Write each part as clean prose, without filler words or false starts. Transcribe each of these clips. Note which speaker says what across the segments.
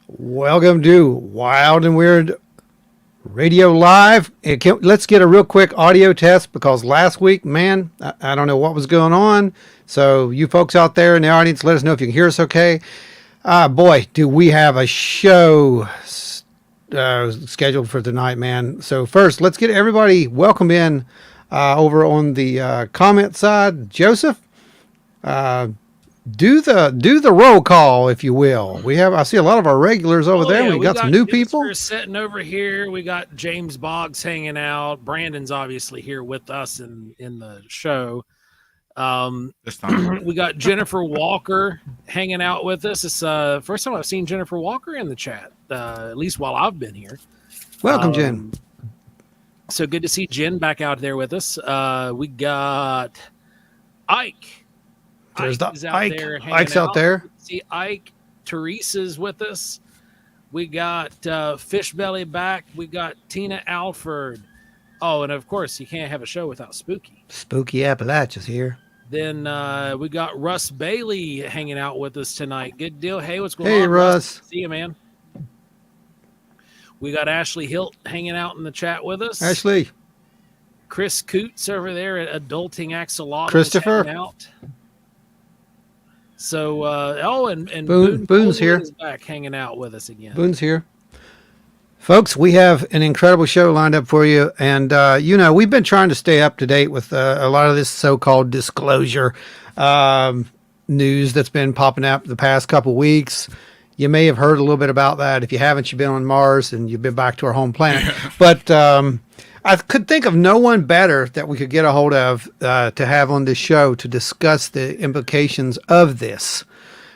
Speaker 1: Welcome to Wild and Weird Radio Live. Let's get a real quick audio test because last week, man, I don't know what was going on. So, you folks out there in the audience, let us know if you can hear us okay. Boy, do we have a show scheduled for tonight, man. So, first, let's get everybody welcome in over on the comment side. Joseph, uh, do the roll call, if you will. I see a lot of our regulars over there.
Speaker 2: Yeah,
Speaker 1: We got some new people.
Speaker 2: We're sitting over here. We got James Boggs hanging out. Brandon's obviously here with us in the show.
Speaker 3: This time.
Speaker 2: We got Jennifer Walker hanging out with us. It's first time I've seen Jennifer Walker in the chat, at least while I've been here.
Speaker 1: Welcome, Jen.
Speaker 2: So good to see Jen back out there with us. We got Ike.
Speaker 1: There's
Speaker 2: Ike is out
Speaker 1: Ike.
Speaker 2: there hanging
Speaker 1: Ike's out there.
Speaker 2: See Ike. Teresa's with us. We got Fishbelly back. We got Tina Alford. Oh, and of course, you can't have a show without Spooky.
Speaker 1: Spooky Appalachia's here.
Speaker 2: Then we got Russ Bailey hanging out with us tonight. Good deal. Hey, what's going on?
Speaker 1: Hey, Russ.
Speaker 2: See you, man. We got Ashley Hilt hanging out in the chat with us.
Speaker 1: Ashley.
Speaker 2: Chris Coots over there at Adulting Axolotl.
Speaker 1: Christopher.
Speaker 2: Out. So, and
Speaker 1: Boone's here.
Speaker 2: Is back hanging out with us again.
Speaker 1: Boone's here. Folks, we have an incredible show lined up for you. And, we've been trying to stay up to date with a lot of this so-called disclosure news that's been popping up the past couple weeks. You may have heard a little bit about that. If you haven't, you've been on Mars and you've been back to our home planet. But I could think of no one better that we could get a hold of to have on this show to discuss the implications of this,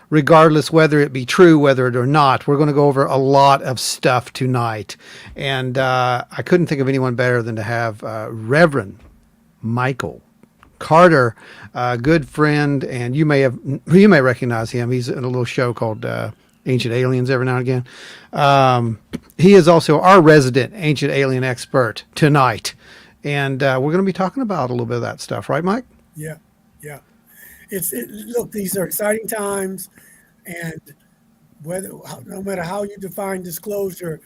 Speaker 1: regardless whether it be true, whether it or not. We're going to go over a lot of stuff tonight. And I couldn't think of anyone better than to have Reverend Michael Carter, a good friend, and you may recognize him. He's in a little show called Ancient Aliens every now and again. He is also our resident ancient alien expert tonight. And we're going to be talking about a little bit of that stuff. Right, Mike?
Speaker 4: Yeah. Look, these are exciting times. And no matter how you define disclosure,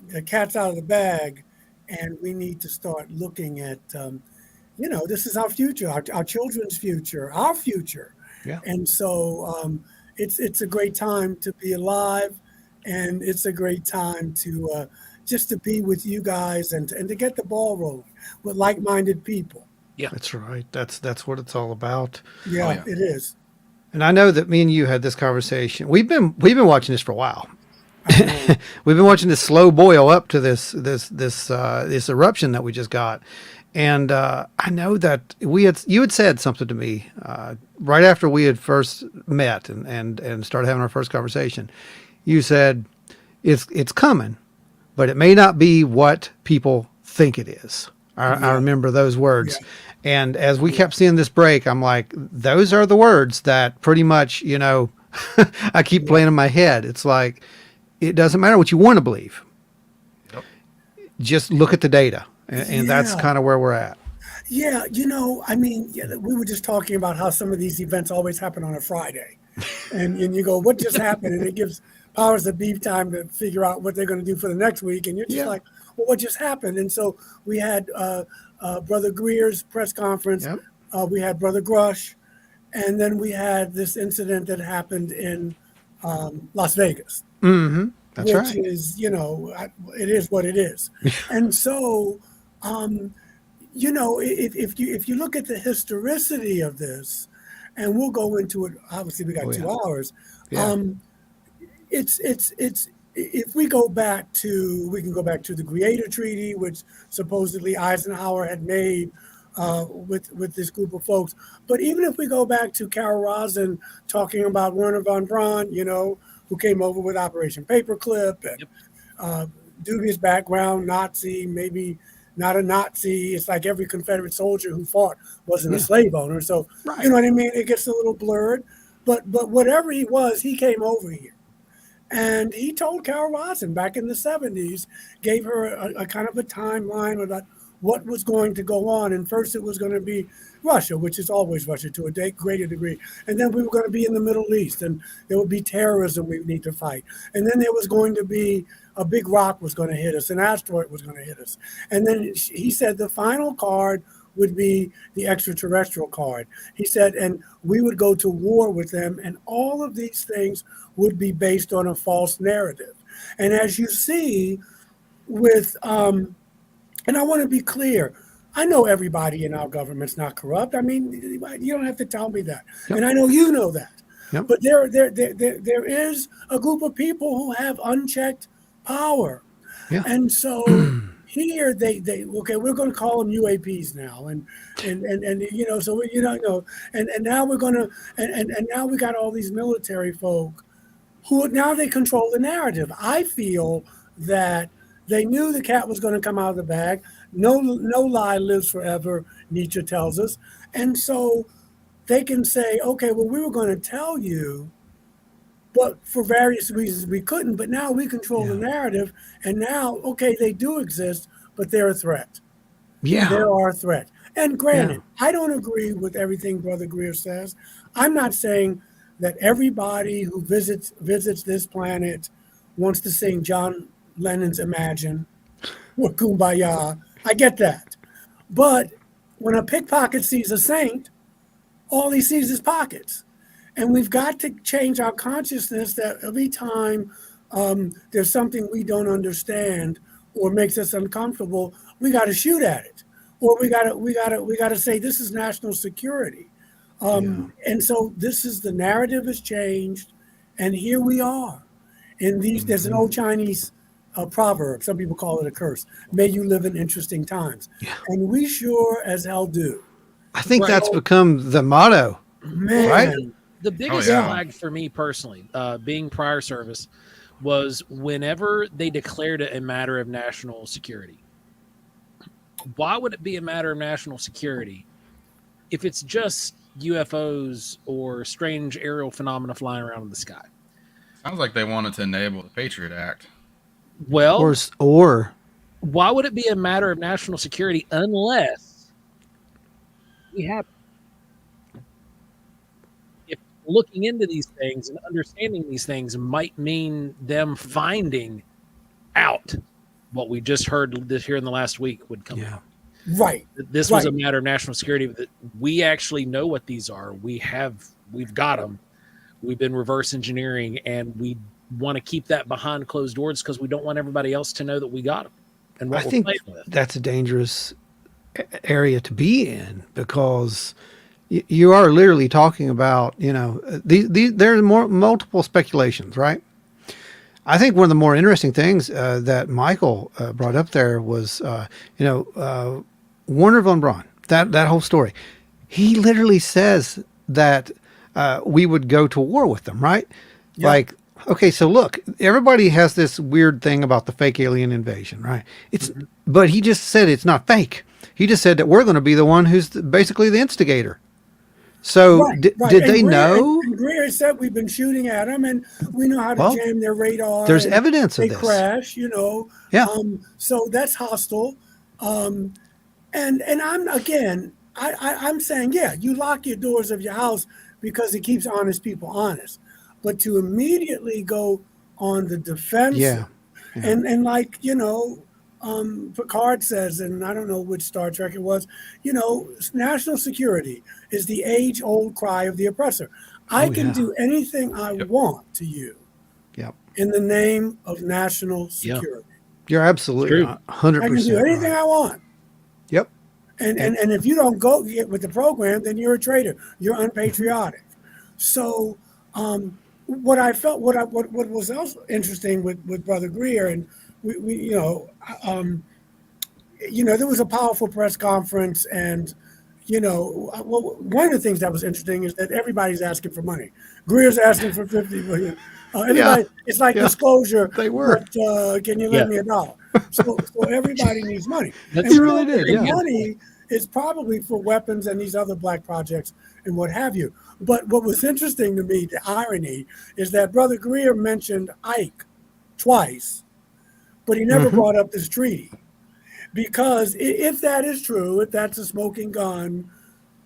Speaker 4: the cat's out of the bag. And we need to start looking at, this is our future, our children's future, our future.
Speaker 1: Yeah.
Speaker 4: And so it's a great time to be alive, and it's a great time to just to be with you guys and to get the ball rolling with like-minded people.
Speaker 2: Yeah,
Speaker 1: that's right. That's what it's all about.
Speaker 4: Yeah, it is.
Speaker 1: And I know that me and you had this conversation. We've been watching this for a while. We've been watching this slow boil up to this eruption that we just got. And I know that you had said something to me right after we had first met and started having our first conversation. You said it's coming, but it may not be what people think it is. I remember those words. Yeah. And as we kept seeing this break, I'm like, those are the words that pretty much, I keep playing in my head. It's like, it doesn't matter what you want to believe. Yep. Just look at the data. And that's kind of where we're at.
Speaker 4: Yeah, we were just talking about how some of these events always happen on a Friday. And you go, what just happened? And it gives powers that be time to figure out what they're going to do for the next week. And you're just like, well, what just happened? And so we had Brother Greer's press conference. Yep. We had Brother Grush. And then we had this incident that happened in Las Vegas.
Speaker 1: Mm-hmm. That's
Speaker 4: which is, it is what it is. And so, if you look at the historicity of this, and we'll go into it, obviously we got 2 hours. Yeah. It's if we can go back to the Creator Treaty, which supposedly Eisenhower had made with this group of folks. But even if we go back to Carol Rosin talking about Werner von Braun, who came over with Operation Paperclip and dubious background, Nazi, maybe not a Nazi. It's like every Confederate soldier who fought wasn't a slave owner. So, you know what I mean? It gets a little blurred. But whatever he was, he came over here. And he told Carol Rosin back in the 70s, gave her a kind of a timeline about what was going to go on. And first it was going to be Russia, which is always Russia to a greater degree. And then we were going to be in the Middle East, and there would be terrorism we need to fight. And then there was going to be a big rock was going to hit us, an asteroid was going to hit us. And then he said the final card would be the extraterrestrial card. He said, and we would go to war with them, and all of these things would be based on a false narrative. And as you see with, and I want to be clear, I know everybody in our government's not corrupt. I mean, you don't have to tell me that. Yep. And I know you know that. Yep. But there is a group of people who have unchecked power. Yeah. And so here they okay, we're going to call them UAPs now, and so and now we're going to and now we got all these military folk who now they control the narrative. I feel that they knew the cat was going to come out of the bag. No lie lives forever, Nietzsche tells us, and so they can say, okay, well, we were going to tell you, but for various reasons we couldn't. But now we control the narrative, and now, okay, they do exist, but they're a threat. Yeah, they are a threat. And granted, I don't agree with everything Brother Greer says. I'm not saying that everybody who visits this planet wants to sing John Lennon's Imagine or Kumbaya. I get that. But when a pickpocket sees a saint, all he sees is pockets. And we've got to change our consciousness that every time there's something we don't understand or makes us uncomfortable, we got to shoot at it, or we got to say this is national security. And so the narrative has changed, and here we are. In these, there's an old Chinese proverb. Some people call it a curse. May you live in interesting times, and we sure as hell do.
Speaker 1: I think that's become the motto.
Speaker 4: Man.
Speaker 1: Right?
Speaker 2: The biggest flag for me personally, being prior service, was whenever they declared it a matter of national security. Why would it be a matter of national security if it's just UFOs or strange aerial phenomena flying around in the sky?
Speaker 3: Sounds like they wanted to enable the Patriot Act.
Speaker 2: Well,
Speaker 1: or
Speaker 2: why would it be a matter of national security unless we have, if looking into these things and understanding these things might mean them finding out what we just heard this here in the last week would come out.
Speaker 4: Right.
Speaker 2: This was a matter of national security, that we actually know what these are. We've got them. We've been reverse engineering, and we want to keep that behind closed doors because we don't want everybody else to know that we got them. And what
Speaker 1: I think that's a dangerous area to be in, because you are literally talking about, there's multiple speculations, right? I think one of the more interesting things that Michael brought up there was, Werner von Braun, that whole story. He literally says that we would go to war with them, right? Yep. Like, okay, so look, everybody has this weird thing about the fake alien invasion, right? But he just said it's not fake. He just said that we're going to be the one who's basically the instigator. So did they know?
Speaker 4: And Greer said we've been shooting at them, and we know how to jam their radar.
Speaker 1: There's evidence of this.
Speaker 4: They crash,
Speaker 1: Yeah.
Speaker 4: So that's hostile. And I'm saying, you lock your doors of your house because it keeps honest people honest. But to immediately go on the defensive, and like, Picard says, and I don't know which Star Trek it was, national security is the age-old cry of the oppressor. I can do anything I want to you in the name of national security.
Speaker 1: You're absolutely 100%.
Speaker 4: I can do anything I want.
Speaker 1: Yep.
Speaker 4: And if you don't go with the program, then you're a traitor. You're unpatriotic. So what was also interesting with Brother Greer, and we there was a powerful press conference, and one of the things that was interesting is that everybody's asking for money. Greer's asking for $50 million. It's like disclosure.
Speaker 1: They were.
Speaker 4: But, can you lend me $1? So everybody needs money.
Speaker 1: You really did.
Speaker 4: Money is probably for weapons and these other black projects and what have you. But what was interesting to me, the irony, is that Brother Greer mentioned Ike twice, but he never brought up this treaty. because if that is true, if that's a smoking gun,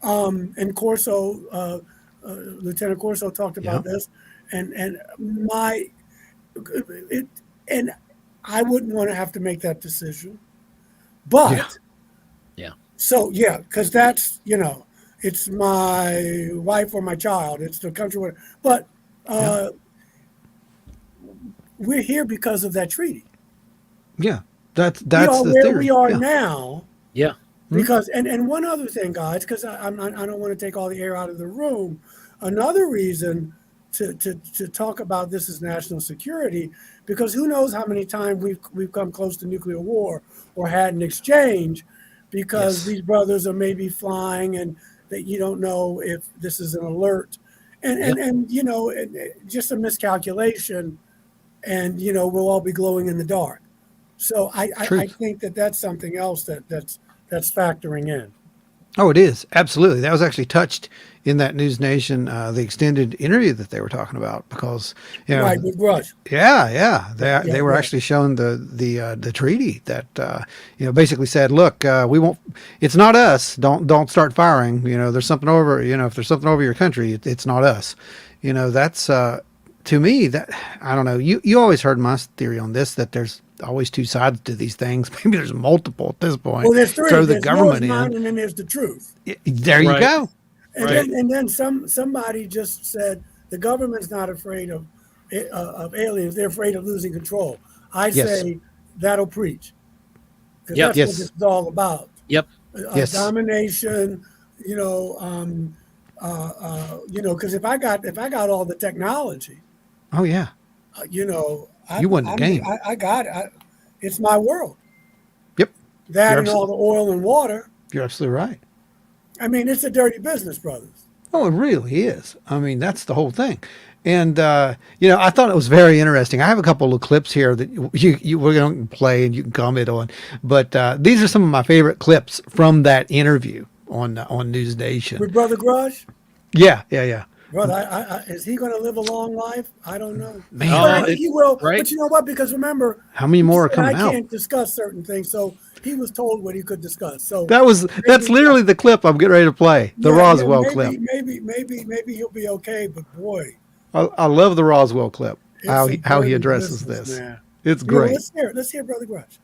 Speaker 4: and Corso, Lieutenant Corso talked about this, and my it, and I wouldn't want to have to make that decision, but so because that's it's my wife or my child, it's the country, but we're here because of that treaty.
Speaker 1: Yeah, that's the
Speaker 4: where
Speaker 1: theory.
Speaker 4: we are now.
Speaker 2: Yeah.
Speaker 4: Because and one other thing, guys, because I don't want to take all the air out of the room. Another reason to talk about this is national security, because who knows how many times we've come close to nuclear war or had an exchange, because these brothers are maybe flying and that you don't know if this is an alert, and just a miscalculation, and we'll all be glowing in the dark. So I think that's something else that's factoring in.
Speaker 1: Oh, it is. Absolutely. That was actually touched in that News Nation, the extended interview that they were talking about, because,
Speaker 4: right, with Rush.
Speaker 1: They were actually showing the treaty that, basically said, look, we won't, it's not us. Don't start firing. There's something over, if there's something over your country, it's not us. That's, to me, that, I don't know. You always heard my theory on this, that there's always two sides to these things. Maybe there's multiple at this point.
Speaker 4: Well, there's three.
Speaker 1: Throw the
Speaker 4: there's
Speaker 1: government in,
Speaker 4: and then there's the truth.
Speaker 1: There you go.
Speaker 4: And then somebody just said the government's not afraid of aliens; they're afraid of losing control. I say that'll preach, because that's what this is all about. Domination. Because if I got all the technology.
Speaker 1: Oh yeah. You won the game.
Speaker 4: I got it. It's my world.
Speaker 1: Yep.
Speaker 4: That and all the oil and water.
Speaker 1: You're absolutely right.
Speaker 4: I mean, it's a dirty business, brothers.
Speaker 1: Oh, it really is. I mean, that's the whole thing. And, I thought it was very interesting. I have a couple of clips here that we're going to play and you can comment on. But these are some of my favorite clips from that interview on News Nation.
Speaker 4: With Brother Grush?
Speaker 1: Yeah.
Speaker 4: Brother, is he going to live a long life? I don't know.
Speaker 1: Man,
Speaker 4: I think he will.
Speaker 2: Right?
Speaker 4: But you know what? Because remember,
Speaker 1: how many more are coming out?
Speaker 4: I can't discuss certain things, so he was told what he could discuss. So
Speaker 1: that's literally the clip I'm getting ready to play. The Roswell clip.
Speaker 4: Maybe he'll be okay. But boy,
Speaker 1: I love the Roswell clip. How he addresses this. Man. It's great.
Speaker 4: Let's hear Brother Grush.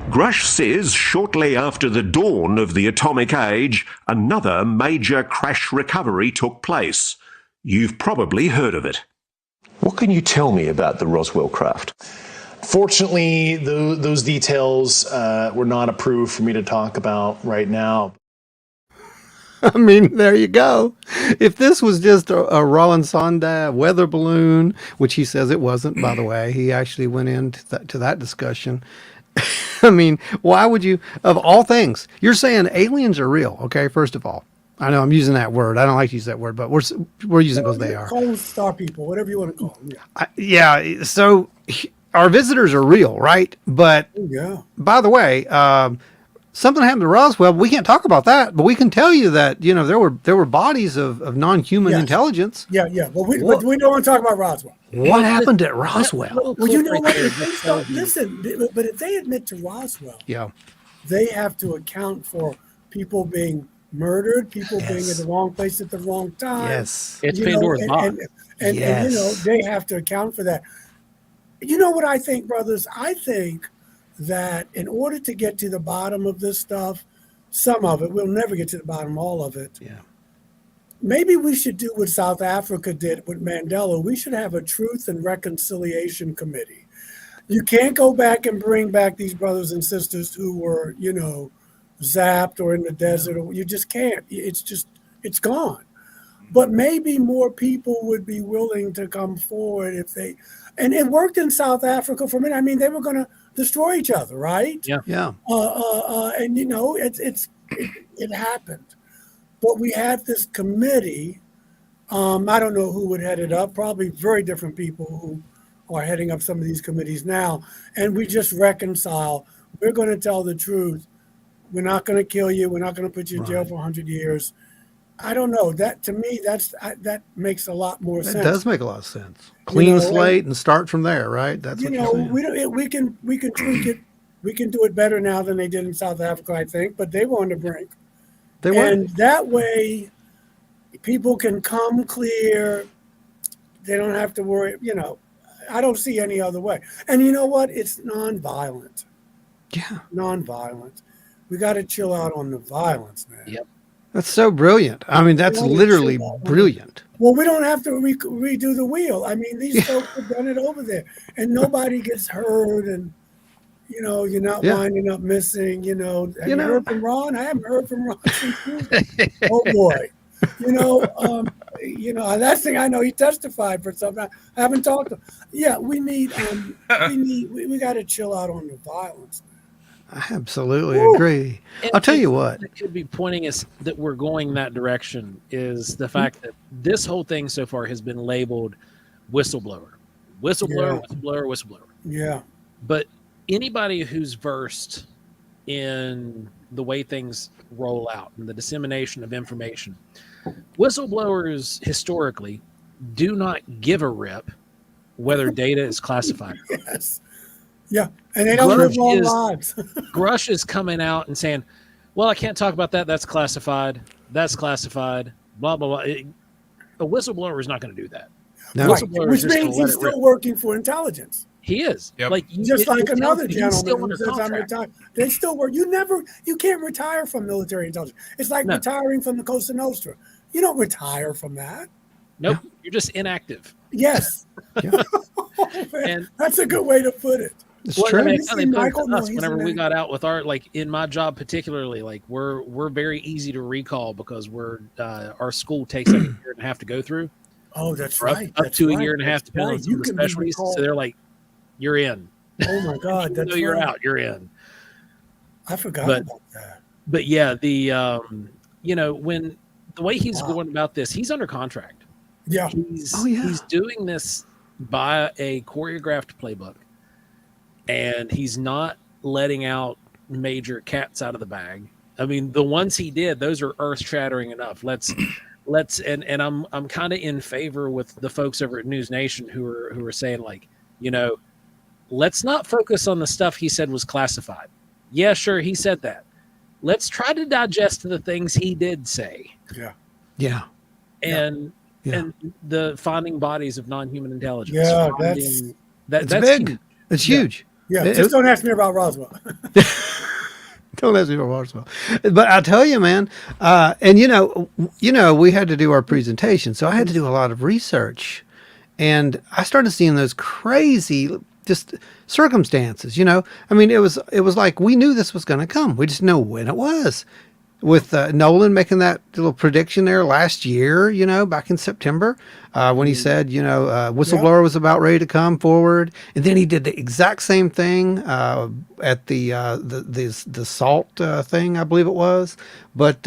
Speaker 5: Grush says shortly after the dawn of the atomic age, another major crash recovery took place. You've probably heard of it.
Speaker 6: What can you tell me about the Roswell craft? Fortunately, those details were not approved for me to talk about right now.
Speaker 1: I mean, there you go. If this was just a Roland Sonda weather balloon, which he says it wasn't, by the way, he actually went into that discussion. I mean, why would you, of all things, you're saying aliens are real, okay, first of all. I know I'm using that word. I don't like to use that word, but we're using it because they are.
Speaker 4: Call them star people, whatever you want to call them.
Speaker 1: Yeah. So our visitors are real, right? But by the way, something happened to Roswell. We can't talk about that, but we can tell you that there were bodies of non-human intelligence.
Speaker 4: Yeah. But we don't want to talk about Roswell.
Speaker 1: What happened at Roswell?
Speaker 4: Well, you know what? Listen, but if they admit to Roswell, they have to account for people being murdered, people being in the wrong place at the wrong time.
Speaker 1: Yes,
Speaker 2: it's Pandora's box.
Speaker 4: And they have to account for that. You know what I think, brothers? I think that in order to get to the bottom of this stuff, some of it, we'll never get to the bottom of all of it.
Speaker 1: Yeah.
Speaker 4: Maybe we should do what South Africa did with Mandela. We should have a Truth and Reconciliation Committee. You can't go back and bring back these brothers and sisters who were, zapped or in the desert. Or you just can't. It's gone. But maybe more people would be willing to come forward if they, and it worked in South Africa for a minute. I mean, they were going to destroy each other, right?
Speaker 1: Yeah.
Speaker 4: And it happened. But we had this committee. I don't know who would head it up. Probably very different people who are heading up some of these committees now. And we just reconcile. We're going to tell the truth. We're not going to kill you. We're not going to put you in jail for 100 years. I don't know. That to me, that makes a lot more sense.
Speaker 1: It does make a lot of sense. Clean slate and start from there, right? That's what you're saying.
Speaker 4: We can tweak it We can do it better now than they did in South Africa, I think, but they were on the brink.
Speaker 1: They were.
Speaker 4: And that way, people can come clear. They don't have to worry, I don't see any other way. And you know what? It's nonviolent.
Speaker 1: Yeah.
Speaker 4: Nonviolent. We got to chill out on the violence, man.
Speaker 2: Yep.
Speaker 1: That's so brilliant. I mean, that's literally brilliant.
Speaker 4: Well, we don't have to redo the wheel. I mean, these folks have done it over there, and nobody gets hurt, and you're not winding up missing. Have you heard from Ron? I haven't heard from Ron since Tuesday. Oh boy, last thing I know, he testified for something. I haven't talked to him. Yeah, we got to chill out on the violence.
Speaker 1: I absolutely agree. I'll tell you what.
Speaker 2: That could be pointing us that we're going that direction is the fact that this whole thing so far has been labeled whistleblower. Whistleblower.
Speaker 4: Yeah.
Speaker 2: But anybody who's versed in the way things roll out and the dissemination of information, whistleblowers historically do not give a rip whether data is classified.
Speaker 4: Yes. Yeah, and they don't live long lives.
Speaker 2: Grush is coming out and saying, well, I can't talk about that. That's classified. Blah, blah, blah. A whistleblower is not going to do that.
Speaker 1: No.
Speaker 4: Right. Which means he's still working for intelligence.
Speaker 2: He is.
Speaker 3: Yep.
Speaker 4: Just like another gentleman who says I'm retired. They still work. You can't retire from military intelligence. It's like retiring from the Cosa Nostra. You don't retire from that.
Speaker 2: Nope. No. You're just inactive.
Speaker 4: Yes. And that's a good way to put it.
Speaker 1: It's true.
Speaker 2: Whenever we got out with our, in my job particularly, we're very easy to recall because our school takes like a year and a half to go through.
Speaker 4: Oh, that's right.
Speaker 2: Up to a year and a half, depending on some of the specialties. So they're like, you're in.
Speaker 4: Oh my God.
Speaker 2: That's you're out, you're in.
Speaker 4: I forgot about that.
Speaker 2: But yeah, when the way he's going about this, he's under contract.
Speaker 4: Yeah.
Speaker 2: He's doing this by a choreographed playbook. And he's not letting out major cats out of the bag. I mean, the ones he did, those are earth-shattering enough. And I'm kind of in favor with the folks over at News Nation who are saying let's not focus on the stuff he said was classified. Yeah, sure, he said that. Let's try to digest the things he did say.
Speaker 4: Yeah.
Speaker 1: Yeah.
Speaker 2: And the finding bodies of non-human intelligence.
Speaker 4: Yeah,
Speaker 1: that's big.
Speaker 2: Huge.
Speaker 1: It's huge.
Speaker 4: Yeah, just don't ask me about Roswell.
Speaker 1: Don't ask me about Roswell. But I'll tell you, man, and we had to do our presentation, so I had to do a lot of research. And I started seeing those crazy just circumstances, I mean, it was like we knew this was going to come. We just know when it was. With Nolan making that little prediction there last year, back in September, when he said, whistleblower was about ready to come forward, and then he did the exact same thing at the salt thing, I believe it was. But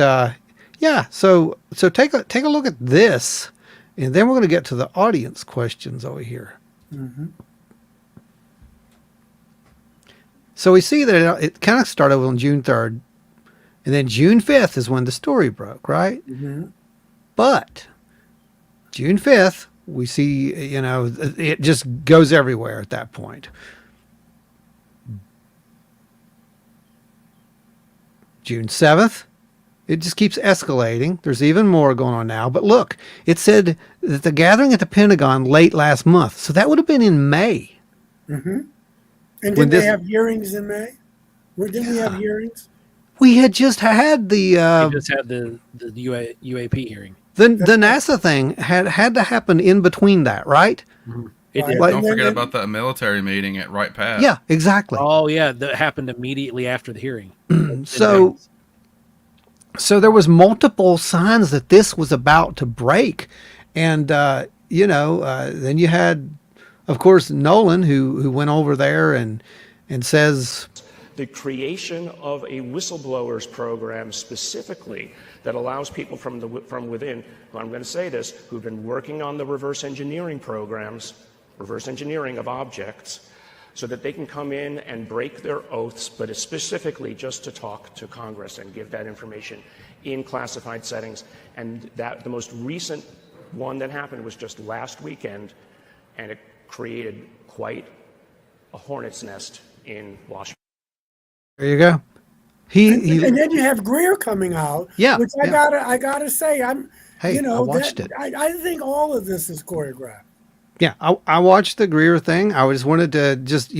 Speaker 1: so take a look at this, and then we're going to get to the audience questions over here.
Speaker 4: Mm-hmm.
Speaker 1: So we see that it kind of started on June 3rd. And then June 5th is when the story broke, right?
Speaker 4: Mm-hmm.
Speaker 1: But June 5th, we see, it just goes everywhere at that point. June 7th, it just keeps escalating. There's even more going on now. But look, it said that the gathering at the Pentagon late last month. So that would have been in May.
Speaker 4: Mm-hmm. And did they have hearings in May? Didn't we have hearings?
Speaker 1: We had just had the
Speaker 2: UAP hearing.
Speaker 1: The NASA thing had to happen in between that, right?
Speaker 2: Mm-hmm.
Speaker 3: Don't forget about the military meeting at Wright Pat.
Speaker 1: Yeah, exactly.
Speaker 2: Oh yeah, that happened immediately after the hearing.
Speaker 1: So there was multiple signs that this was about to break, and then you had, of course, Nolan who went over there and says
Speaker 7: the creation of a whistleblowers program specifically that allows people from within, I'm going to say this, who've been working on the reverse engineering programs, reverse engineering of objects, so that they can come in and break their oaths, but it's specifically just to talk to Congress and give that information in classified settings. And that the most recent one that happened was just last weekend, and it created quite a hornet's nest in Washington.
Speaker 1: There you go.
Speaker 4: And then you have Greer coming out.
Speaker 1: Yeah,
Speaker 4: Which I gotta say,
Speaker 1: I watched it.
Speaker 4: I think all of this is choreographed.
Speaker 1: Yeah, I watched the Greer thing. I just wanted to just,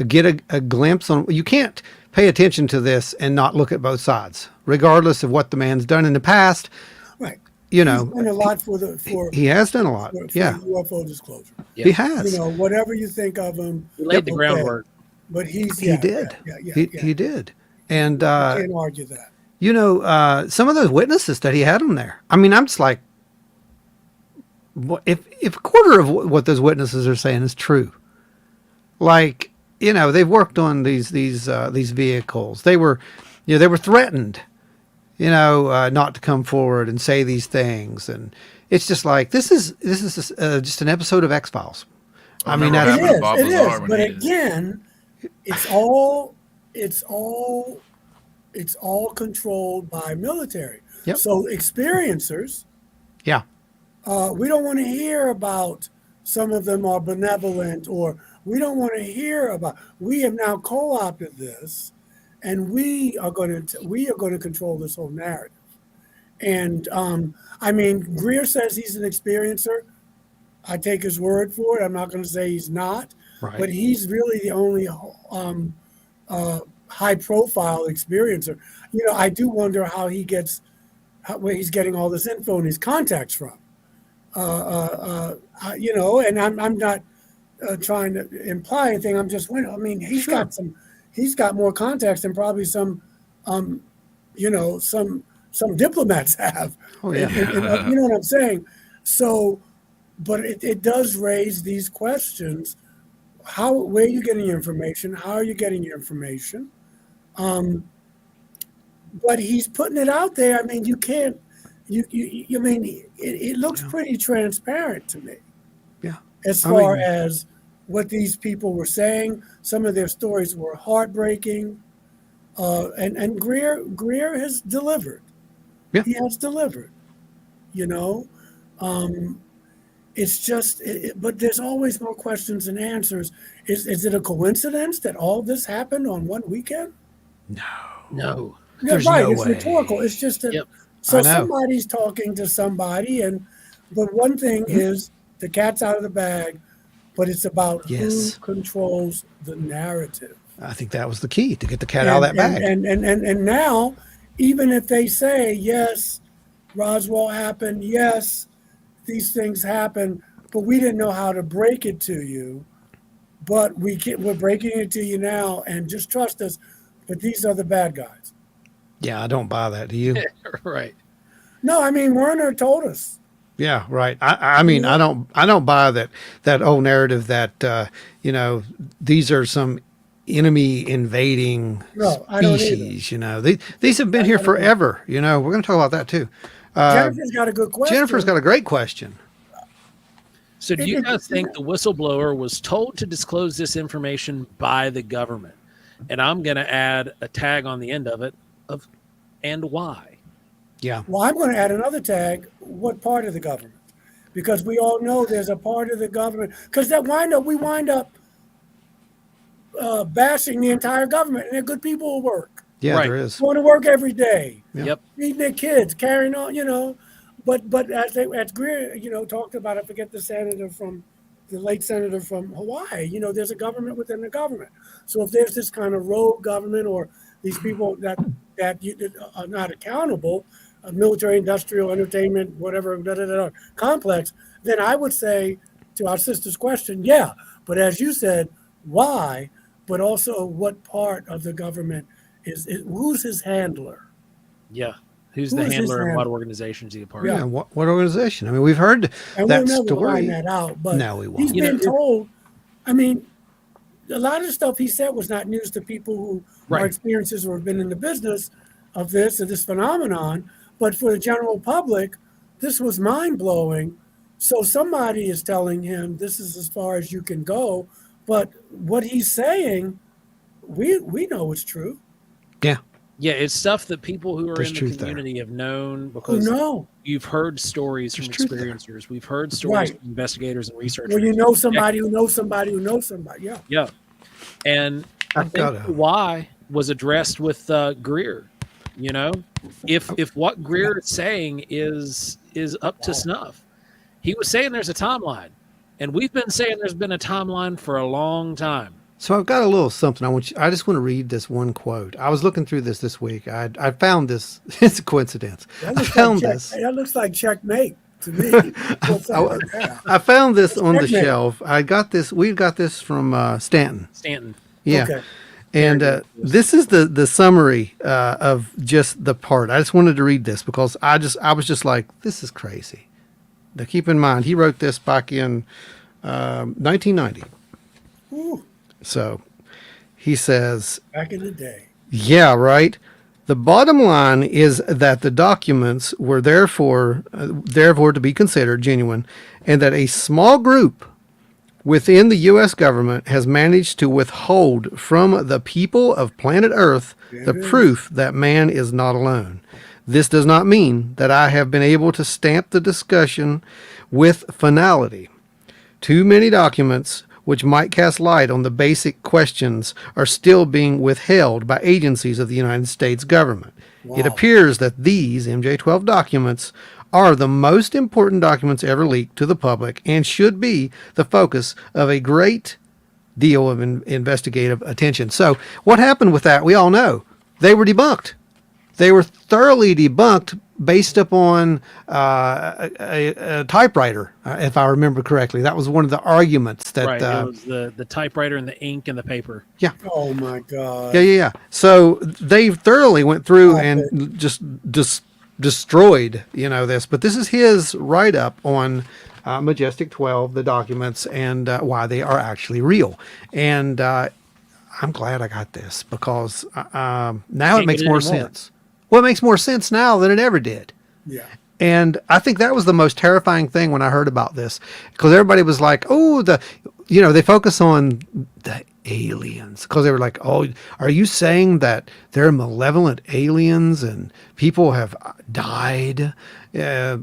Speaker 1: get a glimpse on. You can't pay attention to this and not look at both sides, regardless of what the man's done in the past.
Speaker 4: Right.
Speaker 1: He's
Speaker 4: done a lot
Speaker 1: he has done a lot.
Speaker 4: For UFO disclosure.
Speaker 1: He has.
Speaker 4: Whatever you think of him,
Speaker 2: he laid the groundwork.
Speaker 4: But he
Speaker 1: did. He did. And
Speaker 4: you can't argue that.
Speaker 1: Some of those witnesses that he had on there. I mean, I'm just like, if a quarter of what those witnesses are saying is true, like, they've worked on these vehicles. They were threatened, not to come forward and say these things, and it's just like this is just an episode of X-Files. I mean,
Speaker 4: it is. But again, it's all controlled by military.
Speaker 1: Yep.
Speaker 4: So experiencers.
Speaker 1: Yeah.
Speaker 4: We don't want to hear about some of them are benevolent, or we don't want to hear about. We have now co-opted this, and we are going to control this whole narrative. And Greer says he's an experiencer. I take his word for it. I'm not going to say he's not, but he's really the only high-profile experiencer. I do wonder how where he's getting all this info and his contacts from. And I'm not trying to imply anything. I'm just wondering. I mean, he's got more contacts than probably some diplomats have.
Speaker 1: Oh yeah.
Speaker 4: And you know what I'm saying? So, but it does raise these questions. Where are you getting your information? How are you getting your information? But he's putting it out there. I mean, you can't. It looks pretty transparent to me.
Speaker 1: Yeah.
Speaker 4: As far as what these people were saying, some of their stories were heartbreaking. And Greer has delivered.
Speaker 1: Yeah.
Speaker 4: He has delivered. It's just, but there's always more questions than answers. Is it a coincidence that all this happened on one weekend?
Speaker 2: No.
Speaker 1: There's
Speaker 4: right.
Speaker 1: no
Speaker 4: It's
Speaker 1: way.
Speaker 4: rhetorical. It's just that.
Speaker 2: Yep.
Speaker 4: So somebody's talking to somebody, but one thing is the cat's out of the bag, but it's about who controls the narrative.
Speaker 1: I think that was the key to get the cat out of that bag.
Speaker 4: And now, even if they say, yes, Roswell happened, yes, these things happen, but we didn't know how to break it to you, but we're breaking it to you now, and just trust us, but these are the bad guys.
Speaker 1: Yeah, I don't buy that. Do you?
Speaker 2: Right.
Speaker 4: No, Werner told us.
Speaker 1: Yeah, right. I don't buy that old narrative that these are some enemy invading species. These have been here forever. We're going to talk about that too.
Speaker 4: Jennifer's got a good question.
Speaker 1: Jennifer's got a great question.
Speaker 2: So do you guys think the whistleblower was told to disclose this information by the government? And I'm going to add a tag on the end of it and why.
Speaker 1: Yeah.
Speaker 4: Well, I'm going to add another tag. What part of the government? Because we all know there's a part of the government. Because we wind up bashing the entire government, and they're good people who work.
Speaker 1: Yeah, there is.
Speaker 4: Going to work every day.
Speaker 2: Yep.
Speaker 4: Feeding their kids, carrying on, But as Greer, talked about, I forget the late senator from Hawaii. There's a government within the government. So if there's this kind of rogue government, or these people that are not accountable, military, industrial, entertainment, whatever, complex, then I would say to our sister's question, yeah. But as you said, why? But also, what part of the government who's his handler?
Speaker 2: Yeah. Who's the handler and what organization is he a part of?
Speaker 1: Yeah, what organization? I mean, we've heard
Speaker 4: and
Speaker 1: that
Speaker 4: we'll never
Speaker 1: story.
Speaker 4: find that out, but
Speaker 1: no, we won't.
Speaker 4: He's been told. A lot of the stuff he said was not news to people who are experiencers or have been in the business of this phenomenon. But for the general public, this was mind-blowing. So somebody is telling him this is as far as you can go. But what he's saying, we know it's true.
Speaker 1: Yeah.
Speaker 2: Yeah, it's stuff that people who are in the community have known because you've heard stories from experiencers. We've heard stories from investigators and researchers.
Speaker 4: Well, you know somebody who knows somebody who knows somebody. Yeah.
Speaker 2: Yeah. And I think why was addressed with Greer. You know, if what Greer is saying is up to snuff, he was saying there's a timeline, and we've been saying there's been a timeline for a long time.
Speaker 1: So I've got a little something. I just want to read this one quote. I was looking through this week. I found this. It's a coincidence. I found this.
Speaker 4: That looks like checkmate to me.
Speaker 1: I found this on the shelf. I got this. We got this from Stanton.
Speaker 2: Stanton.
Speaker 1: Yeah.
Speaker 4: Okay.
Speaker 1: And this is the summary of just the part. I just wanted to read this because I was just like, this is crazy. Now keep in mind, he wrote this back in 1990.
Speaker 4: Ooh,
Speaker 1: So he says,
Speaker 4: back in the day.
Speaker 1: yeah, right. The bottom line is that the documents were therefore to be considered genuine, and that a small group within the U.S. government has managed to withhold from the people of planet Earth the proof that man is not alone. This does not mean that I have been able to stamp the discussion with finality. Too many documents which might cast light on the basic questions are still being withheld by agencies of the United States government. Wow. It appears that these MJ-12 documents are the most important documents ever leaked to the public and should be the focus of a great deal of investigative attention. So what happened with that, we all know. They were debunked. They were thoroughly debunked based upon a typewriter, if I remember correctly. That was one of the arguments that...
Speaker 2: Right, it was the typewriter and the ink and the paper.
Speaker 1: Yeah.
Speaker 4: Oh, my God.
Speaker 1: Yeah. So they thoroughly went through and just destroyed, this. But this is his write-up on Majestic 12, the documents, and why they are actually real. And I'm glad I got this because now it makes more sense. Well, it makes more sense now than it ever did.
Speaker 4: Yeah.
Speaker 1: And I think that was the most terrifying thing when I heard about this, because everybody was like, oh, they focus on the aliens, because they were like, oh, are you saying that they're malevolent aliens and people have died? Wait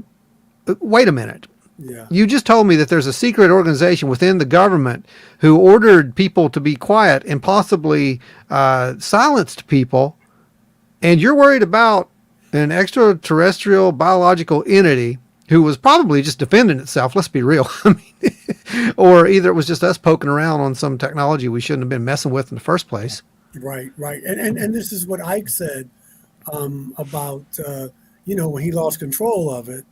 Speaker 1: a minute.
Speaker 4: Yeah.
Speaker 1: You just told me that there's a secret organization within the government who ordered people to be quiet and possibly silenced people. And you're worried about an extraterrestrial biological entity who was probably just defending itself. Let's be real. I mean, or either it was just us poking around on some technology we shouldn't have been messing with in the first place.
Speaker 4: Right. And this is what Ike said about, when he lost control of it,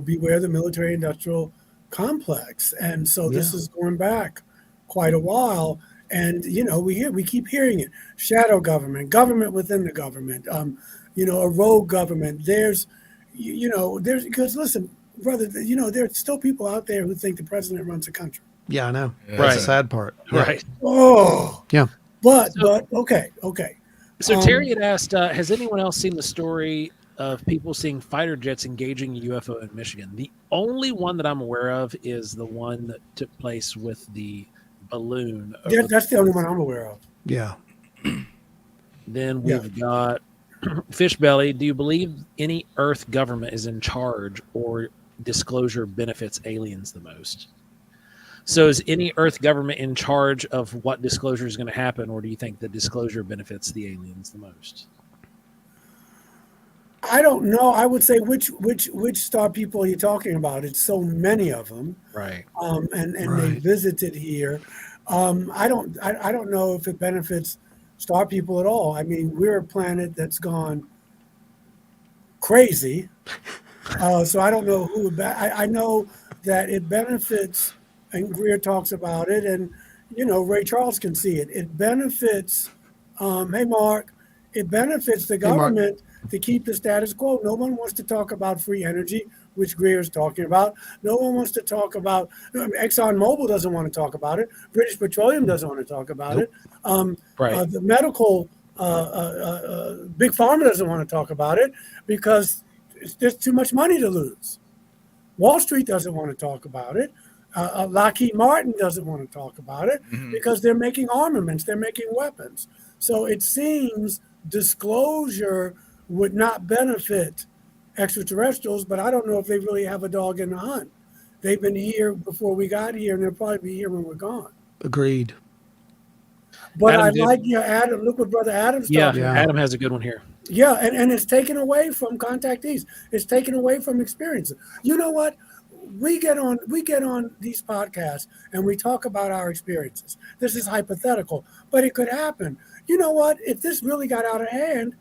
Speaker 4: beware the military industrial complex. And so this is going back quite a while. And, we keep hearing it. Shadow government within the government, a rogue government. There's because listen, brother, there's still people out there who think the president runs the country.
Speaker 1: Yeah, I know.
Speaker 3: Yeah.
Speaker 1: That's the sad part.
Speaker 2: Right.
Speaker 4: Oh,
Speaker 1: yeah.
Speaker 4: But okay.
Speaker 2: So Terry had asked, has anyone else seen the story of people seeing fighter jets engaging a UFO in Michigan? The only one that I'm aware of is the one that took place with the balloon.
Speaker 4: Yeah, that's the only one I'm aware of.
Speaker 1: Yeah.
Speaker 2: Then we've got Fishbelly. Do you believe any Earth government is in charge, or disclosure benefits aliens the most? So is any Earth government in charge of what disclosure is going to happen, or do you think the disclosure benefits the aliens the most?
Speaker 4: I don't know. I would say which star people are you talking about? It's so many of them,
Speaker 2: right?
Speaker 4: And they visited here. I don't know if it benefits star people at all. I mean, we're a planet that's gone crazy, so I don't know who. I know that it benefits, and Greer talks about it, and Ray Charles can see it. It benefits. Hey, Mark. It benefits the government to keep the status quo. No one wants to talk about free energy, which Greer is talking about. No one wants to talk about, ExxonMobil doesn't want to talk about it. British Petroleum doesn't want to talk about it. The medical, Big Pharma doesn't want to talk about it because there's too much money to lose. Wall Street doesn't want to talk about it. Lockheed Martin doesn't want to talk about it because they're making armaments, they're making weapons. So it seems disclosure would not benefit extraterrestrials, but I don't know if they really have a dog in the hunt. They've been here before we got here, and they'll probably be here when we're gone.
Speaker 1: Agreed.
Speaker 4: But
Speaker 2: Adam
Speaker 4: I
Speaker 2: did.
Speaker 4: like Adam. Look what Brother Adam's
Speaker 2: Yeah,
Speaker 4: talking about.
Speaker 2: Adam has a good one here.
Speaker 4: Yeah, and it's taken away from contactees. It's taken away from experiences. You know what? We get on these podcasts and we talk about our experiences. This is hypothetical, but it could happen. You know what? If this really got out of hand,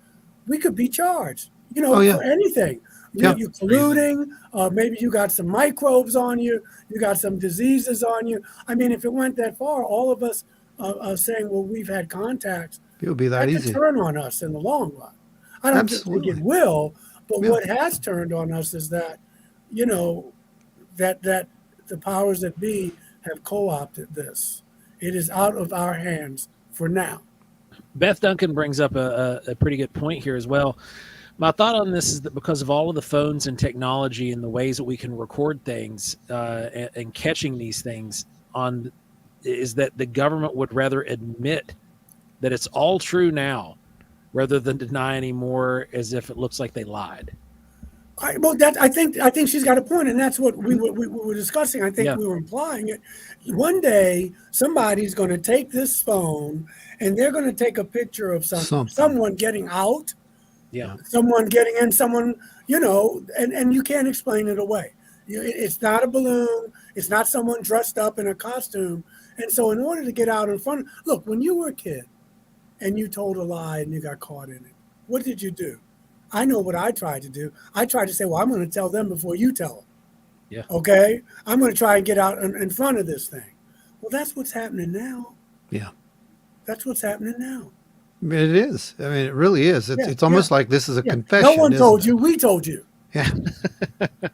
Speaker 4: we could be charged. For anything. You're colluding. Maybe you got some microbes on you. You got some diseases on you. I mean, if it went that far, all of us saying, "Well, we've had contacts,"
Speaker 1: it would be that easy.
Speaker 4: could turn on us in the long run. I don't think it will, but what has turned on us is that, that the powers that be have co-opted this. It is out of our hands for now.
Speaker 2: Beth Duncan brings up a pretty good point here as well. My thought on this is that because of all of the phones and technology and the ways that we can record things and catching these things is that the government would rather admit that it's all true now rather than deny anymore as if it looks like they lied.
Speaker 4: I think she's got a point, and that's what we were discussing. I think we were implying it. One day, somebody's going to take this phone, and they're going to take a picture of someone getting out, someone getting in, someone, and you can't explain it away. It's not a balloon. It's not someone dressed up in a costume. And so in order to get out in front, look, when you were a kid and you told a lie and you got caught in it, what did you do? I know what I tried to do. I tried to say, well, I'm going to tell them before you tell them.
Speaker 2: Yeah.
Speaker 4: Okay? I'm going to try and get out in front of this thing. Well, that's what's happening now.
Speaker 1: Yeah.
Speaker 4: That's what's happening now.
Speaker 1: It is. I mean, it really is. It's almost like this is a confession.
Speaker 4: No one told you. We told you.
Speaker 1: Yeah.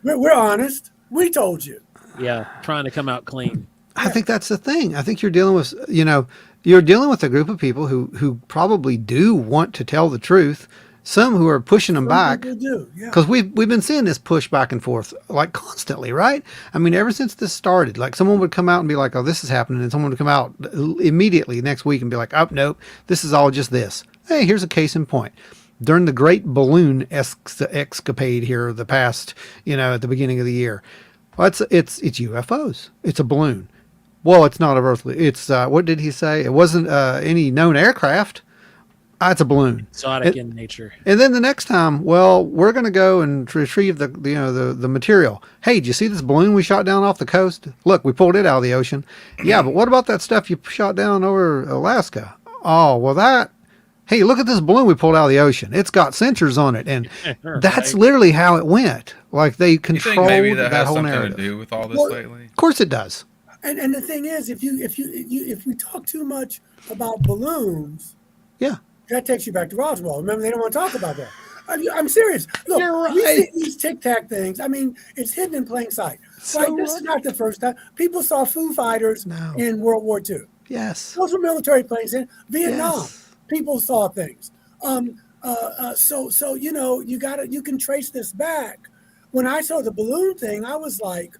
Speaker 4: We're honest. We told you.
Speaker 2: Yeah. Trying to come out clean.
Speaker 1: I think that's the thing. I think you're dealing with, you're dealing with a group of people who probably do want to tell the truth. Some who are pushing them back, because we've been seeing this push back and forth like constantly, right? I mean, ever since this started, like someone would come out and be like, "Oh, this is happening," and someone would come out immediately next week and be like, "Oh, nope, this is all just this." Hey, here's a case in point. During the great balloon escapade here, the past, at the beginning of the year, well, it's UFOs. It's a balloon. Well, it's not earthly. It's what did he say? It wasn't any known aircraft. It's a balloon.
Speaker 2: Exotic in nature.
Speaker 1: And then the next time, well, we're going to go and retrieve the material. Hey, did you see this balloon we shot down off the coast? Look, we pulled it out of the ocean. Yeah, but what about that stuff you shot down over Alaska? Oh, well hey, look at this balloon we pulled out of the ocean. It's got sensors on it. And that's literally how it went. Like they controlled
Speaker 3: you think maybe that has
Speaker 1: whole
Speaker 3: something
Speaker 1: narrative.
Speaker 3: to do with all this lately?
Speaker 1: Of course it does.
Speaker 4: And the thing is, if we talk too much about balloons, that takes you back to Roswell. Remember, they don't want to talk about that. I'm serious. Look,
Speaker 1: You're right.
Speaker 4: We see these Tic Tac things. I mean, it's hidden in plain sight. This is not the first time. People saw Foo Fighters in World War II.
Speaker 1: Yes.
Speaker 4: Those were military planes in Vietnam.
Speaker 1: Yes.
Speaker 4: People saw things. So you can trace this back. When I saw the balloon thing, I was like,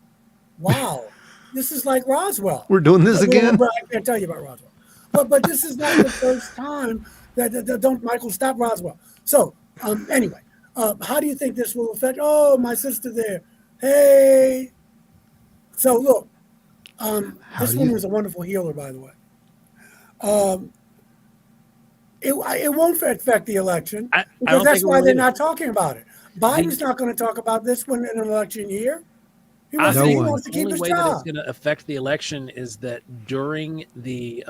Speaker 4: wow, this is like Roswell.
Speaker 1: We're doing this again?
Speaker 4: I can't tell you about Roswell. But this is not the first time that don't, Michael, stop Roswell. So anyway, how do you think this will affect? Oh, my sister there. Hey. So look, this woman was a wonderful healer, by the way. It won't affect the election because that's why they're not talking about it. Biden's not going to talk about this one in an election year. He wants to keep his job. The only way that it's going to
Speaker 2: affect the election is that during the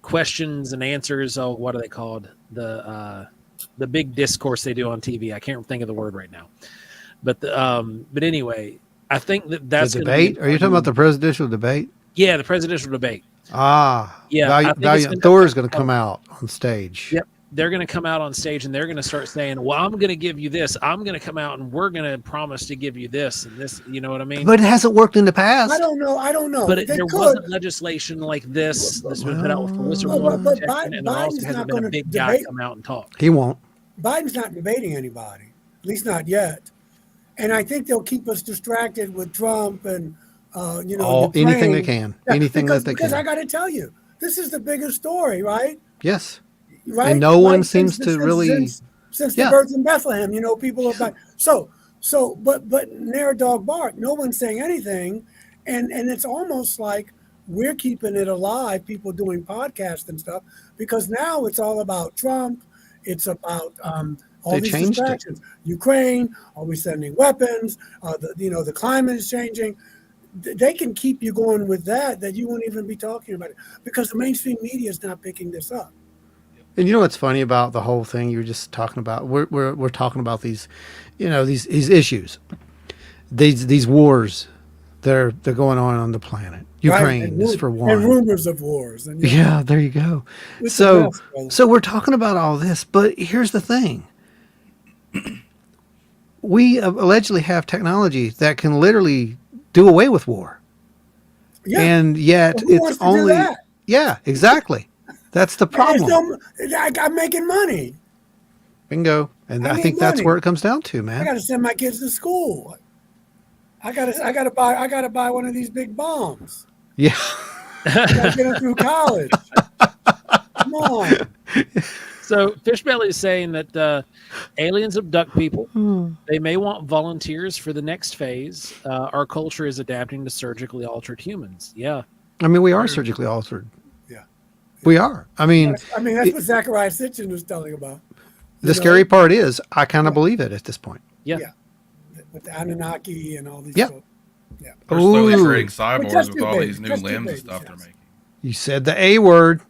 Speaker 2: questions and answers, what are they called? The big discourse they do on TV. I can't think of the word right now. But anyway, I think that's
Speaker 1: the debate. Are you talking about the presidential debate?
Speaker 2: Yeah, the presidential debate.
Speaker 1: Yeah. Valiant Thor is going to come out on stage.
Speaker 2: Yep. They're going to come out on stage and they're going to start saying, well, I'm going to give you this. I'm going to come out and we're going to promise to give you this and this. You know what I mean?
Speaker 1: But it hasn't worked in the past.
Speaker 4: I don't know.
Speaker 2: But there wasn't legislation like this that's been put out for whistleblower protection, and there also hasn't been a big guy come out and talk.
Speaker 1: He won't.
Speaker 4: Biden's not debating anybody, at least not yet. And I think they'll keep us distracted with Trump and,
Speaker 1: anything they can.
Speaker 4: Because I got to tell you, this is the bigger story, right?
Speaker 1: Yes.
Speaker 4: Right?
Speaker 1: And no one seems to really
Speaker 4: since the birth in Bethlehem, people are like but ne'er a dog bark. No one's saying anything, and it's almost like we're keeping it alive, people doing podcasts and stuff, because now it's all about Trump. It's about all
Speaker 1: They
Speaker 4: these
Speaker 1: changed it.
Speaker 4: distractions. Ukraine, are we sending weapons? The climate is changing. They can keep you going with that you won't even be talking about it because the mainstream media is not picking this up.
Speaker 1: And you know what's funny about the whole thing you were just talking about? We're talking about these, these issues, these wars, they're going on the planet. Ukraine is for one,
Speaker 4: and rumors of wars. And
Speaker 1: yeah, there you go.
Speaker 4: It's
Speaker 1: So
Speaker 4: a mess, brother.
Speaker 1: so we're talking about all this, but here's the thing: we allegedly have technology that can literally do away with war,
Speaker 4: Yeah.
Speaker 1: and yet
Speaker 4: Well, who wants
Speaker 1: it's
Speaker 4: to do
Speaker 1: only
Speaker 4: that?
Speaker 1: yeah, exactly. That's the problem.
Speaker 4: I'm making money.
Speaker 1: Bingo. And
Speaker 4: I
Speaker 1: I
Speaker 4: need
Speaker 1: think that's
Speaker 4: money.
Speaker 1: where it comes down to,
Speaker 4: I
Speaker 1: man.
Speaker 4: got to send my kids to school. I got to buy one of these big bombs.
Speaker 1: Yeah.
Speaker 4: I got to get them through college. Come on.
Speaker 2: So Fishbelly is saying that aliens abduct people. They may want volunteers for the next phase. Our culture is adapting to surgically altered humans. Yeah.
Speaker 1: I mean, we are surgically altered.
Speaker 4: Yeah.
Speaker 1: We are. I mean,
Speaker 4: that's what Zachariah Sitchin was telling about.
Speaker 1: the scary part is I kind of believe it at this point.
Speaker 2: Yeah.
Speaker 4: Yeah. With the Anunnaki and all these.
Speaker 1: Yeah.
Speaker 4: folks. Yeah.
Speaker 3: They're slowly
Speaker 1: Ooh.
Speaker 3: creating
Speaker 4: Just
Speaker 3: cyborgs with
Speaker 4: two
Speaker 3: all
Speaker 4: babies,
Speaker 3: these new
Speaker 4: just two
Speaker 3: limbs and
Speaker 4: babies,
Speaker 3: stuff they're
Speaker 4: yes.
Speaker 3: making.
Speaker 1: You said the A word.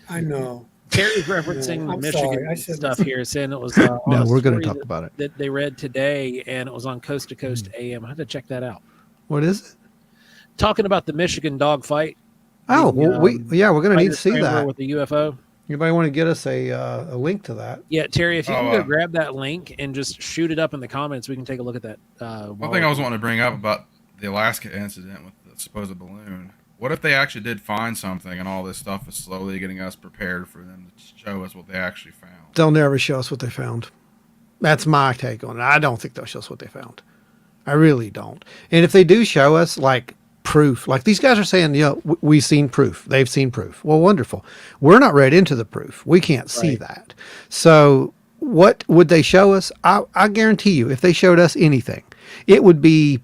Speaker 4: I know.
Speaker 2: Terry's referencing
Speaker 4: I'm
Speaker 2: Michigan
Speaker 4: sorry, I shouldn't
Speaker 2: stuff
Speaker 4: have-
Speaker 2: here, saying it was
Speaker 1: No,
Speaker 2: on a
Speaker 1: we're going to
Speaker 2: story
Speaker 1: talk about it.
Speaker 2: that they read today, and it was on Coast to Coast AM. I had to check that out.
Speaker 1: What is it?
Speaker 2: Talking about the Michigan dogfight.
Speaker 1: Oh,
Speaker 2: The,
Speaker 1: well, we're going to need to see
Speaker 2: Scrambler
Speaker 1: that.
Speaker 2: with the UFO.
Speaker 1: Anybody want to get us a link to that?
Speaker 2: Yeah, Terry, if you can
Speaker 3: Oh,
Speaker 2: go grab that link and just shoot it up in the comments, we can take a look at that.
Speaker 3: One thing I was wanting to bring up about the Alaska incident with the supposed balloon. What if they actually did find something and all this stuff is slowly getting us prepared for them to show us what they actually found?
Speaker 1: They'll never show us what they found. That's my take on it. I don't think they'll show us what they found. I really don't. And if they do show us, like, proof, like these guys are saying, we've seen proof. They've seen proof. Well, wonderful. We're not read into the proof. We can't see that. So what would they show us? I guarantee you, if they showed us anything, it would be,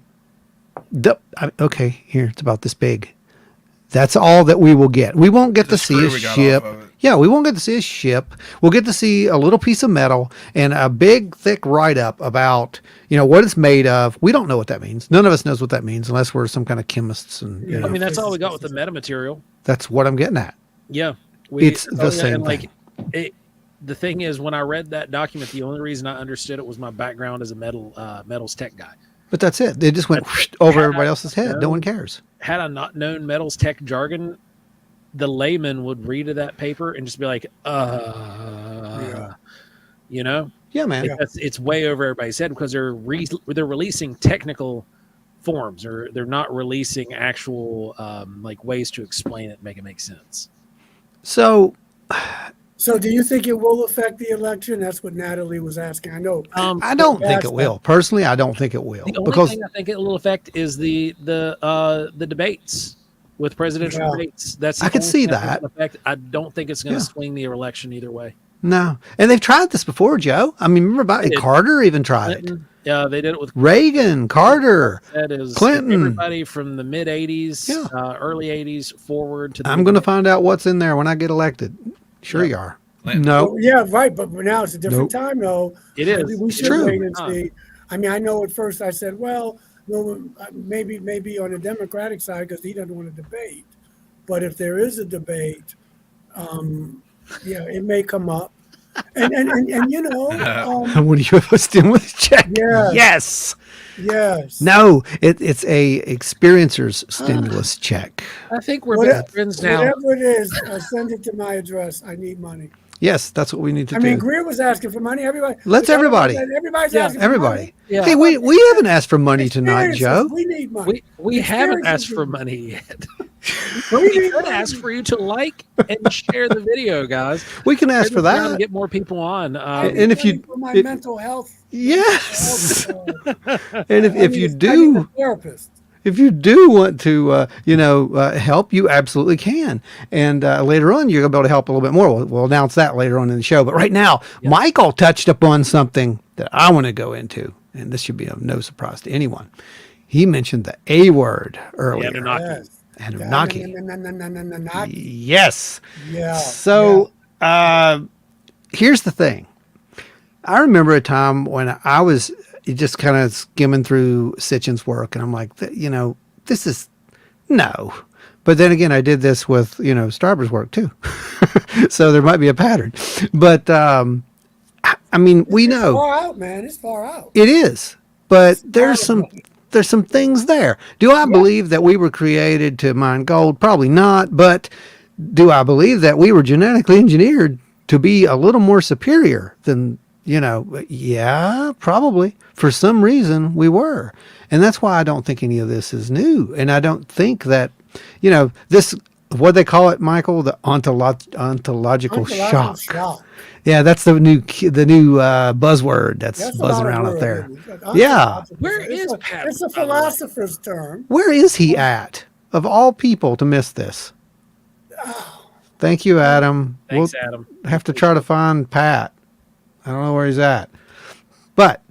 Speaker 1: okay, here, it's about this big. That's all that we will get. We won't get to see a ship. Yeah, we won't get to see a ship. We'll get to see a little piece of metal and a big, thick write-up about, what it's made of. We don't know what that means. None of us knows what that means unless we're some kind of chemists. And
Speaker 2: I mean, that's all we got with the metamaterial.
Speaker 1: that's what I'm getting at.
Speaker 2: Yeah.
Speaker 1: It's the same thing.
Speaker 2: The thing is, when I read that document, the only reason I understood it was my background as a metals tech guy.
Speaker 1: But that's it. It just went over everybody else's head. No one cares.
Speaker 2: Had I not known metals tech jargon, the layman would read that paper and just be like,
Speaker 1: Yeah, man.
Speaker 2: It's way over everybody's head because they're releasing technical forms, or they're not releasing actual ways to explain it and make it make sense.
Speaker 1: So
Speaker 4: do you think it will affect the election? That's what Natalie was asking. I know.
Speaker 1: I don't think it will. Personally, I don't think it will.
Speaker 2: The only thing I think it will affect is the debates with presidential debates. That's
Speaker 1: I could see that.
Speaker 2: I don't think it's going to swing the election either way.
Speaker 1: No. And they've tried this before, Joe. I mean, remember about Carter even tried it.
Speaker 2: Yeah, they did it with
Speaker 1: Reagan, Carter,
Speaker 2: that is
Speaker 1: Clinton.
Speaker 2: Everybody from the mid 80s, early 80s forward to the
Speaker 1: I'm going to find out what's in there when I get elected. Sure you are. No.
Speaker 4: Yeah, right. But now it's a different time, though.
Speaker 2: It is.
Speaker 4: We should
Speaker 1: true.
Speaker 4: wait and see. I mean, I know at first I said, well, maybe on the Democratic side because he doesn't want to debate. But if there is a debate, it may come up. And
Speaker 1: I want a UFO stimulus check.
Speaker 4: Yeah.
Speaker 1: Yes.
Speaker 4: Yes.
Speaker 1: No, it's a experiencer's stimulus check.
Speaker 2: I think we're best friends now.
Speaker 4: Whatever it is, send it to my address. I need money.
Speaker 1: Yes, that's what we need to do.
Speaker 4: I mean, Greer was asking for money. Everybody.
Speaker 1: Everybody.
Speaker 4: Everybody's asking
Speaker 1: Everybody.
Speaker 4: for money.
Speaker 2: Yeah.
Speaker 1: Hey, we haven't asked for money tonight, Joe.
Speaker 4: We need money.
Speaker 2: We haven't asked for money yet. We could ask for you to like and share the video, guys.
Speaker 1: We can ask for
Speaker 2: Maybe we're trying to
Speaker 1: that.
Speaker 2: get more people on.
Speaker 1: And if you
Speaker 4: for my mental health.
Speaker 1: yes, and if you
Speaker 4: I need
Speaker 1: do
Speaker 4: a therapist.
Speaker 1: if you do want to help, you absolutely can. And later on, you're gonna be able to help a little bit more. We'll announce that later on in the show. But right now, Michael touched upon something that I want to go into, and this should be of no surprise to anyone. He mentioned the A word earlier.
Speaker 2: Anunnaki.
Speaker 1: Anunnaki.
Speaker 4: Anunnaki.
Speaker 1: Yes.
Speaker 4: Yeah.
Speaker 1: So here's the thing. I remember a time when I was just kind of skimming through Sitchin's work, and I'm like, this is no. But then again, I did this with, Starber's work too. So there might be a pattern. But I mean, we
Speaker 4: It's
Speaker 1: know
Speaker 4: far out, man. It's far out.
Speaker 1: it is. But there's
Speaker 4: far
Speaker 1: some things there. Do I believe that we were created to mine gold? Probably not. But do I believe that we were genetically engineered to be a little more superior than, yeah, probably. For some reason we were. And that's why I don't think any of this is new. And I don't think that, this, what they call it, Michael, the ontological shock. Yeah, that's the new buzzword that's buzzing around out there. Yeah.
Speaker 2: Where is Pat?
Speaker 4: It's a philosopher's term.
Speaker 1: Where is he at? Of all people to miss this. Thank you, Adam.
Speaker 2: Thanks, Adam.
Speaker 1: Have to try to find Pat. I don't know where he's at. But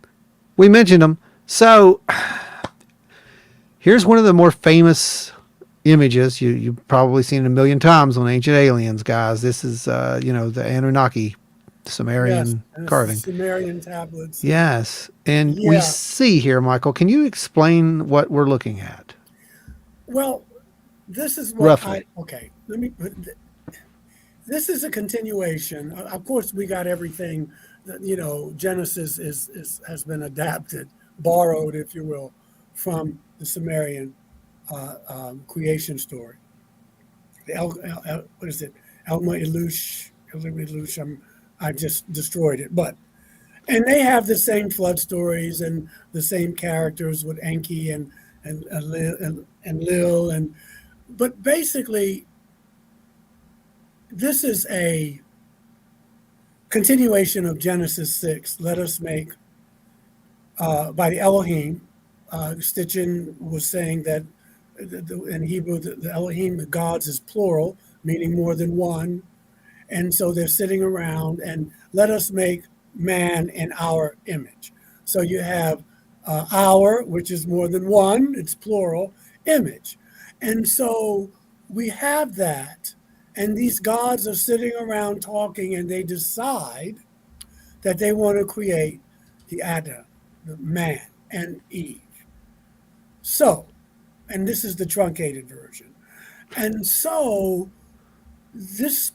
Speaker 1: we mentioned him. So here's one of the more famous images. You've probably seen it a million times on Ancient Aliens, guys. This is, the Anunnaki Sumerian carving.
Speaker 4: Sumerian tablets.
Speaker 1: Yes. And we see here, Michael, can you explain what we're looking at?
Speaker 4: Well, this is what
Speaker 1: Roughly.
Speaker 4: This is a continuation. Of course, we got everything that, Genesis has been adapted, borrowed, if you will, from the Sumerian creation story. What is it? Elma Ilush. I just destroyed it. And they have the same flood stories and the same characters with Enki and Lil. But basically, this is a continuation of Genesis 6. Let us make, by the Elohim. Stitchin was saying that in Hebrew, the Elohim, the gods, is plural, meaning more than one. And so they're sitting around and let us make man in our image. So you have our, which is more than one, it's plural, image. And so we have that. And these gods are sitting around talking, and they decide that they want to create the Adam, the man, and Eve. So, and this is the truncated version. And so this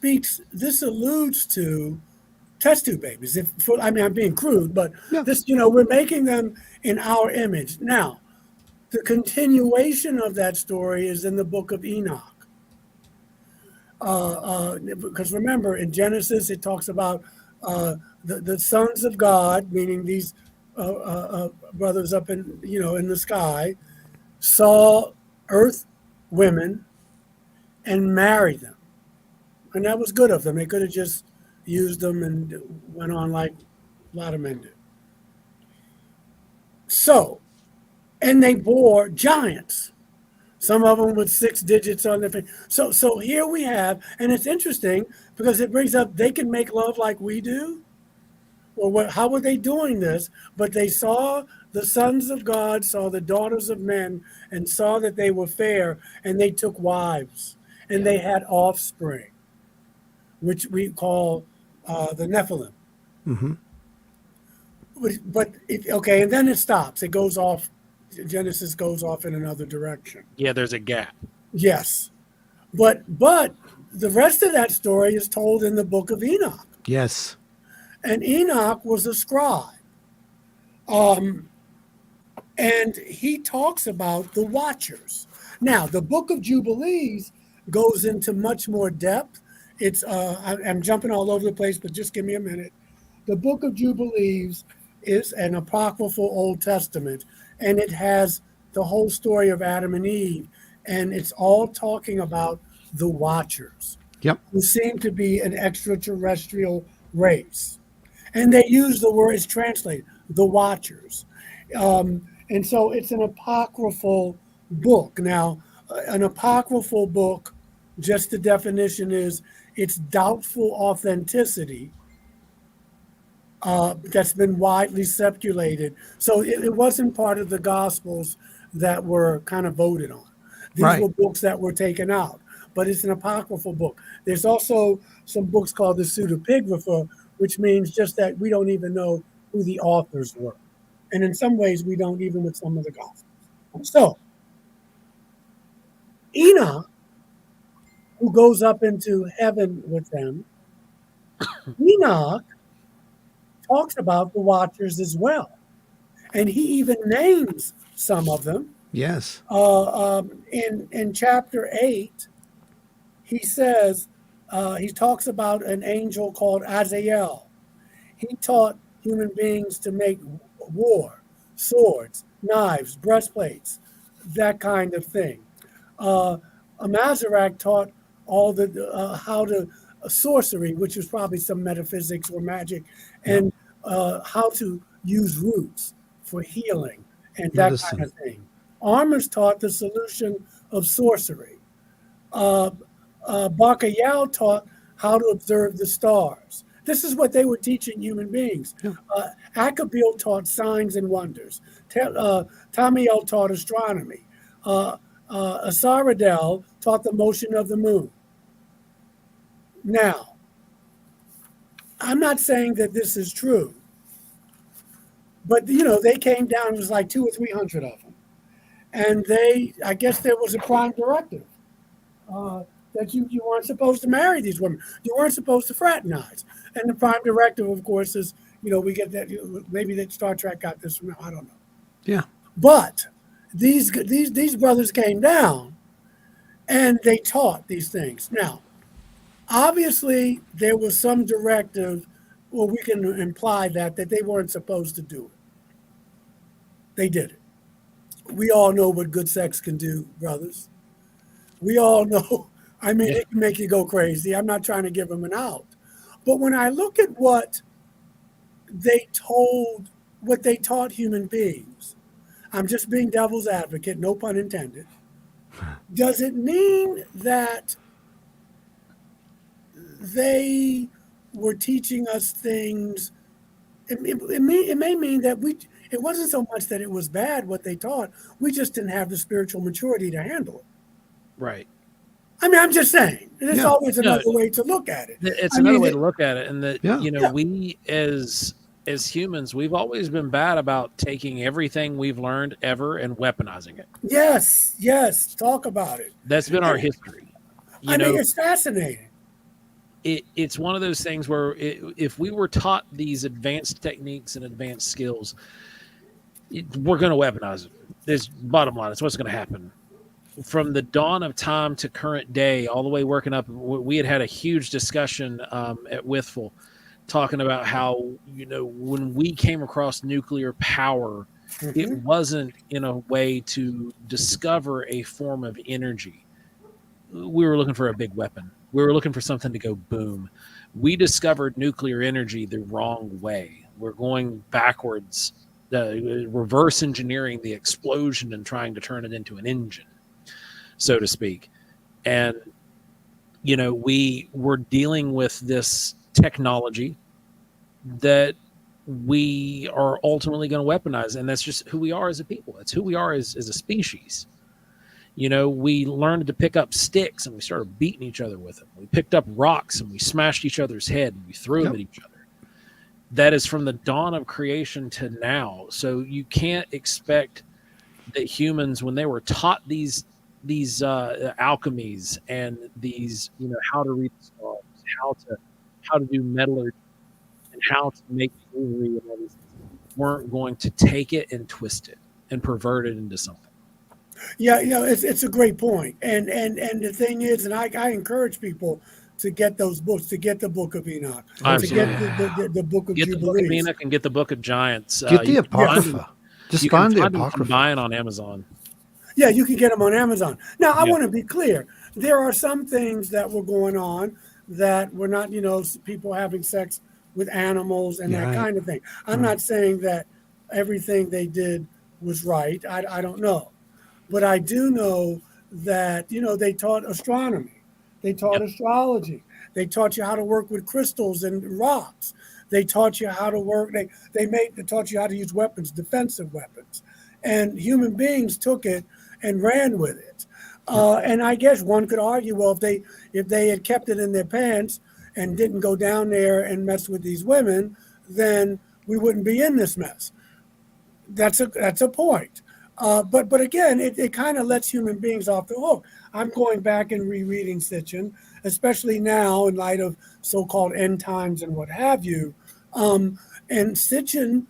Speaker 4: alludes to test tube babies. I'm being crude, but this, we're making them in our image. Now, the continuation of that story is in the book of Enoch. Because remember, in Genesis, it talks about the sons of God, meaning these brothers up in the sky, saw earth women and married them. And that was good of them. They could have just used them and went on like a lot of men did. So, and they bore giants. Some of them with 6 digits on their face. So here we have, and it's interesting because it brings up they can make love like we do. Well, how were they doing this? But they saw the sons of God, saw the daughters of men, and saw that they were fair, and they took wives, and they had offspring, which we call the Nephilim.
Speaker 1: Mm-hmm.
Speaker 4: And then it stops. It goes off. Genesis goes off in another direction.
Speaker 2: Yeah, there's a gap.
Speaker 4: Yes. But the rest of that story is told in the book of Enoch.
Speaker 1: Yes.
Speaker 4: And Enoch was a scribe. And he talks about the watchers. Now, the book of Jubilees goes into much more depth. It's I'm jumping all over the place, but just give me a minute. The book of Jubilees is an apocryphal Old Testament, and it has the whole story of Adam and Eve, and it's all talking about the Watchers, who seem to be an extraterrestrial race. And they use the word, it's translated, the Watchers. And so it's an apocryphal book. Now, an apocryphal book, just the definition is, it's doubtful authenticity that's been widely circulated. So it wasn't part of the Gospels that were kind of voted on. These were books that were taken out, but it's an apocryphal book. There's also some books called the pseudepigrapha, which means just that we don't even know who the authors were. And in some ways, we don't even with some of the Gospels. So, Enoch, who goes up into heaven with them, Enoch talks about the Watchers as well. And he even names some of them.
Speaker 1: Yes.
Speaker 4: In chapter 8, he says, he talks about an angel called Azazel. He taught human beings to make war, swords, knives, breastplates, that kind of thing. Amazarach taught all the how to sorcery, which was probably some metaphysics or magic, and how to use roots for healing and that kind of thing. Armors taught the solution of sorcery. Bacayao taught how to observe the stars. This is what they were teaching human beings. Akabil taught signs and wonders. Tamiel taught astronomy. Asaradel taught the motion of the moon. Now, I'm not saying that this is true, but they came down. It was like 200 or 300 of them, and I guess there was a prime directive that you weren't supposed to marry these women. You weren't supposed to fraternize. And the prime directive, of course, is we get that. Maybe that Star Trek got this from. I don't know.
Speaker 1: Yeah.
Speaker 4: But these brothers came down, and they taught these things. Now, obviously, there was some directive, or we can imply that they weren't supposed to do it. They did it. We all know what good sex can do, brothers. We all know. I mean, it can make you go crazy. I'm not trying to give them an out. But when I look at what they taught human beings, I'm just being devil's advocate, no pun intended. Does it mean that they were teaching us things? It may mean that it wasn't so much that it was bad what they taught. We just didn't have the spiritual maturity to handle it.
Speaker 2: Right.
Speaker 4: I mean, I'm just saying. There's always another way to look at it.
Speaker 2: It's another way to look at it, and that we as humans, we've always been bad about taking everything we've learned ever and weaponizing it.
Speaker 4: Yes. Talk about it.
Speaker 2: That's been our history.
Speaker 4: I mean, it's fascinating.
Speaker 2: It's one of those things where if we were taught these advanced techniques and advanced skills, we're going to weaponize it. This bottom line. It's what's going to happen. From the dawn of time to current day, all the way working up, we had a huge discussion at Withful talking about how, when we came across nuclear power, it wasn't in a way to discover a form of energy. We were looking for a big weapon. We were looking for something to go boom. We discovered nuclear energy the wrong way. We're going backwards, reverse engineering the explosion and trying to turn it into an engine, so to speak. And, we were dealing with this technology that we are ultimately going to weaponize. And that's just who we are as a people. It's who we are as a species. We learned to pick up sticks and we started beating each other with them. We picked up rocks and we smashed each other's head and we threw them at each other. That is from the dawn of creation to now. So you can't expect that humans, when they were taught these alchemies and these, how to read the stars, how to do metallurgy, and how to make jewelry and all these things, weren't going to take it and twist it and pervert it into something.
Speaker 4: Yeah, it's a great point. And the thing is, and I encourage people to get those books, to get the Book of Enoch, to get the Book of Jubilees.
Speaker 2: Get the Book of Enoch and get the Book of Giants.
Speaker 1: Get the Apocrypha.
Speaker 2: Just find the Apocrypha. Buy it on Amazon.
Speaker 4: Yeah, you can get them on Amazon. Now, I want to be clear. There are some things that were going on that were not, people having sex with animals and that kind of thing. I'm not saying that everything they did was right. I don't know. But I do know that, they taught astronomy. They taught astrology. They taught you how to work with crystals and rocks. They taught you how to work. They taught you how to use weapons, defensive weapons. And human beings took it and ran with it. And I guess one could argue, well, if they had kept it in their pants and didn't go down there and mess with these women, then we wouldn't be in this mess. That's a point. But again, it kind of lets human beings off the hook. I'm going back and rereading Sitchin, especially now in light of so-called end times and what have you. And Sitchin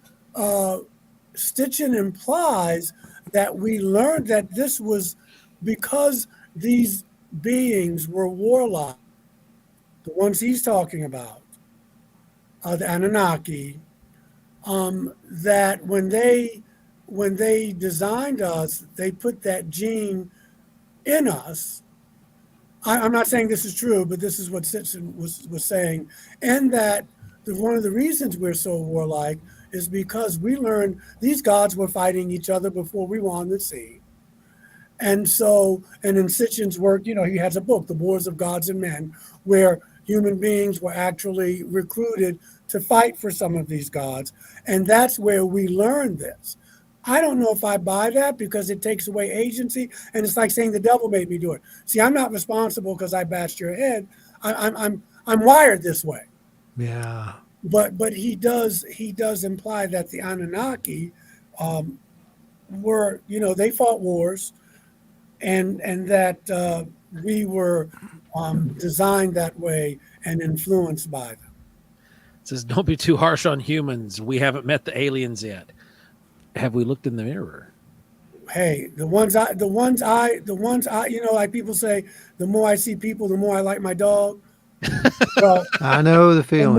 Speaker 4: implies that we learned that this was because these beings were warlike, the ones he's talking about, the Anunnaki, that when they designed us, they put that gene in us. I'm not saying this is true, but this is what Sitchin was saying, and that one of the reasons we're so warlike is because we learned these gods were fighting each other before we were on the scene. And so, and in Sitchin's work, he has a book, The Wars of Gods and Men, where human beings were actually recruited to fight for some of these gods. And that's where we learned this. I don't know if I buy that because it takes away agency. And it's like saying the devil made me do it. See, I'm not responsible because I bashed your head. I'm wired this way.
Speaker 1: Yeah.
Speaker 4: But he does imply that the Anunnaki were, they fought wars, and that we were designed that way and influenced by them.
Speaker 2: It says, don't be too harsh on humans. We haven't met the aliens yet. Have we looked in the mirror?
Speaker 4: Hey, the ones I, like people say, the more I see people, the more I like my dog. Well,
Speaker 1: I know the feeling.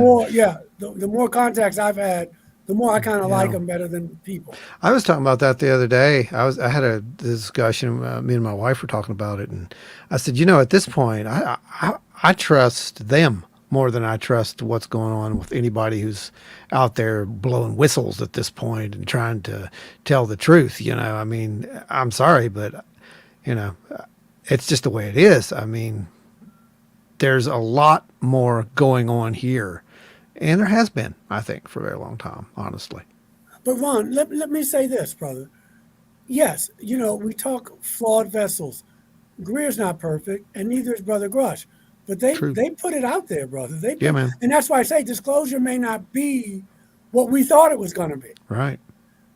Speaker 4: The more contacts I've had, the more I kind of like them better than people.
Speaker 1: I was talking about that the other day. I had a discussion. Me and my wife were talking about it, and I said, at this point, I trust them more than I trust what's going on with anybody who's out there blowing whistles at this point and trying to tell the truth. I mean, I'm sorry, but it's just the way it is. I mean, there's a lot more going on here, and there has been, I think, for a very long time, honestly.
Speaker 4: But Ron, let me say this, brother. Yes, we talk flawed vessels. Greer's not perfect, and neither is Brother Grush. But they put it out there, brother.
Speaker 1: Man.
Speaker 4: And that's why I say disclosure may not be what we thought it was going to be.
Speaker 1: Right.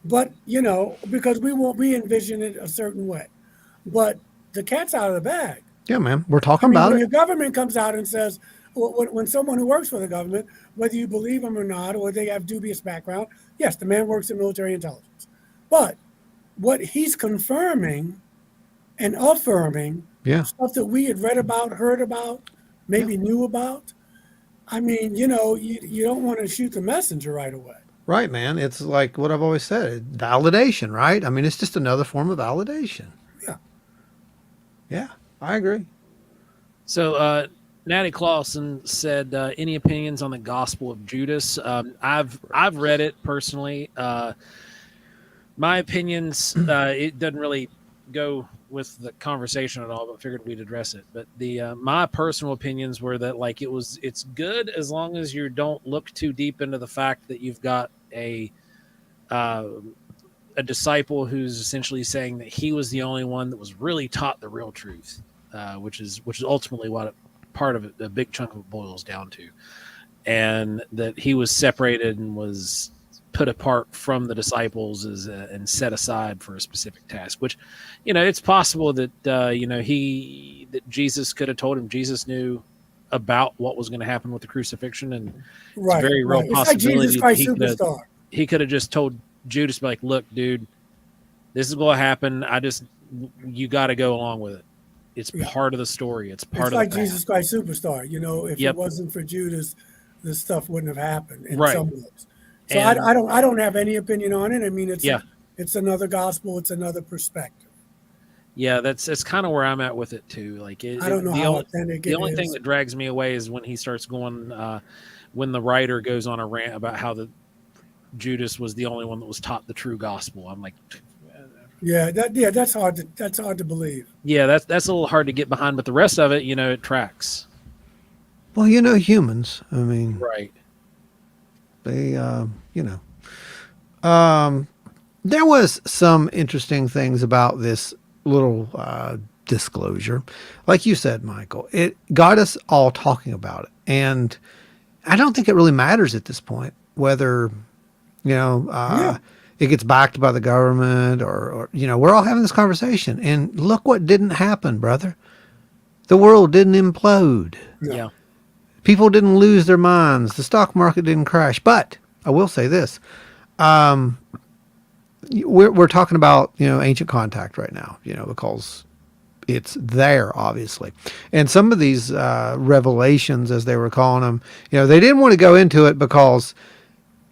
Speaker 4: But, because we envision it a certain way. But the cat's out of the bag.
Speaker 1: Yeah, man. We're talking about
Speaker 4: when
Speaker 1: it.
Speaker 4: Your government comes out and says, when someone who works for the government, whether you believe them or not, or they have dubious background, yes, the man works in military intelligence. But what he's confirming and affirming, stuff that we had read about, heard about, maybe knew about. I mean, you don't want to shoot the messenger right away.
Speaker 1: Right, man. It's like what I've always said, validation, right? I mean, it's just another form of validation.
Speaker 4: Yeah.
Speaker 1: Yeah, I agree.
Speaker 2: So, Natty Clausen said, any opinions on the Gospel of Judas? I've read it personally. My opinions, it doesn't really go with the conversation at all, but figured we'd address it. But my personal opinions were that it's good as long as you don't look too deep into the fact that you've got a disciple who's essentially saying that he was the only one that was really taught the real truth, which is ultimately what part of it, a big chunk of it boils down to, and that he was separated and was put apart from the disciples and set aside for a specific task, which, it's possible that, that Jesus could have told him. Jesus knew about what was going to happen with the crucifixion. And it's a very real possibility
Speaker 4: like
Speaker 2: he could have just told Judas, like, look, dude, this is going to happen. You got to go along with it. It's part of the story. It's part of
Speaker 4: like
Speaker 2: the path.
Speaker 4: Jesus Christ Superstar. If it wasn't for Judas, this stuff wouldn't have happened in some ways. So and I don't have any opinion on it. I mean, it's another gospel. It's another perspective.
Speaker 2: Yeah, that's kind of where I'm at with it too. Like,
Speaker 4: I don't know how authentic it is.
Speaker 2: The only thing that drags me away is when he starts going, when the writer goes on a rant about how Judas was the only one that was taught the true gospel. I'm like,
Speaker 4: that's hard to believe.
Speaker 2: Yeah, that's a little hard to get behind, but the rest of it, it tracks.
Speaker 1: Well, humans. I mean,
Speaker 2: right.
Speaker 1: They, there was some interesting things about this little disclosure, like you said, Michael, it got us all talking about it. And I don't think it really matters at this point whether, it gets backed by the government or, we're all having this conversation. And look what didn't happen, brother. The world didn't implode.
Speaker 2: Yeah.
Speaker 1: People didn't lose their minds. The stock market didn't crash. But I will say this. We're talking about, ancient contact right now, because it's there, obviously. And some of these revelations, as they were calling them, they didn't want to go into it because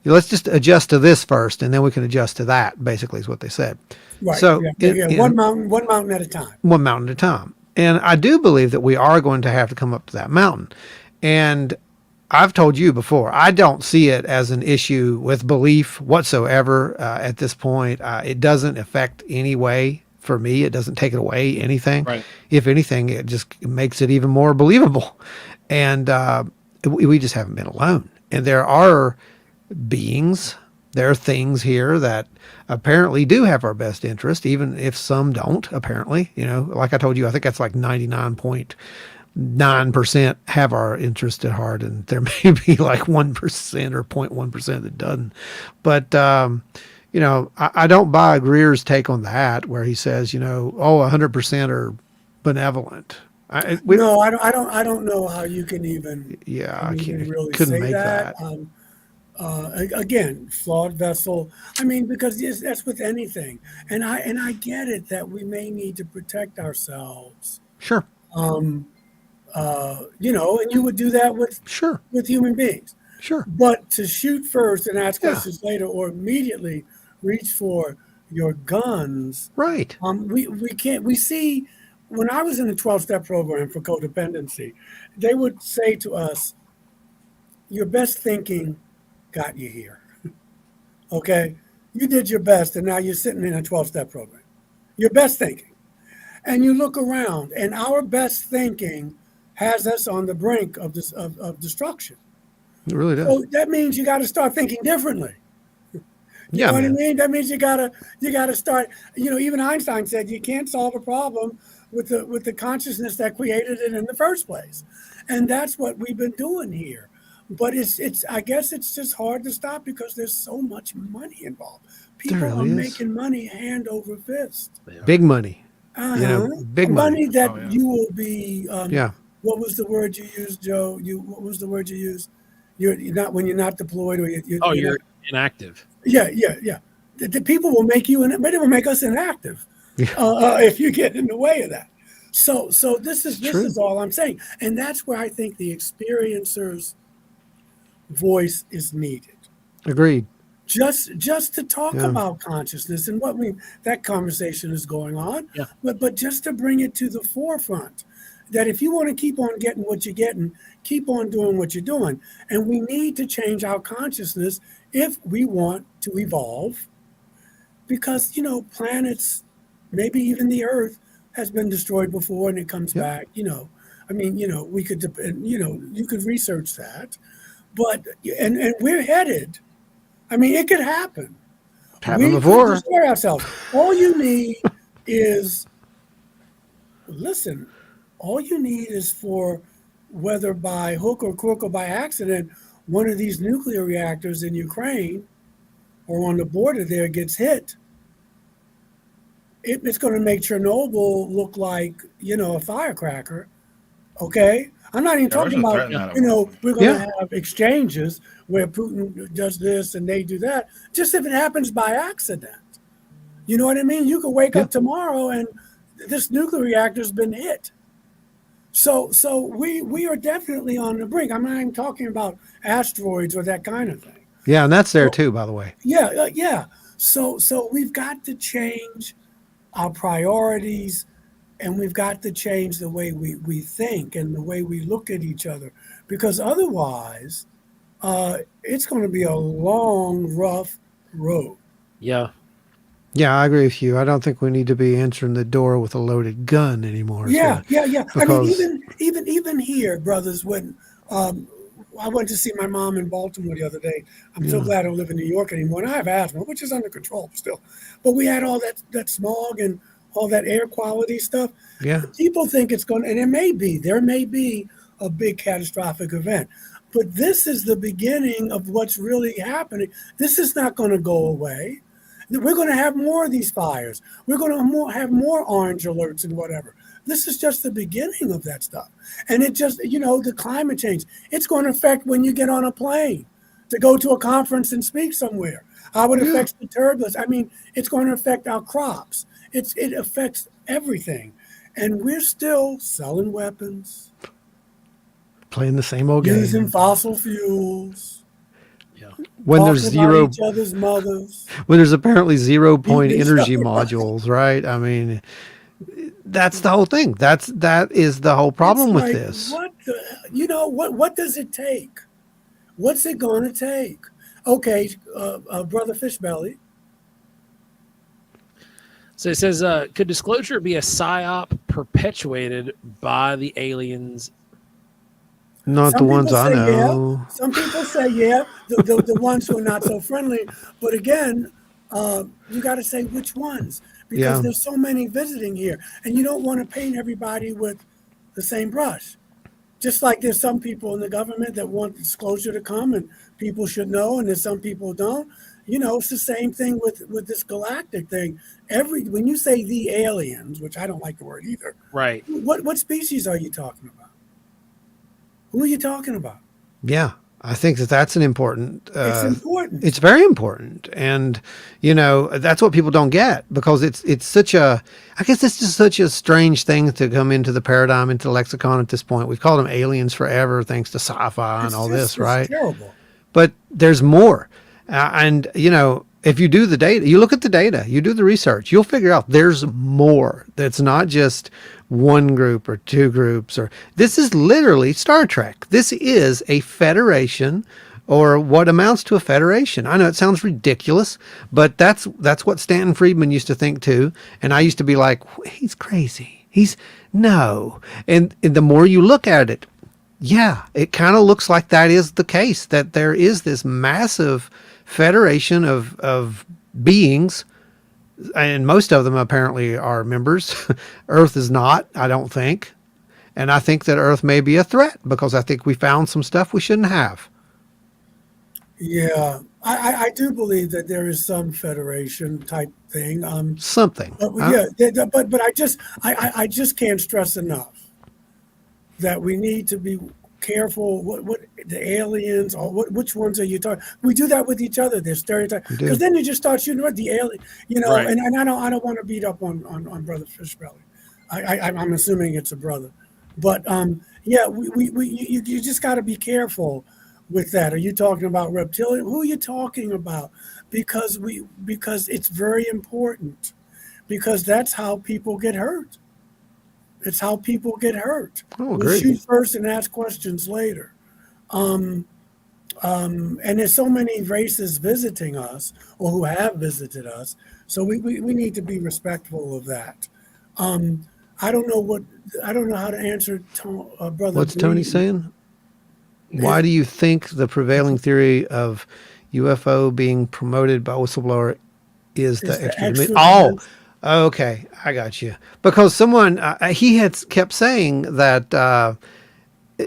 Speaker 1: let's just adjust to this first, and then we can adjust to that, basically is what they said.
Speaker 4: Right.
Speaker 1: So
Speaker 4: one mountain at a time.
Speaker 1: One mountain at a time. And I do believe that we are going to have to come up to that mountain. And I've told you before, I don't see it as an issue with belief whatsoever at this point. It doesn't affect any way for me. It doesn't take it away anything.
Speaker 2: Right.
Speaker 1: If anything, it just makes it even more believable. And we just haven't been alone. And there are beings, there are things here that apparently do have our best interest, even if some don't, apparently. Like I told you, I think that's like 99.9% have our interest at heart, and there may be like 1% or 0.1% that doesn't. But I don't buy Greer's take on that, where he says, 100% are benevolent.
Speaker 4: I don't know how you can even.
Speaker 1: Yeah, I
Speaker 4: really
Speaker 1: couldn't
Speaker 4: say
Speaker 1: make that.
Speaker 4: Again, flawed vessel. Because that's with anything, and I get it that we may need to protect ourselves.
Speaker 1: Sure.
Speaker 4: And you would do that with human beings.
Speaker 1: Sure.
Speaker 4: But to shoot first and ask questions later, or immediately reach for your guns.
Speaker 1: Right.
Speaker 4: We can't. We see when I was in the 12-step program for codependency, they would say to us, "Your best thinking got you here." Okay, you did your best, and now you're sitting in a 12-step program. Your best thinking, and you look around, and our best thinking has us on the brink of destruction.
Speaker 1: It really does.
Speaker 4: So that means you got to start thinking differently. You know what I mean? That means you gotta start. Even Einstein said you can't solve a problem with the consciousness that created it in the first place, and that's what we've been doing here. But I guess it's just hard to stop because there's so much money involved. People are making money hand over fist.
Speaker 1: Big money.
Speaker 4: Big money that you will be. What was the word you used, Joe? What was the word you used? You're not when you're not deployed, or
Speaker 2: you're inactive.
Speaker 4: Yeah. The people will make you, but it will make us inactive if you get in the way of that. So this is all I'm saying, and that's where I think the experiencer's voice is needed.
Speaker 1: Agreed.
Speaker 4: Just to talk about consciousness and that conversation is going on, but just to bring it to the forefront, that if you want to keep on getting what you're getting, keep on doing what you're doing, and we need to change our consciousness if we want to evolve, because planets, maybe even the Earth, has been destroyed before and it comes back. We could you could research that. But and we're headed. It could happen.
Speaker 1: Happened before.
Speaker 4: We destroy ourselves. All you need is All you need is for, whether by hook or crook or by accident, one of these nuclear reactors in Ukraine or on the border there gets hit. It's going to make Chernobyl look like a firecracker. Okay. I'm not even talking about, we're going to have exchanges where Putin does this and they do that. Just if it happens by accident. You know what I mean? You could wake up tomorrow and this nuclear reactor's been hit. So we are definitely on the brink. I'm not even talking about asteroids or that kind of thing.
Speaker 1: Yeah, and that's there too, by the way.
Speaker 4: Yeah. So we've got to change our priorities, and we've got to change the way we think and the way we look at each other, because otherwise it's going to be a long, rough road.
Speaker 2: Yeah.
Speaker 1: Yeah, I agree with you. I don't think we need to be answering the door with a loaded gun anymore.
Speaker 4: Yeah.
Speaker 1: Because...
Speaker 4: even here, brothers, when I went to see my mom in Baltimore the other day. I'm so glad I don't live in New York anymore. And I have asthma, which is under control still. But we had all that smog and all that air quality stuff.
Speaker 1: Yeah.
Speaker 4: People think it's going to, and there may be a big catastrophic event, but this is the beginning of what's really happening. This is not going to go away. We're going to have more of these fires. We're going to have more orange alerts and whatever. This is just the beginning of that stuff. And it just, the climate change, it's going to affect when you get on a plane to go to a conference and speak somewhere. How it affects the turbulence. I mean, it's going to affect our crops. It affects everything. And we're still selling weapons,
Speaker 1: playing the same old game,
Speaker 4: using fossil fuels.
Speaker 2: Yeah.
Speaker 1: When there's zero,
Speaker 4: each other's mothers.
Speaker 1: when there's apparently 0 point
Speaker 4: Each
Speaker 1: energy
Speaker 4: other.
Speaker 1: modules, right? I mean, that's the whole thing. That is the whole problem
Speaker 4: It's
Speaker 1: with
Speaker 4: like,
Speaker 1: this.
Speaker 4: What does it take? What's it going to take? Okay, Brother Fishbelly.
Speaker 2: So it says, could disclosure be a psyop perpetuated by the aliens?
Speaker 1: Not the
Speaker 4: Some
Speaker 1: ones
Speaker 4: people
Speaker 1: I
Speaker 4: say
Speaker 1: know.
Speaker 4: Yeah. Some people say the ones who are not so friendly. But again, you got to say which ones, because
Speaker 1: Yeah.
Speaker 4: there's so many visiting here, and you don't want to paint everybody with the same brush. Just like there's some people in the government that want disclosure to come, and people should know, and there's some people who don't. It's the same thing with this galactic thing. When you say the aliens, which I don't like the word either,
Speaker 2: Right.
Speaker 4: what species are you talking about? Who are you talking about?
Speaker 1: Yeah, I think that's an important.
Speaker 4: It's important.
Speaker 1: It's very important, and that's what people don't get, because it's such a. I guess it's just such a strange thing to come into the paradigm, into the lexicon at this point. We've called them aliens forever, thanks to sci-fi and all this, right?
Speaker 4: It's terrible.
Speaker 1: But there's more, and if you do the data, you look at the data, you do the research, you'll figure out there's more. That's not just one group or two groups, or this is literally Star Trek. This is a federation, or what amounts to a federation. I know it sounds ridiculous, but that's what Stanton Friedman used to think too. And I used to be like, he's crazy. No. And the more you look at it, yeah, it kind of looks like that is the case, that there is this massive federation of beings, and most of them apparently are members. Earth is not, I don't think. And I think that Earth may be a threat, because I think we found some stuff we shouldn't have.
Speaker 4: Yeah, I do believe that there is some federation type thing.
Speaker 1: Something.
Speaker 4: But
Speaker 1: huh?
Speaker 4: but I just can't stress enough that we need to be careful what the aliens, or which ones are you talking. We do that with each other. There's stereotypes, because then you just start shooting at the alien,
Speaker 2: Right.
Speaker 4: and I don't want to beat up on Brother Fishbelly. I'm assuming it's a brother, but yeah, you just got to be careful with that. Are you talking about reptilian? Who are you talking about? Because it's very important, because that's how people get hurt. It's how people get hurt.
Speaker 1: Oh,
Speaker 4: We
Speaker 1: great.
Speaker 4: shoot first and ask questions later. And there's so many races visiting us, or who have visited us. So we need to be respectful of that. I don't know how to answer Brother.
Speaker 1: What's Tony saying? Why do you think the prevailing theory of UFO being promoted by whistleblower is the extra dimension? Oh, okay, I got you. Because someone he had kept saying that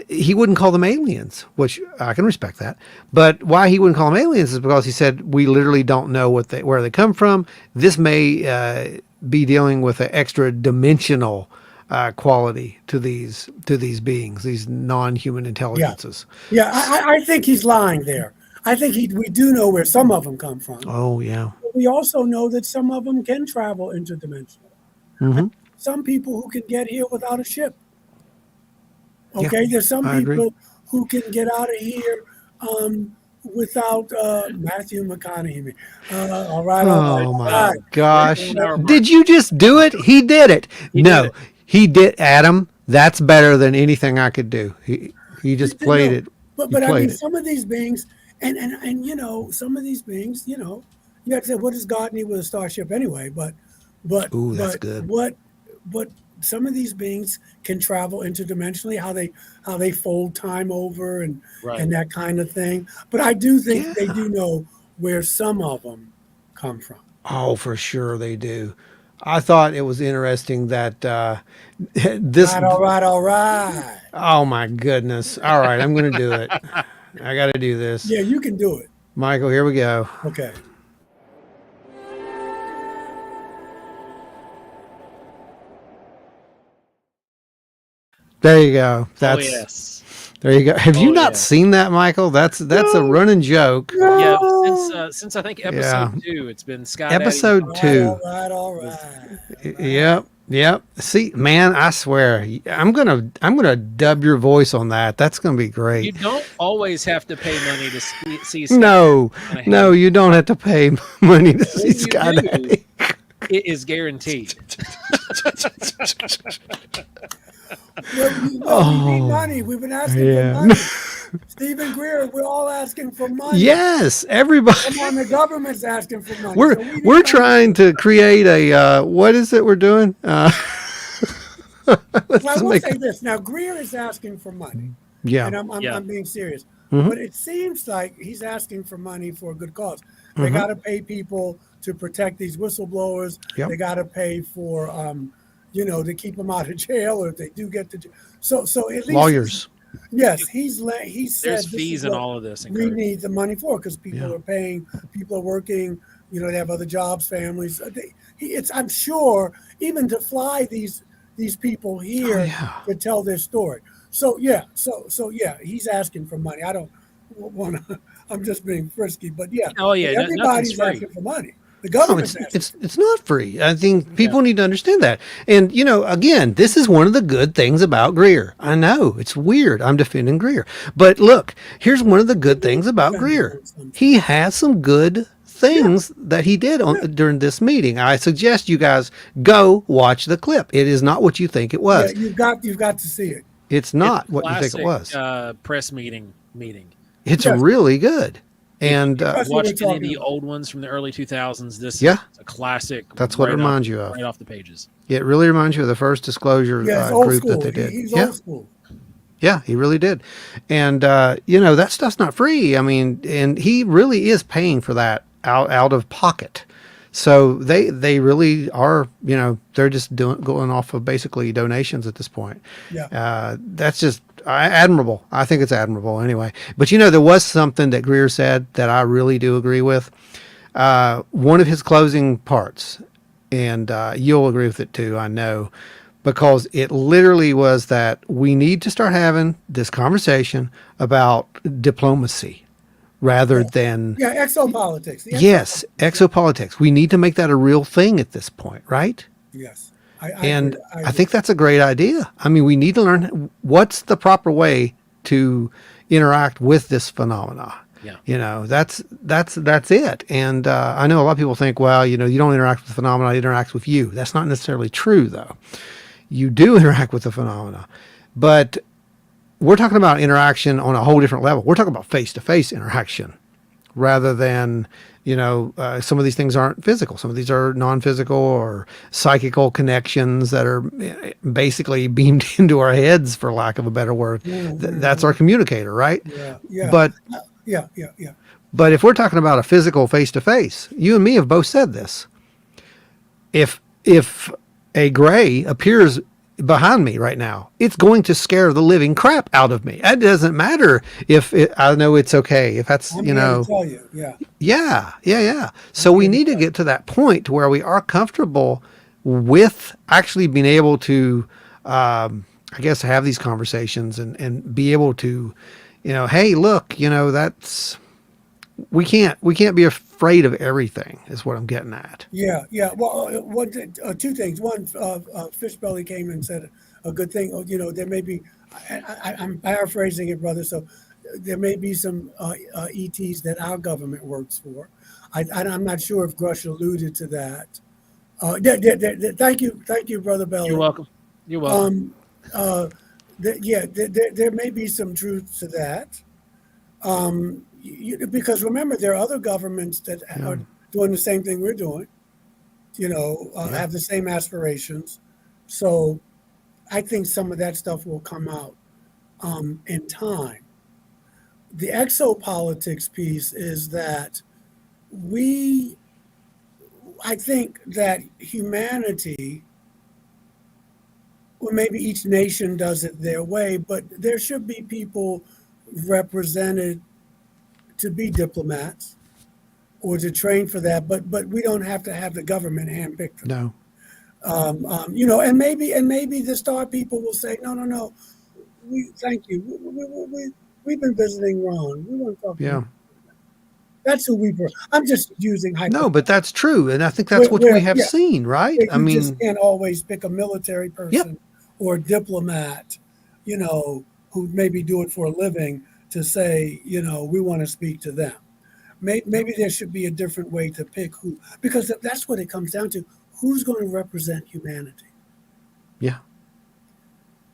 Speaker 1: he wouldn't call them aliens, which I can respect that. But why he wouldn't call them aliens is because he said we literally don't know where they come from. This may be dealing with an extra dimensional quality to these beings, these non-human intelligences.
Speaker 4: Yeah, I think he's lying there. I think we do know where some of them come from.
Speaker 1: Oh yeah.
Speaker 4: But we also know that some of them can travel interdimensional.
Speaker 1: Mm-hmm.
Speaker 4: Some people who can get here without a ship.
Speaker 1: Yeah,
Speaker 4: Okay, there's some
Speaker 1: I agree.
Speaker 4: people who can get out of here without Matthew McConaughey. All right.
Speaker 1: Oh my
Speaker 4: Right.
Speaker 1: gosh.
Speaker 2: Yeah.
Speaker 1: Did you just do it? He did it.
Speaker 2: He
Speaker 1: No,
Speaker 2: did it.
Speaker 1: he did. Adam, that's better than anything I could do. He just played it.
Speaker 4: But
Speaker 1: He
Speaker 4: I
Speaker 1: played
Speaker 4: mean,
Speaker 1: it.
Speaker 4: some of these beings, and some of these beings, you have to say, what does God need with a starship anyway? But
Speaker 1: Ooh, that's good.
Speaker 4: But some of these beings can travel interdimensionally, how they fold time over and that kind of thing. But I do think they do know where some of them come from.
Speaker 1: Oh, for sure they do. I thought it was interesting that this.
Speaker 4: All right.
Speaker 1: Oh my goodness! All right, I'm going to do it. I got to do this.
Speaker 4: Yeah, you can do it.
Speaker 1: Michael, here we go.
Speaker 4: Okay.
Speaker 1: There you go. That's
Speaker 2: yes.
Speaker 1: There you go. Have you not
Speaker 2: yeah.
Speaker 1: seen that, Michael? That's a running joke.
Speaker 2: Yeah, since I think episode 2, it's been Scott.
Speaker 1: Episode 2.
Speaker 4: All right.
Speaker 1: Yep. See, man, I swear, I'm gonna dub your voice on that. That's gonna be great.
Speaker 2: You don't always have to pay money to see Scott.
Speaker 1: No, you don't have to pay money to see Scott.
Speaker 2: It is guaranteed.
Speaker 4: We need money. We've been asking for money. Stephen Greer, we're all asking for money.
Speaker 1: Yes, everybody.
Speaker 4: Come on, the government's asking for money.
Speaker 1: We're trying to create a what is it we're doing?
Speaker 4: Well, I will say this. Now, Greer is asking for money.
Speaker 1: Yeah.
Speaker 4: And I'm being serious.
Speaker 1: Mm-hmm.
Speaker 4: But it seems like he's asking for money for a good cause. They got to pay people to protect these whistleblowers.
Speaker 1: Yep.
Speaker 4: They got to pay for, to keep them out of jail, or if they do get to jail. So at least
Speaker 1: lawyers.
Speaker 4: Yes, he said
Speaker 2: there's fees in all of this.
Speaker 4: We need the money for, because people are paying, people are working. They have other jobs, families. I'm sure even to fly these people here to tell their story. So he's asking for money. I don't want to. I'm just being frisky, but everybody's asking for money. The government's
Speaker 1: it's not free. I think people need to understand that. And again, this is one of the good things about Greer. I know it's weird. I'm defending Greer, but look, here's one of the good things about Greer. He has some good things that he did during this meeting. I suggest you guys go watch the clip. It is not what you think it was.
Speaker 4: Yeah, you've got to see it.
Speaker 1: It's not what you think it was.
Speaker 2: Press meeting.
Speaker 1: It's really good. And
Speaker 2: watch any of the old ones from the early 2000s. This is a classic.
Speaker 1: That's what it reminds you of.
Speaker 2: Right off the pages.
Speaker 1: It really reminds you of the first disclosure group that they did.
Speaker 4: He's old school.
Speaker 1: Yeah, he really did. And, that stuff's not free. I mean, and he really is paying for that out of pocket. So they really are, they're just going off of basically donations at this point.
Speaker 4: Yeah.
Speaker 1: That's just admirable. I think it's admirable anyway. But there was something that Greer said that I really do agree with. One of his closing parts, and you'll agree with it too, I know, because it literally was that we need to start having this conversation about diplomacy. Rather than
Speaker 4: exopolitics.
Speaker 1: Yes, exopolitics. We need to make that a real thing at this point, right?
Speaker 4: Yes,
Speaker 1: I think that's a great idea. I mean, we need to learn what's the proper way to interact with this phenomena.
Speaker 2: Yeah,
Speaker 1: that's it. And I know a lot of people think, well, you don't interact with the phenomena; it interacts with you. That's not necessarily true, though. You do interact with the phenomena, but we're talking about interaction on a whole different level. We're talking about face-to-face interaction rather than, some of these things aren't physical. Some of these are non-physical or psychical connections that are basically beamed into our heads, for lack of a better word. That's our communicator, right?
Speaker 4: Yeah.
Speaker 1: But
Speaker 4: yeah.
Speaker 1: But if we're talking about a physical face-to-face, you and me have both said this. If a gray appears behind me right now, it's going to scare the living crap out of me. It doesn't matter if I know it's okay. If that's,
Speaker 4: I'm going to tell you.
Speaker 1: Yeah. So we need to get to that point to where we are comfortable with actually being able to, have these conversations and be able to, hey, look, that's, we can't be afraid of everything is what I'm getting at.
Speaker 4: Yeah. Well, two things. One, Fishbelly came and said a good thing. There may be, I'm paraphrasing it, brother. So there may be some ETs that our government works for. I'm not sure if Grush alluded to that. Thank you, Brother Belly.
Speaker 2: You're welcome.
Speaker 4: There may be some truth to that. Because remember, there are other governments that are doing the same thing we're doing, have the same aspirations. So I think some of that stuff will come out in time. The exopolitics piece is that I think that humanity, well, maybe each nation does it their way, but there should be people represented to be diplomats or to train for that. But we don't have to have the government handpick them.
Speaker 1: No.
Speaker 4: You know, and maybe the star people will say, no. Thank you. We've been visiting Ron. We want to talk to him. That's who we were. I'm just using
Speaker 1: No, but that's true, and I think that's what we have seen, right?
Speaker 4: I mean, just can't always pick a military person or a diplomat, you know, who maybe do it for a living to say, you know, we want to speak to them. Maybe there should be a different way to pick who, because that's what it comes down to. Who's going to represent humanity?
Speaker 1: Yeah.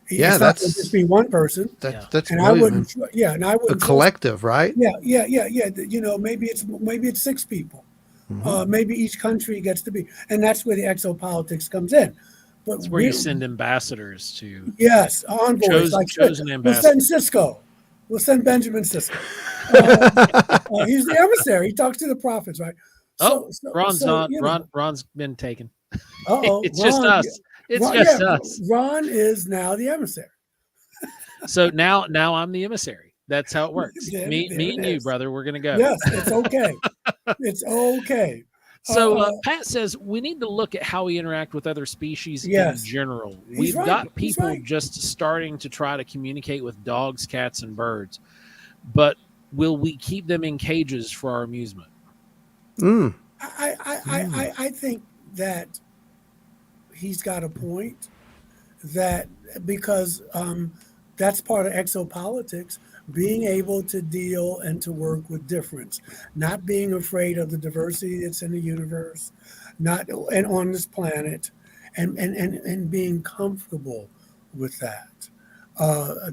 Speaker 4: It's not going to just be one person.
Speaker 1: That's
Speaker 4: and I wouldn't. And I wouldn't.
Speaker 1: A collective, right?
Speaker 4: Yeah. You know, maybe it's 6 people. Mm-hmm. Maybe each country gets to be, and that's where the exopolitics comes in. But
Speaker 2: that's where you send ambassadors to.
Speaker 4: Yes, envoys.
Speaker 2: Chosen ambassadors.
Speaker 4: We'll send Cisco. We'll send Benjamin Cisco. He's the emissary. He talks to the prophets, right?
Speaker 2: Ron's been taken. It's
Speaker 4: Ron,
Speaker 2: just us. It's just us.
Speaker 4: Ron is now the emissary.
Speaker 2: So now I'm the emissary. That's how it works. Me and you, brother, we're gonna go.
Speaker 4: Yes, it's okay. It's okay.
Speaker 2: So Pat says we need to look at how we interact with other species in general. We've got people just starting to try to communicate with dogs, cats, and birds, but will we keep them in cages for our amusement?
Speaker 4: I think that he's got a point, that because that's part of exopolitics, being able to deal and to work with difference, not being afraid of the diversity that's in the universe, and on this planet, and being comfortable with that.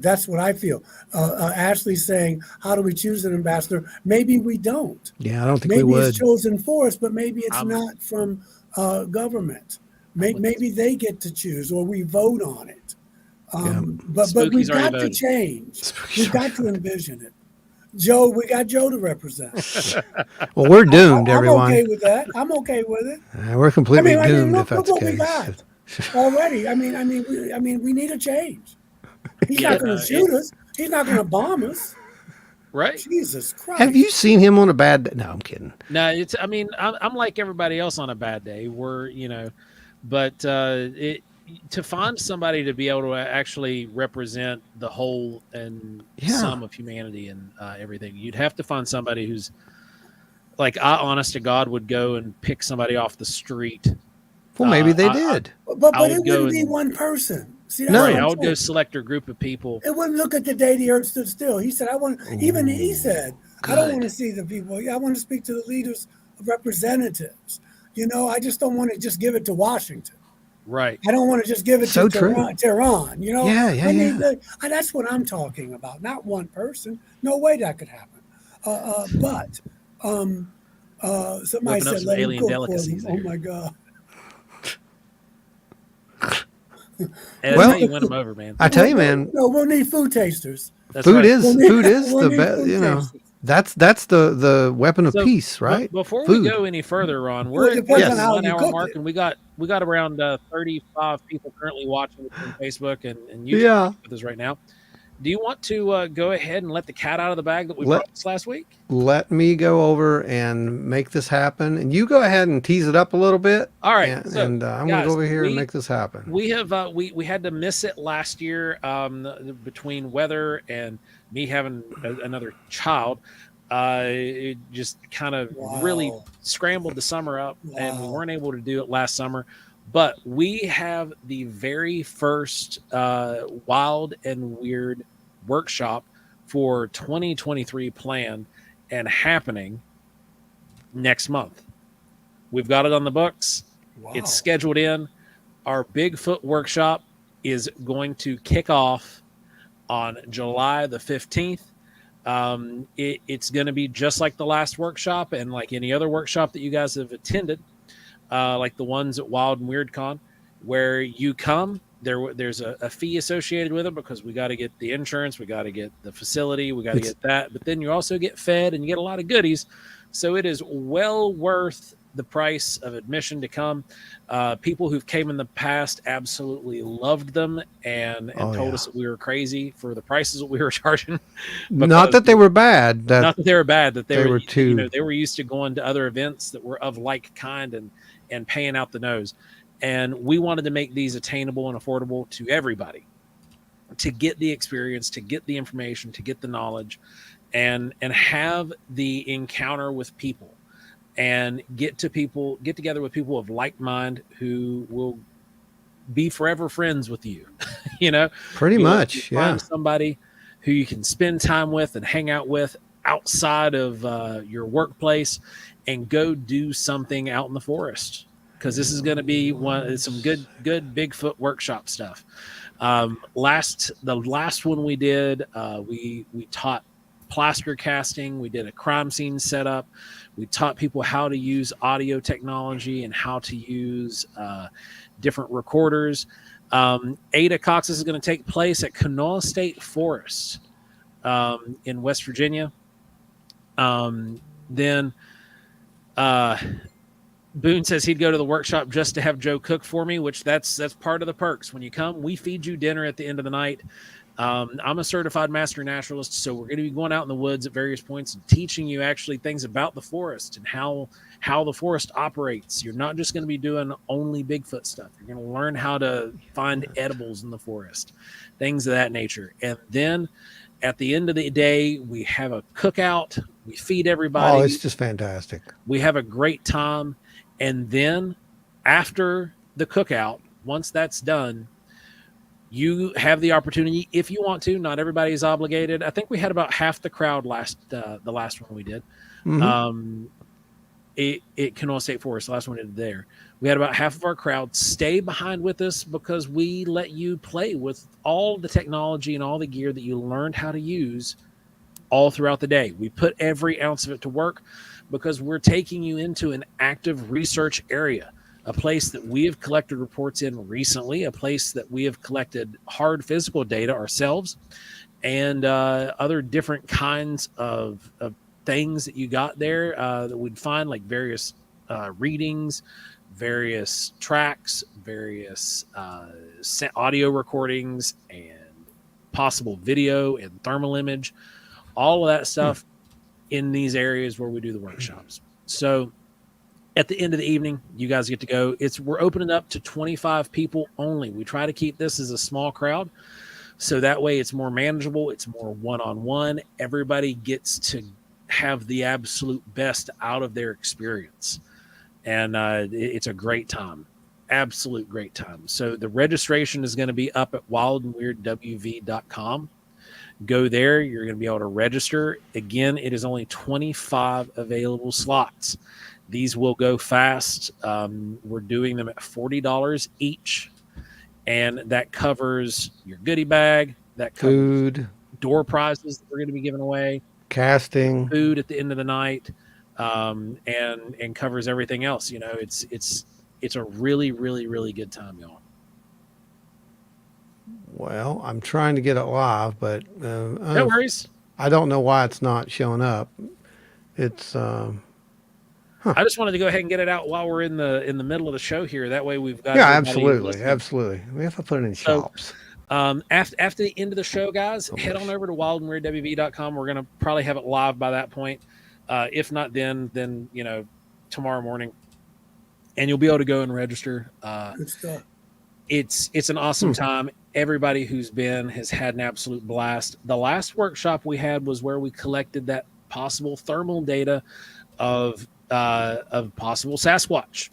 Speaker 4: That's what I feel. Ashley's saying, how do we choose an ambassador? Maybe we don't.
Speaker 1: Yeah, I don't think
Speaker 4: maybe
Speaker 1: we would.
Speaker 4: Maybe it's chosen for us, but maybe it's not from government. Maybe they get to choose, or we vote on it. But we've got to change. We've got to envision it. Joe, we got Joe to represent.
Speaker 1: Well, we're doomed, everyone.
Speaker 4: I'm okay with that. I'm okay with it.
Speaker 1: We're completely doomed
Speaker 4: look,
Speaker 1: if that's
Speaker 4: look
Speaker 1: the
Speaker 4: what
Speaker 1: case.
Speaker 4: We got already. I mean, we need a change. He's not going to shoot us. He's not going to bomb us.
Speaker 2: Right?
Speaker 4: Jesus Christ.
Speaker 1: Have you seen him on a bad day? No, I'm kidding.
Speaker 2: No, I'm like everybody else on a bad day. But to find somebody to be able to actually represent the whole and sum of humanity and everything, you'd have to find somebody who's like, I honest to God would go and pick somebody off the street.
Speaker 1: Well, maybe they did.
Speaker 4: But it wouldn't be one person. See,
Speaker 2: I would go select a group of people.
Speaker 4: It wouldn't look at the day the earth stood still. He said, he said, I don't want to see the people. I want to speak to the leaders, representatives. You know, I just don't want to just give it to Washington.
Speaker 2: Right.
Speaker 4: I don't want to just give it to Tehran. You know?
Speaker 1: Yeah.
Speaker 4: That's what I'm talking about. Not one person. No way that could happen. But somebody said, let him cook for them. Oh, my God.
Speaker 2: And that's how you win them over, man.
Speaker 1: I tell you, man.
Speaker 4: No, we'll need food tasters.
Speaker 1: Food is the best. You know, that's the weapon of peace, right?
Speaker 2: Before we go any further, Ron, we're at the 1 hour mark, and we got around 35 people currently watching on Facebook and YouTube with us right now. Do you want to go ahead and let the cat out of the bag that we brought this last week?
Speaker 1: Let me go over and make this happen, and you go ahead and tease it up a little bit.
Speaker 2: All right,
Speaker 1: I'm going to go over here and make this happen.
Speaker 2: We have we had to miss it last year between weather and me having another child. It just kind of really scrambled the summer up, and we weren't able to do it last summer. But we have the very first Wild and Weird workshop for 2023 planned and happening next month. We've got it on the books. Wow. It's scheduled in. Our Bigfoot workshop is going to kick off on July the 15th. It's going to be just like the last workshop and like any other workshop that you guys have attended. Like the ones at Wild and Weird Con, where you come, there's a fee associated with it because we got to get the insurance, we got to get the facility, we got to get that, but then you also get fed and you get a lot of goodies. So it is well worth the price of admission to come. People who've came in the past absolutely loved them and told us that we were crazy for the prices that we were charging.
Speaker 1: Not that they were bad.
Speaker 2: Not that they were bad. That they were
Speaker 1: too.
Speaker 2: You know, they were used to going to other events that were of like kind and paying out the nose. And we wanted to make these attainable and affordable to everybody, to get the experience, to get the information, to get the knowledge, and have the encounter with people, and get together with people of like mind who will be forever friends with you. You know,
Speaker 1: pretty much.
Speaker 2: Find somebody who you can spend time with and hang out with outside of your workplace, and go do something out in the forest. Because this is going to be some good Bigfoot workshop stuff. The last one we did, we taught plaster casting. We did a crime scene setup. We taught people how to use audio technology and how to use different recorders. Ada Cox is going to take place at Kanawha State Forest in West Virginia. Then Boone says he'd go to the workshop just to have Joe cook for me, which that's part of the perks. When you come, we feed you dinner at the end of the night. I'm a certified master naturalist, so we're going to be going out in the woods at various points and teaching you actually things about the forest and how the forest operates. You're not just going to be doing only Bigfoot stuff. You're going to learn how to find edibles in the forest, things of that nature. And then at the end of the day, we have a cookout. We feed everybody.
Speaker 1: Oh, it's just fantastic.
Speaker 2: We have a great time. And then after the cookout, once that's done, you have the opportunity, if you want to. Not everybody is obligated. I think we had about half the crowd the last one we did. Mm-hmm. At Kanawha State Forest, the last one we did there. We had about half of our crowd stay behind with us because we let you play with all the technology and all the gear that you learned how to use all throughout the day. We put every ounce of it to work because we're taking you into an active research area, a place that we have collected reports in recently, a place that we have collected hard physical data ourselves, and other different kinds of things that you got there that we'd find, like various readings, various tracks, various audio recordings, and possible video and thermal image, all of that stuff in these areas where we do the workshops. So at the end of the evening, you guys get to go. We're opening up to 25 people only. We try to keep this as a small crowd, so that way it's more manageable. It's more one-on-one. Everybody gets to have the absolute best out of their experience. And it's a great time. Absolute great time. So the registration is going to be up at wildandweirdwv.com. Go there. You're going to be able to register. Again, it is only 25 available slots. These will go fast. We're doing them at $40 each. And that covers your goodie bag. That covers
Speaker 1: food, door
Speaker 2: prizes that we're going to be giving away,
Speaker 1: casting,
Speaker 2: food at the end of the night, and covers everything else. You know, it's a really, really, really good time, y'all.
Speaker 1: Well, I'm trying to get it live, but
Speaker 2: no worries.
Speaker 1: I don't know why it's not showing up. It's
Speaker 2: I just wanted to go ahead and get it out while we're in the middle of the show here. That way we've got
Speaker 1: absolutely. We have to put it in shops.
Speaker 2: After the end of the show, guys, head on over to wildandweirdwv.com. We're gonna probably have it live by that point. If not, then tomorrow morning, and you'll be able to go and register.
Speaker 4: Good stuff.
Speaker 2: It's an awesome time. Everybody who's been has had an absolute blast. The last workshop we had was where we collected that possible thermal data of possible Sasquatch.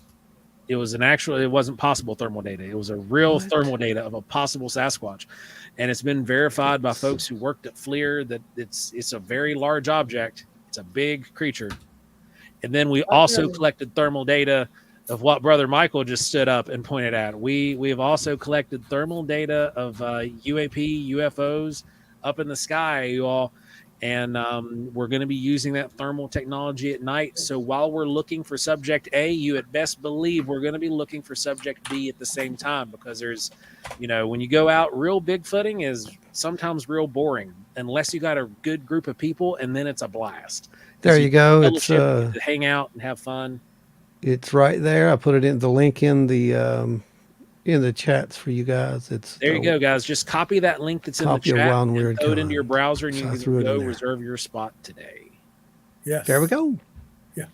Speaker 2: It wasn't possible thermal data. It was a real thermal data of a possible Sasquatch. And it's been verified by folks who worked at FLIR that it's a very large object. It's a big creature. And then we also collected thermal data of what Brother Michael just stood up and pointed at. We have also collected thermal data of UAP, UFOs up in the sky, you all. And we're going to be using that thermal technology at night. So while we're looking for subject A, you had best believe we're going to be looking for subject B at the same time, because there's, when you go out, real Bigfooting is sometimes real boring unless you got a good group of people, and then it's a blast.
Speaker 1: There you go. It's
Speaker 2: hang out and have fun.
Speaker 1: It's right there. I put it in the link in the chats for you guys. It's
Speaker 2: There you go, guys. Just copy that link that's in the
Speaker 1: Copy of
Speaker 2: chat
Speaker 1: Wild and
Speaker 2: and
Speaker 1: Weird
Speaker 2: throw it into
Speaker 1: Con.
Speaker 2: your browser, and
Speaker 1: So
Speaker 2: you
Speaker 1: I
Speaker 2: can
Speaker 1: threw it in
Speaker 2: go
Speaker 1: there.
Speaker 2: reserve your spot today.
Speaker 4: Yes.
Speaker 1: There we go.
Speaker 4: Yeah.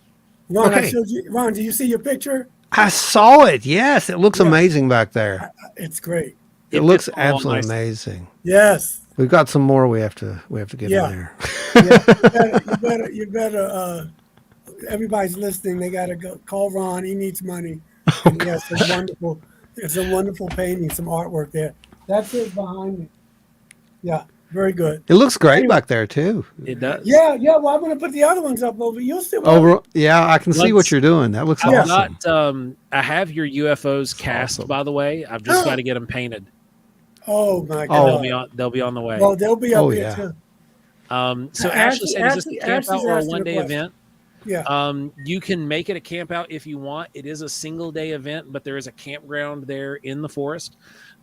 Speaker 4: Ron,
Speaker 1: Okay.
Speaker 4: I showed you. Ron, do you see your picture?
Speaker 1: I saw it. Yes, it looks amazing back there.
Speaker 4: It's great.
Speaker 1: It looks absolutely amazing.
Speaker 4: Yes.
Speaker 1: We've got some more we have to get in there.
Speaker 4: You better. Everybody's listening. They got to go call Ron. He needs money. And he has some wonderful painting, some artwork there. That's it behind me. Yeah, very good.
Speaker 1: It looks great back there too.
Speaker 2: It does.
Speaker 4: Yeah. Well, I'm going to put the other ones up over. You'll see.
Speaker 1: Yeah, I can see what you're doing. That looks awesome.
Speaker 2: I have your UFOs cast, by the way. I've just got to get them painted.
Speaker 4: Oh my God!
Speaker 2: They'll be on the way.
Speaker 4: Well, they'll be up here too.
Speaker 2: So Ashley said, "Is this a camp out or a one-day event?"
Speaker 4: Yeah.
Speaker 2: You can make it a camp out if you want. It is a single day event, but there is a campground there in the forest.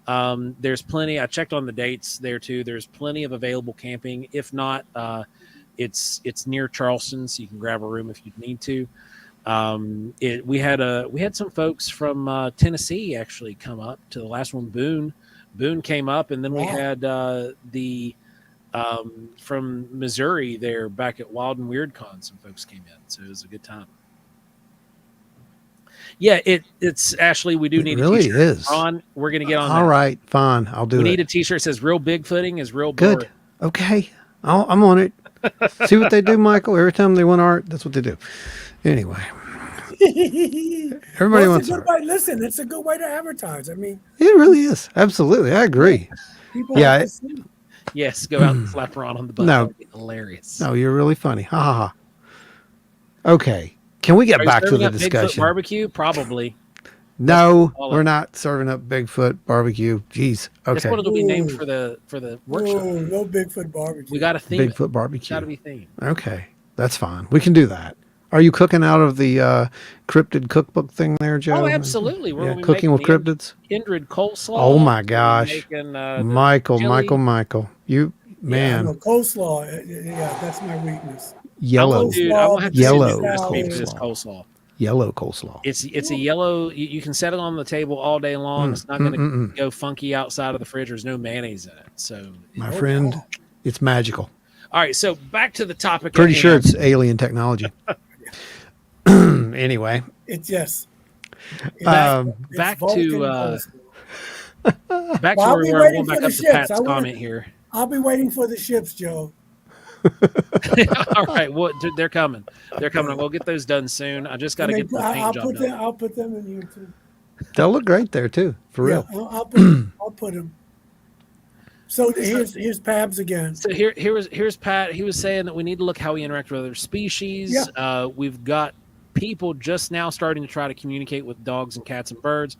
Speaker 2: There's plenty. I checked on the dates there too. There's plenty of available camping. If not, it's near Charleston, so you can grab a room if you need to. We had some folks from Tennessee actually come up to the last one. Boone came up, and then we had from Missouri there back at Wild and Weird Con. Some folks came in, so it was a good time. Yeah, it's Ashley. We do need
Speaker 1: really
Speaker 2: a t-shirt.
Speaker 1: Is.
Speaker 2: Ron, we're gonna get on.
Speaker 1: All right, fine. I'll do it.
Speaker 2: We need a t-shirt that says "Real Bigfooting is real
Speaker 1: good."
Speaker 2: boring.
Speaker 1: Okay, I'm on it. See what they do, Michael. Every time they want art, that's what they do. Anyway, everybody wants art.
Speaker 4: Listen, it's a good way to advertise. I mean,
Speaker 1: it really is. Absolutely, I agree.
Speaker 2: Yes, go out and slap Ron on the butt.
Speaker 1: No,
Speaker 2: that would be hilarious.
Speaker 1: No, you're really funny. Ha ha ha. Okay, can we get back to the discussion?
Speaker 2: Bigfoot barbecue, probably.
Speaker 1: No, we're not serving up Bigfoot barbecue. Jeez. Okay.
Speaker 2: That's what it'll be named for the workshop.
Speaker 4: No Bigfoot barbecue.
Speaker 2: We got to theme
Speaker 1: Bigfoot barbecue.
Speaker 2: Got to be themed.
Speaker 1: Okay, that's fine. We can do that. Are you cooking out of the cryptid cookbook thing there, Joe?
Speaker 2: Oh, absolutely. We're
Speaker 1: cooking with cryptids.
Speaker 2: Indrid coleslaw.
Speaker 1: Oh my gosh,
Speaker 2: making,
Speaker 1: Michael, you
Speaker 4: man. Yeah, coleslaw. Yeah, that's my weakness.
Speaker 1: Yellow.
Speaker 2: Yellow
Speaker 1: coleslaw. Yellow coleslaw.
Speaker 2: It's a yellow. You can set it on the table all day long. It's not going to go funky outside of the fridge. There's no mayonnaise in it. So,
Speaker 1: my friend, it's magical.
Speaker 2: All right, so back to the topic.
Speaker 1: Pretty sure it's alien technology. Anyway,
Speaker 4: it's yes.
Speaker 2: Back to where we were. Going back up to Pat's comment here.
Speaker 4: I'll be waiting for the ships, Joe.
Speaker 2: All right, well, they're coming. They're coming. We'll get those done soon. I just got to get the paint job done.
Speaker 4: I'll put them in here too.
Speaker 1: They'll look great there too, for real.
Speaker 4: I'll put them. So here's Pabs again.
Speaker 2: So here's Pat. He was saying that we need to look how we interact with other species. Yeah. We've got people just now starting to try to communicate with dogs and cats and birds,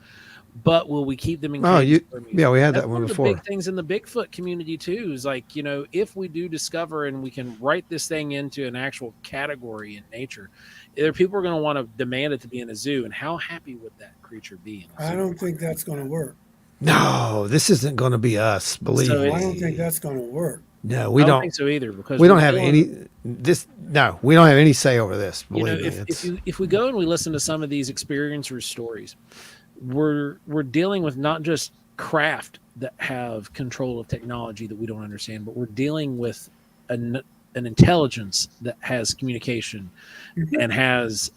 Speaker 2: but will we keep them in cages?
Speaker 1: Yeah, we had that one before.
Speaker 2: One of the big things in the Bigfoot community too is like, if we do discover and we can write this thing into an actual category in nature, either people are going to want to demand it to be in a zoo, and how happy would that creature be?
Speaker 4: I don't think that's going to work.
Speaker 1: No, this isn't going to be us. Believe me.
Speaker 4: I don't think that's going to work.
Speaker 1: No, we don't
Speaker 2: think so either, because
Speaker 1: we don't have any we don't have any say over this. Believe me.
Speaker 2: If we go and we listen to some of these experiencers' stories, we're dealing with not just craft that have control of technology that we don't understand, but we're dealing with an intelligence that has communication and has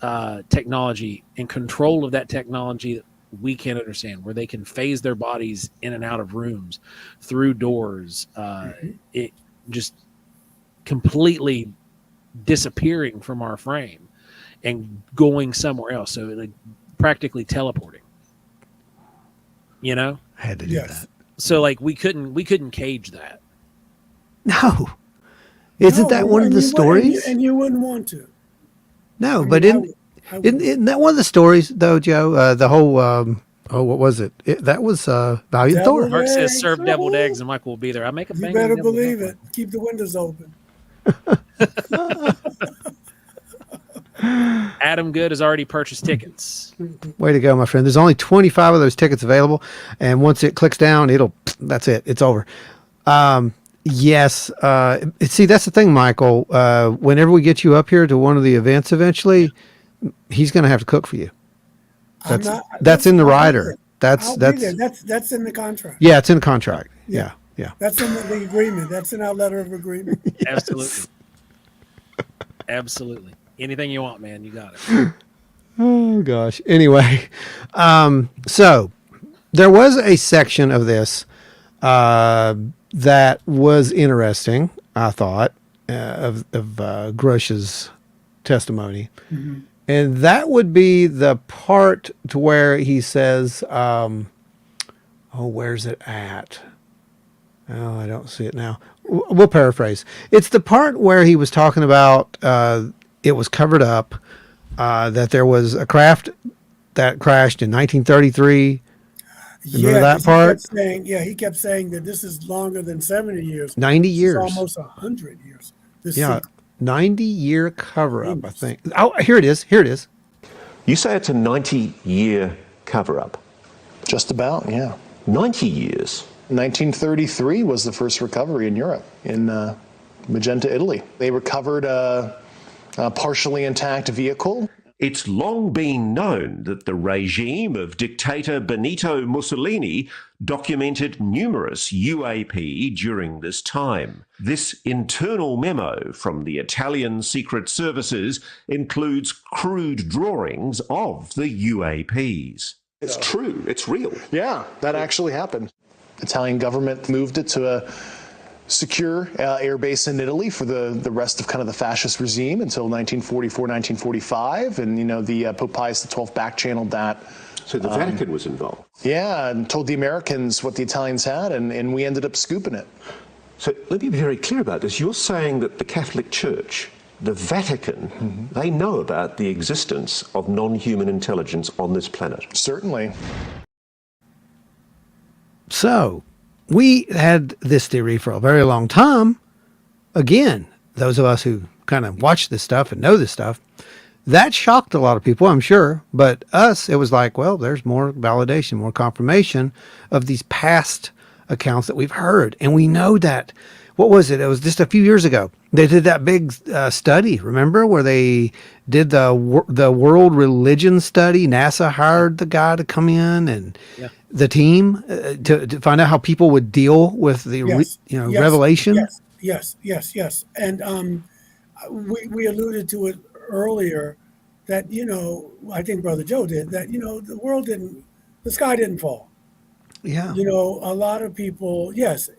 Speaker 2: technology and control of that technology that we can't understand, where they can phase their bodies in and out of rooms, through doors, it just completely disappearing from our frame and going somewhere else. So like practically teleporting,
Speaker 1: I had to do that.
Speaker 2: So like we couldn't cage that.
Speaker 1: No. Isn't that one of the stories?
Speaker 4: And you wouldn't want to.
Speaker 1: No, but isn't that one of the stories, though, Joe? The whole, what was it? That was Valiant Thor.
Speaker 2: Mark says serve deviled eggs, and Michael will be there. I make a bang.
Speaker 4: You better believe it. Keep the windows open.
Speaker 2: Adam Good has already purchased tickets.
Speaker 1: Way to go, my friend. There's only 25 of those tickets available, and once it clicks down, that's it. It's over. Yes. See, that's the thing, Michael. Whenever we get you up here to one of the events eventually, he's going to have to cook for you. That's in the rider.
Speaker 4: I'll be there. That's in the contract.
Speaker 1: Yeah, it's in the contract. Yeah.
Speaker 4: That's in the agreement. That's in our letter of agreement.
Speaker 2: Yes. Absolutely. Anything you want, man, you got it.
Speaker 1: Oh gosh. Anyway, so there was a section of this that was interesting. I thought of Grush's testimony, and that would be the part to where he says, where's it at? Oh, I don't see it now. We'll paraphrase. It's the part where he was talking about it was covered up, that there was a craft that crashed in 1933. Remember that part?
Speaker 4: He kept saying that this is longer than 70 years.
Speaker 1: 90 years.
Speaker 4: It's almost 100 years.
Speaker 1: 90-year cover-up, I think. Oh, here it is.
Speaker 5: You say it's a 90-year cover-up?
Speaker 6: Just about, yeah.
Speaker 5: 90 years?
Speaker 6: 1933 was the first recovery in Europe, in Magenta, Italy. They recovered a partially intact vehicle.
Speaker 5: It's long been known that the regime of dictator Benito Mussolini documented numerous UAP during this time. This internal memo from the Italian Secret Services includes crude drawings of the UAPs. It's true, it's real.
Speaker 6: Yeah, that actually happened. Italian government moved it to a secure air base in Italy for the rest of kind of the fascist regime until 1944, 1945. And, the Pope Pius XII back-channeled that.
Speaker 5: So the Vatican was involved?
Speaker 6: Yeah, and told the Americans what the Italians had, and we ended up scooping it.
Speaker 5: So let me be very clear about this. You're saying that the Catholic Church, the Vatican, they know about the existence of non-human intelligence on this planet?
Speaker 6: Certainly.
Speaker 1: So we had this theory for a very long time. Again, those of us who kind of watch this stuff and know this stuff, that shocked a lot of people, I'm sure. But us, it was like, well, there's more validation, more confirmation of these past accounts that we've heard. And we know that, what was it? It was just a few years ago. They did that big study, remember, where they did the world religion study. NASA hired the guy to come in and the team to find out how people would deal with the revelation.
Speaker 4: Yes. And we alluded to it earlier that, I think Brother Joe did, that, the sky didn't fall.
Speaker 1: Yeah.
Speaker 4: A lot of people, yes,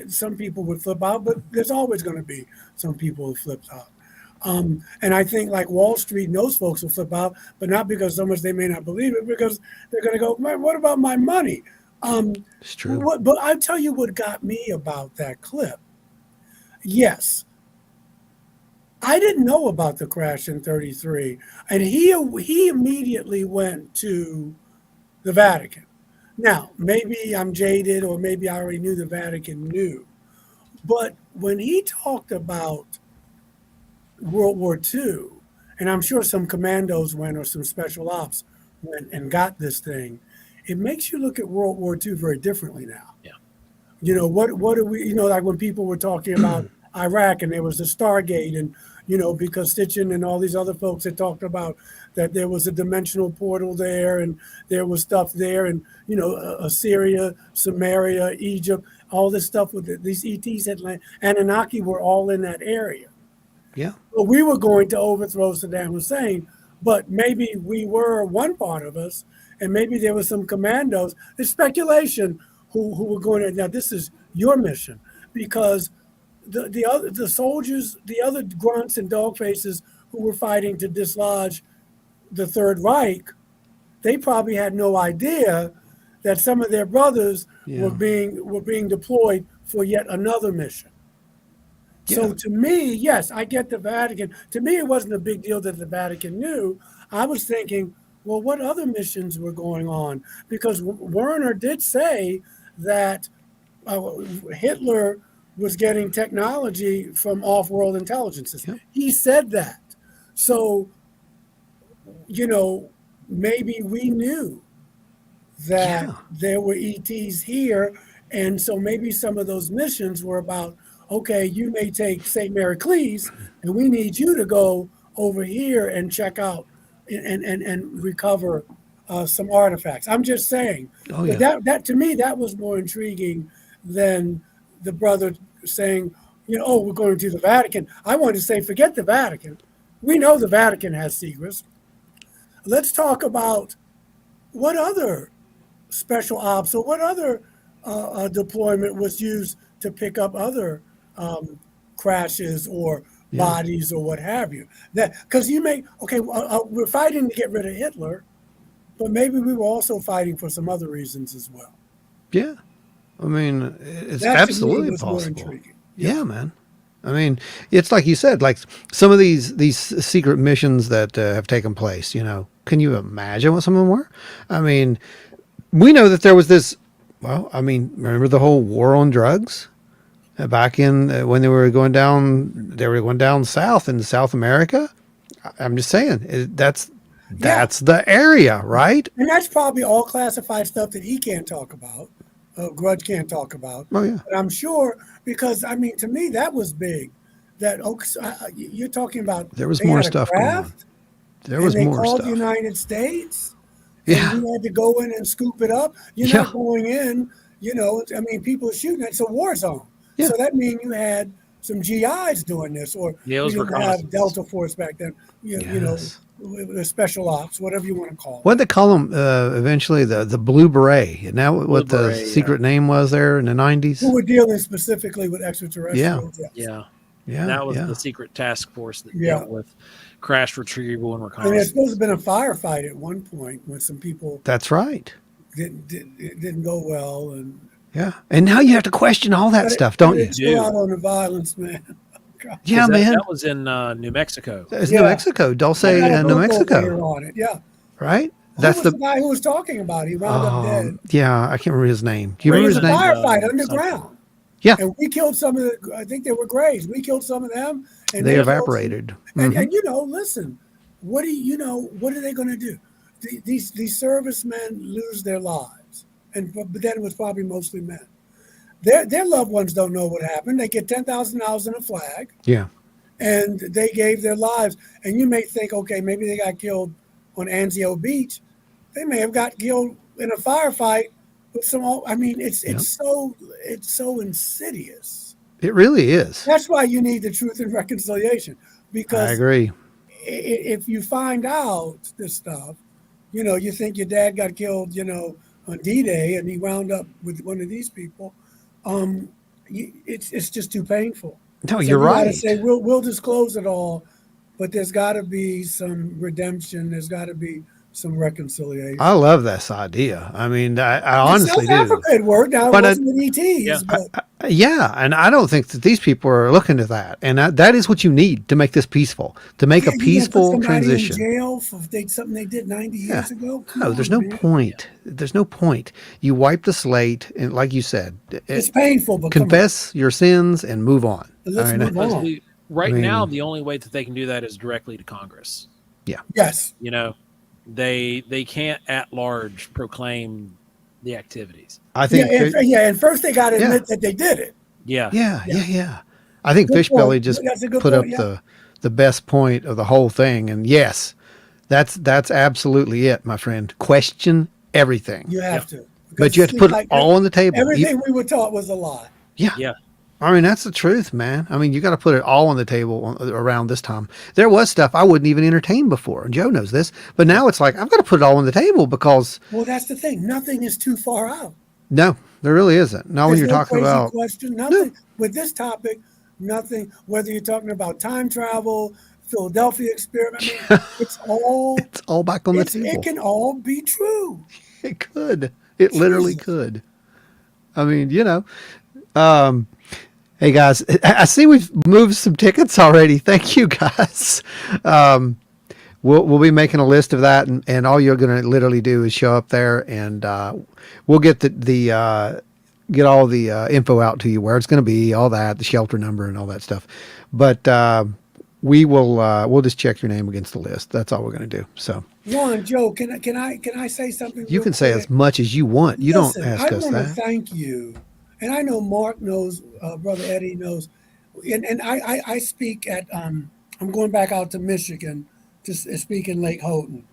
Speaker 4: some people would flip out, but there's always going to be some people who flip out. And I think like Wall Street and those folks will flip out, but not because so much they may not believe it, because they're going to go, man, what about my money?
Speaker 1: It's true.
Speaker 4: But I tell you what got me about that clip. Yes, I didn't know about the crash in 33, and he immediately went to the Vatican. Now, maybe I'm jaded, or maybe I already knew the Vatican knew. But when he talked about World War II, and I'm sure some commandos went, or some special ops went and got this thing, it makes you look at World War II very differently now.
Speaker 2: Yeah.
Speaker 4: What do we, like when people were talking about Iraq, and there was the Stargate, and, because Stitchin and all these other folks had talked about that there was a dimensional portal there, and there was stuff there, and, Assyria, Samaria, Egypt, all this stuff with these ETs, Anunnaki were all in that area.
Speaker 1: Yeah.
Speaker 4: But we were going to overthrow Saddam Hussein, but maybe we were one part of us, and maybe there were some commandos. There's speculation who were going to, now this is your mission, because the soldiers, the other grunts and dog faces who were fighting to dislodge the Third Reich, they probably had no idea that some of their brothers were being deployed for yet another mission. So to me, yes, I get the Vatican. To me, it wasn't a big deal that the Vatican knew. I was thinking, well, what other missions were going on? Because Werner did say that Hitler was getting technology from off-world intelligences. Yep. He said that. So, maybe we knew that there were ETs here. And so maybe some of those missions were about, okay, you may take St. Mary Cleese, and we need you to go over here and check out and recover some artifacts. I'm just saying.
Speaker 1: Oh,
Speaker 4: But
Speaker 1: yeah.
Speaker 4: that to me, that was more intriguing than the brother saying, oh, we're going to the Vatican. I wanted to say, forget the Vatican. We know the Vatican has secrets. Let's talk about what other special ops or what other deployment was used to pick up other crashes or bodies or what have you. That because we're fighting to get rid of Hitler, but maybe we were also fighting for some other reasons as well.
Speaker 1: Yeah. I mean, it's
Speaker 4: That to me
Speaker 1: absolutely
Speaker 4: was more
Speaker 1: possible.
Speaker 4: intriguing.
Speaker 1: Yeah, man. I mean, it's like you said, like some of these secret missions that have taken place, can you imagine what some of them were? I mean, we know that there was this, remember the whole war on drugs back in when they were going down south in South America. I'm just saying that's the area, right?
Speaker 4: And that's probably all classified stuff that he can't talk about. Grudge can't talk about.
Speaker 1: Oh, yeah.
Speaker 4: But I'm sure because to me that was big. That you're talking about.
Speaker 1: There was
Speaker 4: they
Speaker 1: more
Speaker 4: had a
Speaker 1: stuff going on.
Speaker 4: craft,
Speaker 1: There was
Speaker 4: and they
Speaker 1: more
Speaker 4: called
Speaker 1: stuff.
Speaker 4: the United States.
Speaker 1: Yeah.
Speaker 4: And you had to go in and scoop it up. You're not going in. People are shooting. It's a war zone.
Speaker 1: Yeah.
Speaker 4: So that means you had some GIs doing this, or
Speaker 2: those
Speaker 4: you
Speaker 2: were
Speaker 4: didn't have
Speaker 2: reconnaissance.
Speaker 4: Delta Force back then. The special ops, whatever you want to call it.
Speaker 1: What did they call them eventually? The Blue Beret. And now what the
Speaker 2: Beret,
Speaker 1: secret name was there in the 90s?
Speaker 4: Who were dealing specifically with extraterrestrials.
Speaker 2: Yeah.
Speaker 1: Yeah.
Speaker 2: That was
Speaker 1: yeah.
Speaker 2: the secret task force that
Speaker 4: Yeah.
Speaker 2: dealt with crash retrieval and
Speaker 4: And there's
Speaker 2: reconnaissance.
Speaker 4: supposed to have been a firefight at one point when some people
Speaker 1: That's right.
Speaker 4: it didn't go well, and
Speaker 1: Yeah. And now you have to question all that stuff, don't you?
Speaker 4: Chill out on the violence, man. God.
Speaker 1: Yeah, man.
Speaker 2: That was in New Mexico.
Speaker 1: It's
Speaker 4: Yeah.
Speaker 1: New Mexico. Dulce,
Speaker 4: I got a
Speaker 1: New
Speaker 4: photo
Speaker 1: Mexico.
Speaker 4: here on it. Yeah,
Speaker 1: Right?
Speaker 4: Who
Speaker 1: That's
Speaker 4: was the guy who was talking about it? He wound up dead.
Speaker 1: Yeah, I can't remember his name. Do you
Speaker 4: It
Speaker 1: remember
Speaker 4: was
Speaker 1: his
Speaker 4: a
Speaker 1: name?
Speaker 4: firefight underground.
Speaker 1: Yeah.
Speaker 4: And we killed some of the. I think they were Grays. We killed some of them, and
Speaker 1: They
Speaker 4: killed
Speaker 1: evaporated.
Speaker 4: some-
Speaker 1: Mhm.
Speaker 4: And listen, what are they going to do? These servicemen lose their lives, but then it was probably mostly men. Their loved ones don't know what happened. They get $10,000 in a flag,
Speaker 1: Yeah.
Speaker 4: and they gave their lives. And you may think, okay, maybe they got killed on Anzio Beach. They may have got killed in a firefight with some. It's so insidious.
Speaker 1: It really is.
Speaker 4: That's why you need the Truth and Reconciliation,
Speaker 1: I
Speaker 4: because
Speaker 1: agree.
Speaker 4: if you find out this stuff, you think your dad got killed, on D-Day, and he wound up with one of these people. It's just too painful.
Speaker 1: No,
Speaker 4: So
Speaker 1: you're
Speaker 4: you gotta
Speaker 1: right.
Speaker 4: say we'll disclose it all, but there's got to be some redemption. There's got to be some reconciliation.
Speaker 1: I love this idea. I mean, I honestly
Speaker 4: South
Speaker 1: do.
Speaker 4: Africa had worked. Now it
Speaker 1: But
Speaker 4: wasn't with ETs, but
Speaker 1: Yeah, and I don't think that these people are looking to that. And that is what you need to make this peaceful, to make a
Speaker 4: you gonna put
Speaker 1: peaceful
Speaker 4: somebody
Speaker 1: transition.
Speaker 4: in jail for something they did 90 years ago. Come
Speaker 1: No,
Speaker 4: on,
Speaker 1: there's no
Speaker 4: man.
Speaker 1: point. There's no point. You wipe the slate, and like you said,
Speaker 4: It's painful, but come on.
Speaker 1: confess your sins and move on.
Speaker 4: Let's
Speaker 1: All right,
Speaker 4: move on.
Speaker 2: Because right
Speaker 1: I mean-
Speaker 2: now, the only way that they can do that is directly to Congress.
Speaker 4: Yes.
Speaker 2: They can't at large proclaim the activities.
Speaker 1: I think.
Speaker 4: And first they got to
Speaker 1: Yeah.
Speaker 4: admit that they did it.
Speaker 2: Yeah.
Speaker 1: Yeah. I think
Speaker 4: Good
Speaker 1: Fishbelly
Speaker 4: point.
Speaker 1: just
Speaker 4: That's a good
Speaker 1: put
Speaker 4: point,
Speaker 1: up the best point of the whole thing. And yes, that's absolutely it, my friend. Question everything.
Speaker 4: You have to.
Speaker 1: But you have to put it all on the table.
Speaker 4: Everything we were taught was a lie.
Speaker 2: Yeah.
Speaker 1: I mean, that's the truth, man. I mean, you got to put it all on the table around this time. There was stuff I wouldn't even entertain before, and Joe knows this. But now it's like I've got to put it all on the table because
Speaker 4: Well, that's the thing. Nothing is too far out.
Speaker 1: no, there really isn't. Not when
Speaker 4: There's
Speaker 1: you're
Speaker 4: no
Speaker 1: talking
Speaker 4: crazy
Speaker 1: about
Speaker 4: question. Nothing with this topic. Nothing. Whether you're talking about time travel, Philadelphia experiment, it's all
Speaker 1: back on the table.
Speaker 4: It can all be true.
Speaker 1: It could. It literally
Speaker 4: Jesus.
Speaker 1: could. I mean, hey guys, I see we've moved some tickets already. Thank you guys. We'll be making a list of that, and all you're going to literally do is show up there, and we'll get get all the info out to you, where it's going to be, all that, the shelter number, and all that stuff. But we'll just check your name against the list. That's all we're going to do. So
Speaker 4: Ron, Joe, can I say something?
Speaker 1: you
Speaker 4: real
Speaker 1: can say
Speaker 4: quick?
Speaker 1: as much as you want. You
Speaker 4: Listen,
Speaker 1: don't ask us
Speaker 4: I want to
Speaker 1: that.
Speaker 4: thank you, and I know Mark knows, Brother Eddie knows, and I speak at I'm going back out to Michigan to speak in Lake Houghton.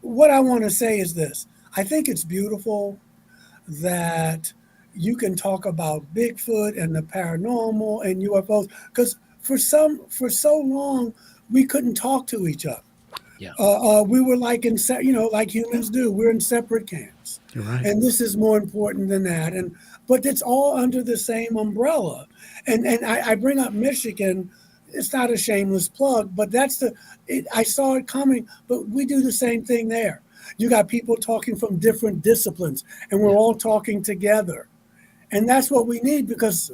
Speaker 4: what I want to say is this. I think it's beautiful that you can talk about Bigfoot and the paranormal and UFOs, because for so long we couldn't talk to each other.
Speaker 2: Yeah.
Speaker 4: We were like like humans do. We're in separate camps.
Speaker 1: You're right.
Speaker 4: And this is more important than that. But it's all under the same umbrella. And I bring up Michigan. It's not a shameless plug, but I saw it coming. But we do the same thing there. You got people talking from different disciplines, and we're all talking together. And that's what we need, because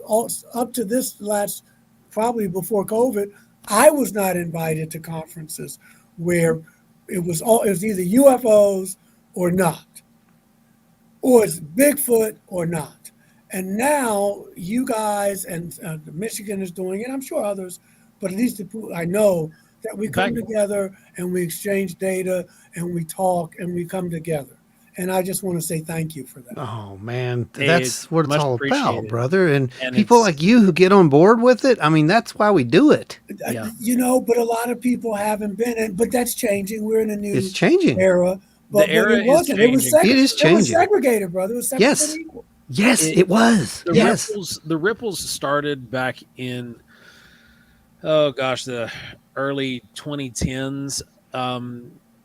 Speaker 4: up to this last, probably before COVID, I was not invited to conferences where it was either UFOs or not, or it's Bigfoot or not. And now you guys and Michigan is doing it. I'm sure others, but at least I know that we come together and we exchange data and we talk and we come together. And I just want to say thank you for that.
Speaker 1: Oh man, that's what it's all about,
Speaker 2: it.
Speaker 1: brother. And people like you who get on board with it. I mean, that's why we do it.
Speaker 2: Yeah.
Speaker 4: But a lot of people haven't been, but that's changing. We're in a new era. But
Speaker 2: the era
Speaker 4: it wasn't.
Speaker 2: It
Speaker 4: was
Speaker 1: it is changing.
Speaker 4: It was segregated, brother. It was separate
Speaker 1: yes.
Speaker 4: and equal.
Speaker 1: Yes, it was.
Speaker 2: The ripples started back in, the early 2010s.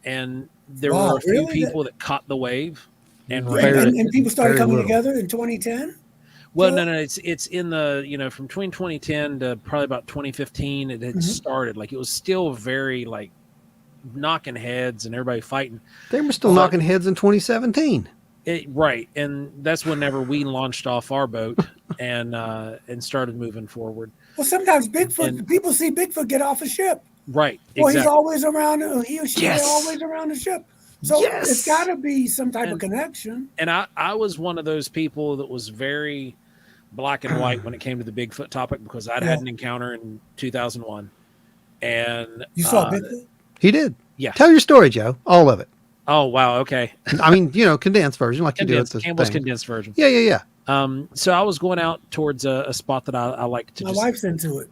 Speaker 2: And there were a few people that caught the wave, and
Speaker 4: people started coming together in 2010.
Speaker 2: Well, no, it's in the from between 2010 to probably about 2015. It had started, like, it was still very like knocking heads and everybody fighting.
Speaker 1: They were still knocking heads in 2017.
Speaker 2: Right, and that's whenever we launched off our boat and started moving forward.
Speaker 4: Well, sometimes people see Bigfoot get off a ship.
Speaker 2: Right.
Speaker 4: Well, he's always around. He or she is always around the ship. So
Speaker 1: Yes.
Speaker 4: it's got to be some type of connection.
Speaker 2: And I was one of those people that was very black and white when it came to the Bigfoot topic, because I'd had an encounter in 2001. And
Speaker 4: you saw Bigfoot?
Speaker 1: He did.
Speaker 2: Yeah.
Speaker 1: Tell your story, Joe. All of it.
Speaker 2: Oh, wow. Okay.
Speaker 1: I mean, condensed version, like you do at this
Speaker 2: Campbell's
Speaker 1: thing.
Speaker 2: condensed version.
Speaker 1: Yeah.
Speaker 2: So I was going out towards a spot that I like to.
Speaker 4: My wife's into it.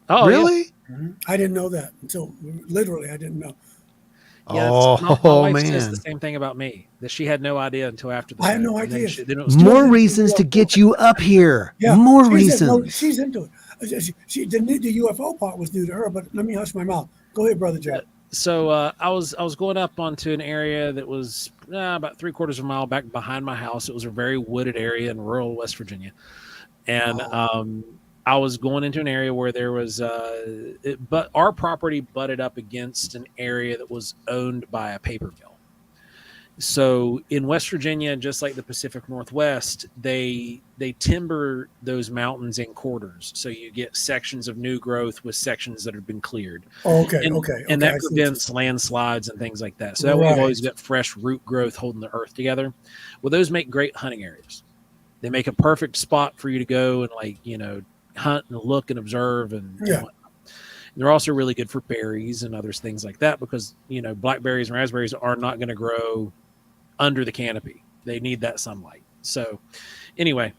Speaker 2: Oh,
Speaker 1: really?
Speaker 2: Yeah.
Speaker 4: Mm-hmm. I didn't know that until literally I didn't know.
Speaker 2: Yeah, my wife says the same thing about me, that she had no idea until after the
Speaker 4: I had no idea.
Speaker 1: More reasons to get you up here.
Speaker 4: Yeah,
Speaker 1: more reasons.
Speaker 4: She's into it. The UFO part was new to her, but let me hush my mouth. Go ahead, Brother Jack.
Speaker 2: So I was going up onto an area that was about 3/4 of a mile back behind my house. It was a very wooded area in rural West Virginia, and I was going into an area where there was, but our property butted up against an area that was owned by a paper mill. So in West Virginia, just like the Pacific Northwest, they timber those mountains in quarters. So you get sections of new growth with sections that have been cleared.
Speaker 4: Oh, okay.
Speaker 2: And that prevents landslides and things like that. So that way you've always got fresh root growth holding the earth together. Well, those make great hunting areas. They make a perfect spot for you to go and hunt and look and observe and whatnot. And they're also really good for berries and other things like that, because blackberries and raspberries are not going to grow under the canopy. They need that sunlight. So anyway,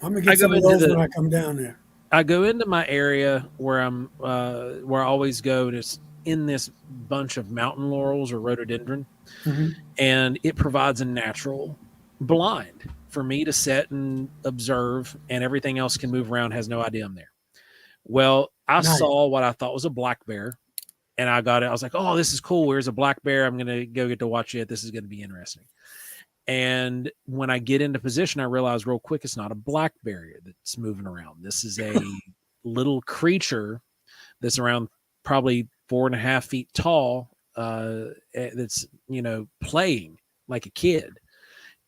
Speaker 4: I'm gonna get some of those when I come down there.
Speaker 2: I go into my area where where I always go, and it's in this bunch of mountain laurels or rhododendron, and it provides a natural blind for me to sit and observe, and everything else can move around, has no idea I'm there. Well, I saw what I thought was a black bear, and I got it. I was like, oh, this is cool. Where's a black bear? I'm going to go get to watch it. This is going to be interesting. And when I get into position, I realize real quick, it's not a black bear that's moving around. This is a little creature that's around probably 4.5 feet tall, that's, playing like a kid.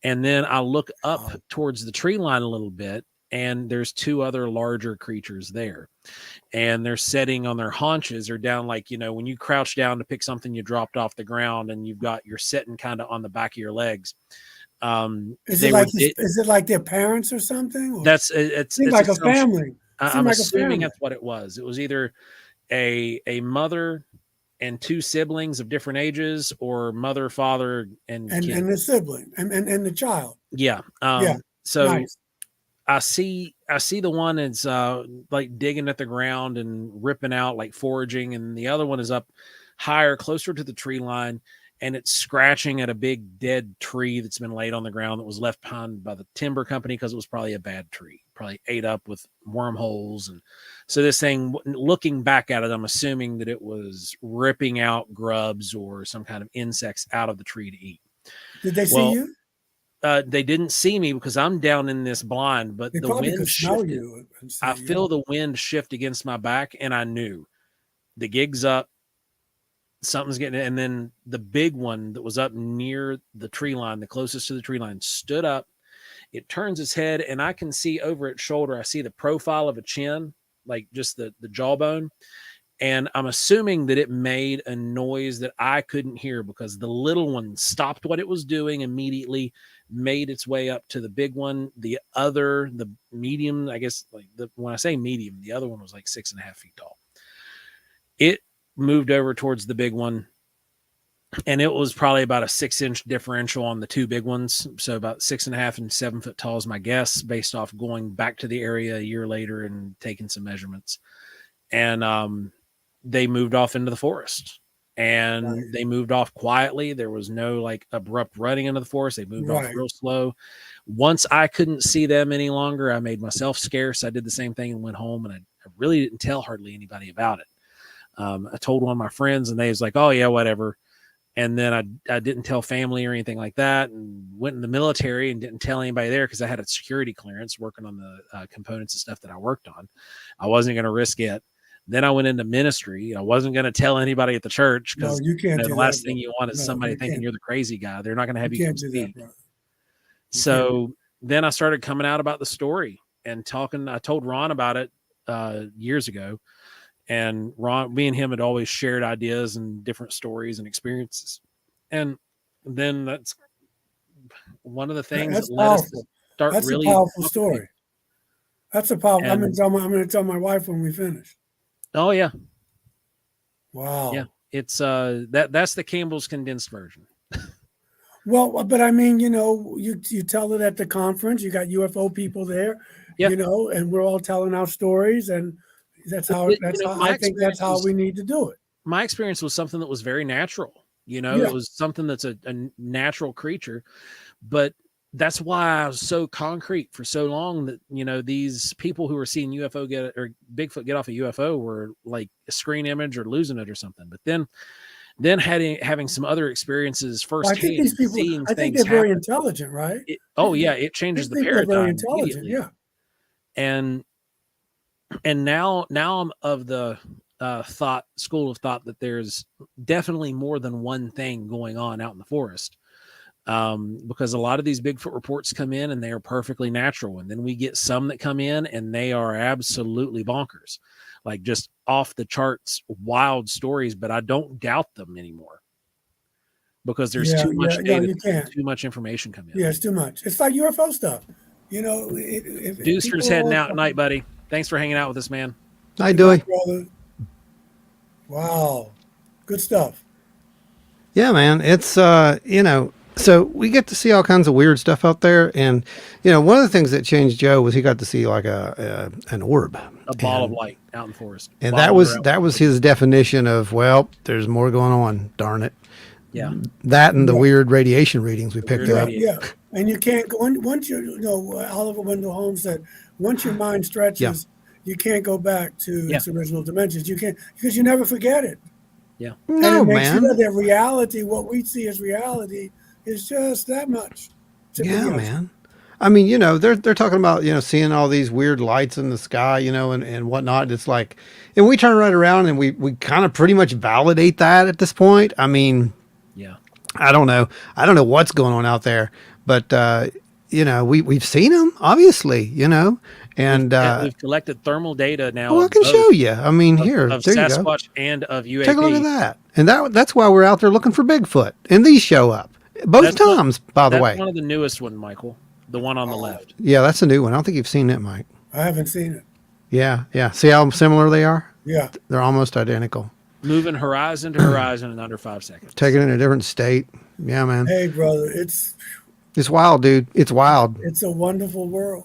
Speaker 2: And then I look up towards the tree line a little bit, and there's 2 other larger creatures there. And they're sitting on their haunches, or down like, when you crouch down to pick something you dropped off the ground, and you're sitting kind of on the back of your legs.
Speaker 4: Is it like their parents or something? Or?
Speaker 2: It's
Speaker 4: like a family.
Speaker 2: I'm assuming that's what it was. It was either a mother and 2 siblings of different ages, or mother, father, and
Speaker 4: the sibling and the child.
Speaker 2: Yeah. So nice. I see the one that's like digging at the ground and ripping out, like foraging, and the other one is up higher, closer to the tree line, and it's scratching at a big dead tree that's been laid on the ground that was left behind by the timber company because it was probably a bad tree, probably ate up with wormholes. And so this thing, looking back at it, I'm assuming that it was ripping out grubs or some kind of insects out of the tree to eat.
Speaker 4: Did they see you?
Speaker 2: They didn't see me because I'm down in this blind, but the wind shifted. I feel the wind shift against my back, and I knew the gig's up. Something's getting it. And then the big one that was up near the tree line, the closest to the tree line, stood up. It turns its head, and I can see over its shoulder, I see the profile of a chin, like just the jawbone. And I'm assuming that it made a noise that I couldn't hear because the little one stopped what it was doing immediately, made its way up to the big one. The medium, I guess, when I say medium, the other one was like 6.5 feet tall. It moved over towards the big one, and it was probably about a 6-inch differential on the two big ones. So about 6.5 and 7 foot tall is my guess, based off going back to the area a year later and taking some measurements. And they moved off into the forest, and they moved off quietly. There was no like abrupt running into the forest. They moved off real slow. Once I couldn't see them any longer, I made myself scarce. I did the same thing and went home, and I really didn't tell hardly anybody about it. I told one of my friends, and they was like, "Oh yeah, whatever." And then I didn't tell family or anything like that, and went in the military and didn't tell anybody there because I had a security clearance working on the components and stuff that I worked on. I wasn't going to risk it. Then I went into ministry. I wasn't going to tell anybody at the church because the last thing you want is somebody thinking you're the crazy guy. They're not going to have you come speak. So then I started coming out about the story and talking. I told Ron about it years ago. And Ron, me and him had always shared ideas and different stories and experiences. And then that's one of the things that led us to start really.
Speaker 4: That's a powerful story. That's a powerful. I'm going to tell my wife when we finish.
Speaker 2: Oh yeah.
Speaker 4: Wow.
Speaker 2: Yeah. It's that's the Campbell's condensed version.
Speaker 4: Well, but I mean, you tell it at the conference. You got UFO people there, and we're all telling our stories, and that's how. I think that's how we need to do it.
Speaker 2: My experience was something that was very natural. It was something that's a natural creature, but that's why I was so concrete for so long that these people who were seeing UFO Bigfoot get off a UFO were like a screen image or losing it or something. But then having some other experices firsthand.
Speaker 4: I think these people. I think they're very intelligent, right?
Speaker 2: It changes the paradigm. They're very intelligent, yeah. And now I'm of the school of thought that there's definitely more than one thing going on out in the forest, because a lot of these Bigfoot reports come in and they are perfectly natural, and then we get some that come in and they are absolutely bonkers, like just off the charts wild stories. But I don't doubt them anymore because there's too much data, too much information coming in.
Speaker 4: Yeah, it's too much. It's like UFO stuff.
Speaker 2: Deucer's heading out tonight, buddy. Thanks for hanging out with us, man.
Speaker 1: Hi, Dewey.
Speaker 4: Wow. Good stuff.
Speaker 1: Yeah, man. It's, so we get to see all kinds of weird stuff out there. And, one of the things that changed Joe was he got to see like an orb.
Speaker 2: A ball of light out in the forest.
Speaker 1: And that was his definition of, well, there's more going on. Darn it.
Speaker 2: Yeah.
Speaker 1: That and the weird radiation readings we picked up.
Speaker 4: Yeah. And you can't go once Oliver Wendell Holmes said, once your mind stretches, you can't go back to its original dimensions. You can't, because you never forget it.
Speaker 2: Yeah.
Speaker 1: No, man.
Speaker 4: Sure that reality, what we see as reality, is just that much.
Speaker 1: Yeah, man. I mean, they're talking about, seeing all these weird lights in the sky, and whatnot. It's like, and we turn right around and we kind of pretty much validate that at this point. I mean,
Speaker 2: yeah,
Speaker 1: I don't know what's going on out there, but, we've seen them, obviously, and
Speaker 2: we've collected thermal data now.
Speaker 1: Well, I can show you. I mean, here,
Speaker 2: of
Speaker 1: there
Speaker 2: Sasquatch
Speaker 1: you go.
Speaker 2: And of UAP.
Speaker 1: Take a look at that. And that's why we're out there looking for Bigfoot. And these show up both times, by the way.
Speaker 2: That's one of the newest one, Michael. The one on the left.
Speaker 1: Yeah, that's a new one. I don't think you've seen it, Mike.
Speaker 4: I haven't seen it.
Speaker 1: Yeah. See how similar they are?
Speaker 4: Yeah.
Speaker 1: They're almost identical.
Speaker 2: Moving horizon to horizon in under 5 seconds.
Speaker 1: Taking it in a different state. Yeah, man.
Speaker 4: Hey, brother, it's
Speaker 1: wild, dude. It's wild.
Speaker 4: It's a wonderful world.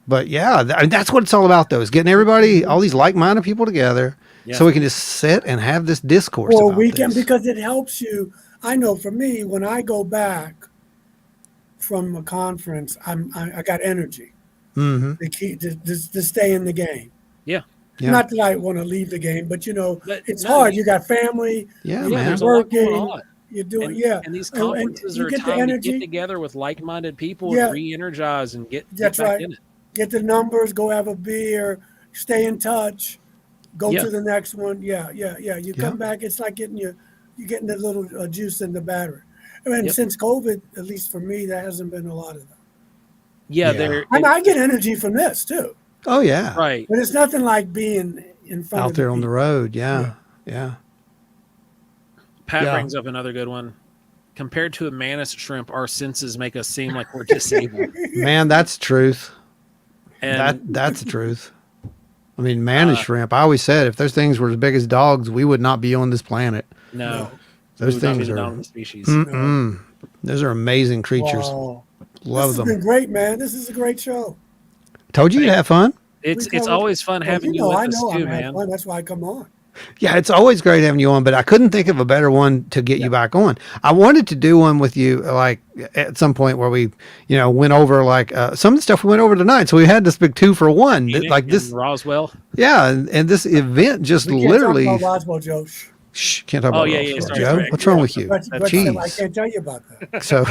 Speaker 1: But yeah, that's what it's all about, though, is getting everybody, all these like-minded people together, so we can just sit and have this discourse.
Speaker 4: Well, we can, because it helps you I know for me, when I go back from a conference, I got energy
Speaker 1: Mm-hmm.
Speaker 4: to stay in the game.
Speaker 2: Yeah.
Speaker 1: Yeah.
Speaker 4: Not that I want to leave the game, but
Speaker 2: But
Speaker 4: it's
Speaker 2: no,
Speaker 4: hard. You got family.
Speaker 1: Yeah,
Speaker 4: you're
Speaker 1: man.
Speaker 2: there's a lot going
Speaker 4: working.
Speaker 2: on.
Speaker 4: You're doing,
Speaker 2: And these
Speaker 4: and
Speaker 2: conferences
Speaker 4: you
Speaker 2: are a
Speaker 4: get the
Speaker 2: time to get
Speaker 4: energy.
Speaker 2: together with like-minded people
Speaker 4: Yeah.
Speaker 2: and re-energize and get
Speaker 4: That's
Speaker 2: back
Speaker 4: right.
Speaker 2: in it.
Speaker 4: Get the numbers. Go have a beer. Stay in touch. Go
Speaker 2: Yeah.
Speaker 4: to the next one. Yeah. You
Speaker 1: Yeah.
Speaker 4: come back. It's like you're getting a little juice in the battery. I mean,
Speaker 2: Yep.
Speaker 4: since COVID, at least for me, there hasn't been a lot of that.
Speaker 2: Yeah,
Speaker 1: Yeah.
Speaker 4: I mean, I get energy from this too,
Speaker 1: Oh yeah.
Speaker 2: right.
Speaker 4: but it's nothing like being in front
Speaker 1: Out
Speaker 4: of
Speaker 1: there on the
Speaker 4: people.
Speaker 1: road. Yeah. Yeah.
Speaker 2: Pat
Speaker 1: Yeah.
Speaker 2: brings up another good one. Compared to a mantis shrimp, our senses make us seem like we're disabled.
Speaker 1: Man, that's truth.
Speaker 2: And
Speaker 1: That's the truth. I mean, mantis shrimp. I always said if those things were as big as dogs, we would not be on this planet.
Speaker 2: no,
Speaker 1: Those
Speaker 2: we would not be
Speaker 1: things
Speaker 2: the
Speaker 1: are.
Speaker 2: dominant species.
Speaker 1: Mm-mm. Those are amazing creatures.
Speaker 4: Wow.
Speaker 1: Love
Speaker 4: This
Speaker 1: them.
Speaker 4: has been great, man. This is a great show.
Speaker 1: Told you you'd have fun.
Speaker 2: It's
Speaker 4: We covered-
Speaker 2: always fun
Speaker 4: Well,
Speaker 2: having you
Speaker 4: know,
Speaker 2: with
Speaker 4: I
Speaker 2: us
Speaker 4: know
Speaker 2: too,
Speaker 4: I'm having
Speaker 2: man.
Speaker 4: fun. That's why I come on.
Speaker 1: Yeah, it's always great having you on, but I couldn't think of a better one to get you back on. I wanted to do one with you, like at some point where we, went over like some of the stuff we went over tonight. So we had this big 2-for-1, like this.
Speaker 2: Roswell.
Speaker 1: Yeah, and this event just
Speaker 4: We can't
Speaker 1: literally.
Speaker 4: talk about Roswell, Joe. Shh.
Speaker 1: Shh, can't talk about
Speaker 2: yeah,
Speaker 1: Roswell,
Speaker 2: sorry,
Speaker 1: Joe.
Speaker 2: sorry.
Speaker 1: What's wrong with you?
Speaker 4: But I
Speaker 1: Jeez.
Speaker 4: can't tell you about that.
Speaker 1: So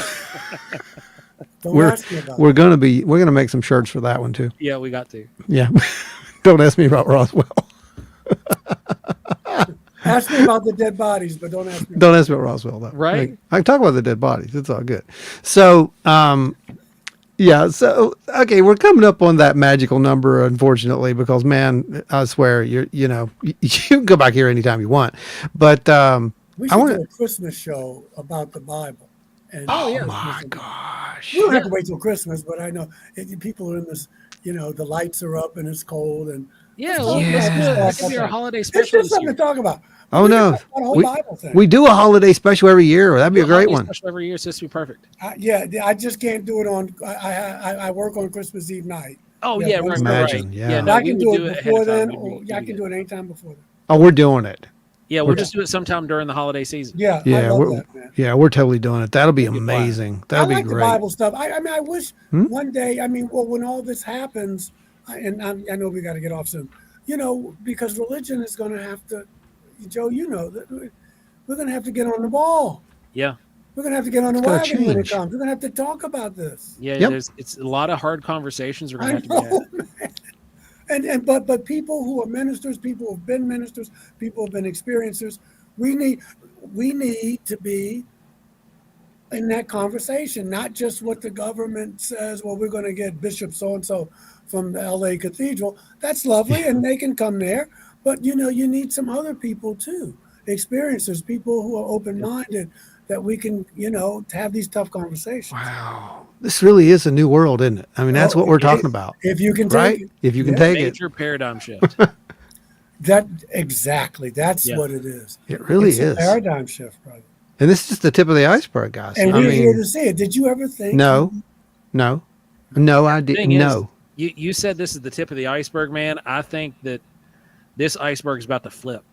Speaker 4: Don't
Speaker 1: we're
Speaker 4: ask me about
Speaker 1: we're gonna make some shirts for that one too.
Speaker 2: Yeah, we got to.
Speaker 1: Yeah, don't ask me about Roswell.
Speaker 4: it. Ask me about the dead bodies, but don't ask me.
Speaker 1: Don't ask me about Roswell though.
Speaker 2: Right.
Speaker 1: I can talk about the dead bodies. It's all good. So, yeah. So, okay, we're coming up on that magical number, unfortunately, because man, I swear, you can go back here anytime you want. But
Speaker 4: We
Speaker 1: I
Speaker 4: should
Speaker 1: want
Speaker 4: do a Christmas show about the Bible. And
Speaker 1: Oh my gosh!
Speaker 4: we don't have to wait till Christmas, but I know people are in this. The lights are up and it's cold, and
Speaker 2: Yeah,
Speaker 4: Let's
Speaker 2: well,
Speaker 4: talk
Speaker 2: let's
Speaker 4: about
Speaker 2: do it.
Speaker 4: this.
Speaker 2: That could be our holiday
Speaker 4: it's
Speaker 2: special
Speaker 4: just
Speaker 2: this
Speaker 4: something
Speaker 2: year.
Speaker 4: to talk about.
Speaker 1: Oh
Speaker 4: We
Speaker 1: no,
Speaker 4: can talk about the whole
Speaker 1: we,
Speaker 4: Bible thing.
Speaker 1: we do a holiday special every year. That'd be a great
Speaker 2: Holiday
Speaker 1: one.
Speaker 2: Special every year, so this would be perfect.
Speaker 4: I just can't do it on. I work on Christmas Eve night.
Speaker 2: Oh
Speaker 4: Yeah,
Speaker 2: yeah,
Speaker 4: Wednesday.
Speaker 2: right, right.
Speaker 1: Imagine, yeah.
Speaker 2: no,
Speaker 4: I
Speaker 2: we
Speaker 4: can
Speaker 2: would
Speaker 4: do it
Speaker 2: ahead
Speaker 4: before
Speaker 2: of time.
Speaker 4: then,
Speaker 2: We'd
Speaker 4: or
Speaker 2: be
Speaker 4: I can
Speaker 2: good.
Speaker 4: do it anytime before then.
Speaker 1: Oh, we're doing it.
Speaker 2: Yeah, we'll just do it sometime during the holiday season.
Speaker 4: Yeah, I
Speaker 1: Yeah,
Speaker 4: love
Speaker 1: we're
Speaker 4: that, man.
Speaker 1: we're totally doing it. That'll be
Speaker 2: It'll be fun.
Speaker 1: amazing.
Speaker 4: I
Speaker 1: That'll be
Speaker 4: like the
Speaker 1: great.
Speaker 4: Bible stuff. I mean, I wish
Speaker 1: Hmm?
Speaker 4: one day. I mean, well, when all this happens, I know we got to get off soon. Because religion is going to have to. Joe, that we're going to have to get on the ball.
Speaker 2: Yeah,
Speaker 4: We're going to have to get on the
Speaker 1: It's gotta
Speaker 4: wagon when it
Speaker 1: change.
Speaker 4: comes. We're going to have to talk about this.
Speaker 2: yeah.
Speaker 1: Yep.
Speaker 2: It's a lot of hard conversations we're
Speaker 4: I
Speaker 2: gonna have to
Speaker 4: know,
Speaker 2: have.
Speaker 4: man. But people who are ministers, people who've been ministers, people who've been experiencers, we need to be in that conversation, not just what the government says. Well, we're going to get Bishop so and so from the LA Cathedral. That's lovely, and they can come there. But you need some other people too, experiencers, people who are open-minded, that we can to have these tough conversations.
Speaker 1: Wow, this really is a new world, isn't it? I mean, that's what we're talking about,
Speaker 4: If you can
Speaker 1: right?
Speaker 4: take it.
Speaker 1: If you can
Speaker 4: Yeah.
Speaker 1: take it,
Speaker 2: Major paradigm shift.
Speaker 4: That exactly. That's
Speaker 2: Yeah.
Speaker 4: what it is.
Speaker 1: it really
Speaker 4: It's a
Speaker 1: is.
Speaker 4: paradigm shift, brother.
Speaker 1: And this is just the tip of the iceberg, guys.
Speaker 4: And
Speaker 1: I
Speaker 4: we're here
Speaker 1: mean,
Speaker 4: to see it. Did you ever think?
Speaker 1: no, I didn't.
Speaker 2: Thing is,
Speaker 1: No,
Speaker 2: you said this is the tip of the iceberg, man. I think that this iceberg is about to flip.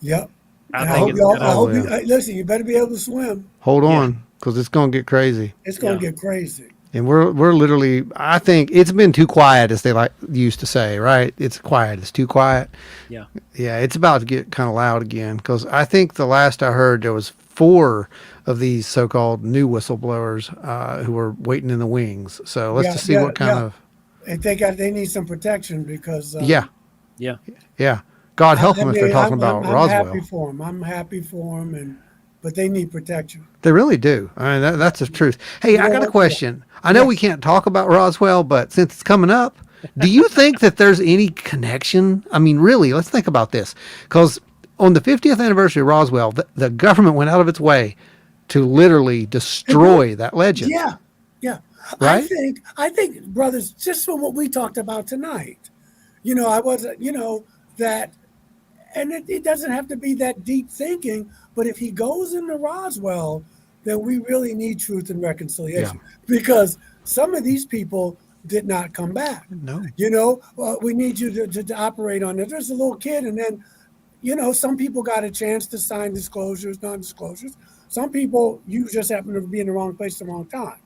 Speaker 4: Yep.
Speaker 2: I
Speaker 4: And
Speaker 2: think
Speaker 4: hope
Speaker 2: it's
Speaker 4: y'all.
Speaker 2: gonna-
Speaker 4: I hope
Speaker 1: Oh, yeah.
Speaker 4: listen. You better be able to swim.
Speaker 1: hold
Speaker 2: Yeah.
Speaker 1: on, because it's gonna get crazy.
Speaker 4: It's going to
Speaker 2: Yeah.
Speaker 4: get crazy.
Speaker 1: And we're literally. I think it's been too quiet, as they used to say, right? It's quiet. It's too quiet.
Speaker 2: Yeah.
Speaker 1: Yeah, it's about to get kind of loud again, because I think the last I heard there was 4 of these so-called new whistleblowers who were waiting in the wings. So let's
Speaker 4: Yeah,
Speaker 1: just see
Speaker 4: yeah,
Speaker 1: what kind
Speaker 4: yeah.
Speaker 1: of.
Speaker 4: And they need some protection because.
Speaker 1: Yeah,
Speaker 2: Yeah.
Speaker 1: yeah. God help
Speaker 4: I
Speaker 1: them if
Speaker 4: mean,
Speaker 1: they're talking about
Speaker 4: I'm
Speaker 1: Roswell.
Speaker 4: happy for them. I'm happy for them, but they need protection.
Speaker 1: They really do. I mean, that's the truth. Hey, I
Speaker 4: know
Speaker 1: got a
Speaker 4: what?
Speaker 1: question. I know we can't talk about Roswell, but since it's coming up, do you think that there's any connection? I mean, really, let's think about this. Because on the 50th anniversary of Roswell, the government went out of its way to literally destroy that legend.
Speaker 4: Yeah, yeah.
Speaker 1: Right?
Speaker 4: I think, brothers, just from what we talked about tonight, I wasn't, that, and it doesn't have to be that deep thinking, but if he goes into Roswell, then we really need truth and reconciliation because some of these people did not come back.
Speaker 1: No.
Speaker 4: We need you to operate on it. There's a little kid, and then, some people got a chance to sign disclosures, non-disclosures, Some people, you just happen to be in the wrong place at the wrong time.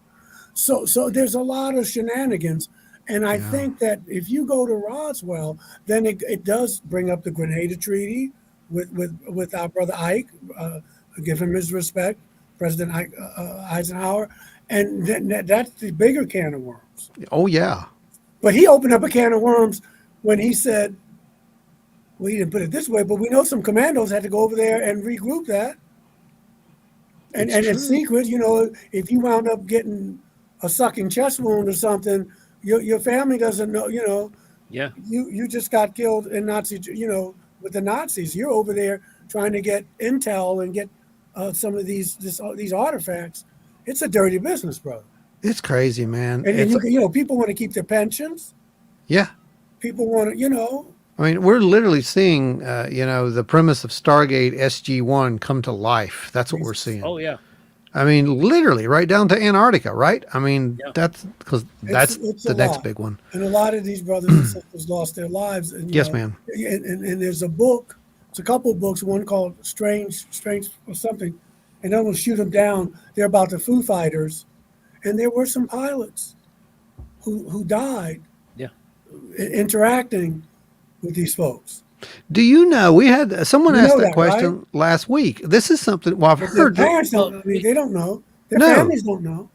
Speaker 4: So there's a lot of shenanigans. And I think that if you go to Roswell, then it does bring up the Grenada Treaty with our brother Ike, give him his respect, President Ike, Eisenhower. And that's the bigger can of worms.
Speaker 1: Oh, yeah.
Speaker 4: But he opened up a can of worms when he said, well, he didn't put it this way, but we know some commandos had to go over there and regroup that. And it's secret, if you wound up getting a sucking chest wound or something, your family doesn't know,
Speaker 2: Yeah.
Speaker 4: You just got killed in Nazi, with the Nazis. You're over there trying to get intel and get some of these artifacts. It's a dirty business, brother.
Speaker 1: It's crazy, man.
Speaker 4: And people want to keep their pensions.
Speaker 1: Yeah.
Speaker 4: People want to,
Speaker 1: I mean, we're literally seeing, the premise of Stargate SG-1 come to life. That's what we're seeing.
Speaker 2: Oh, yeah.
Speaker 1: I mean, literally right down to Antarctica, right? I mean, that's because that's
Speaker 4: it's
Speaker 1: the
Speaker 4: a
Speaker 1: next
Speaker 4: lot.
Speaker 1: big one.
Speaker 4: And a lot of these brothers and sisters lost their lives. And,
Speaker 1: Yes, ma'am.
Speaker 4: And there's a book, it's a couple of books, one called Strange or something, and then we'll shoot them down. They're about the Foo Fighters. And there were some pilots who died interacting with these folks.
Speaker 1: Do you know, we had someone asked that
Speaker 4: that,
Speaker 1: question
Speaker 4: right?
Speaker 1: last week. This is something, well, I've
Speaker 4: Their
Speaker 1: heard.
Speaker 4: parents don't, they don't know. Their
Speaker 1: No.
Speaker 4: families don't know.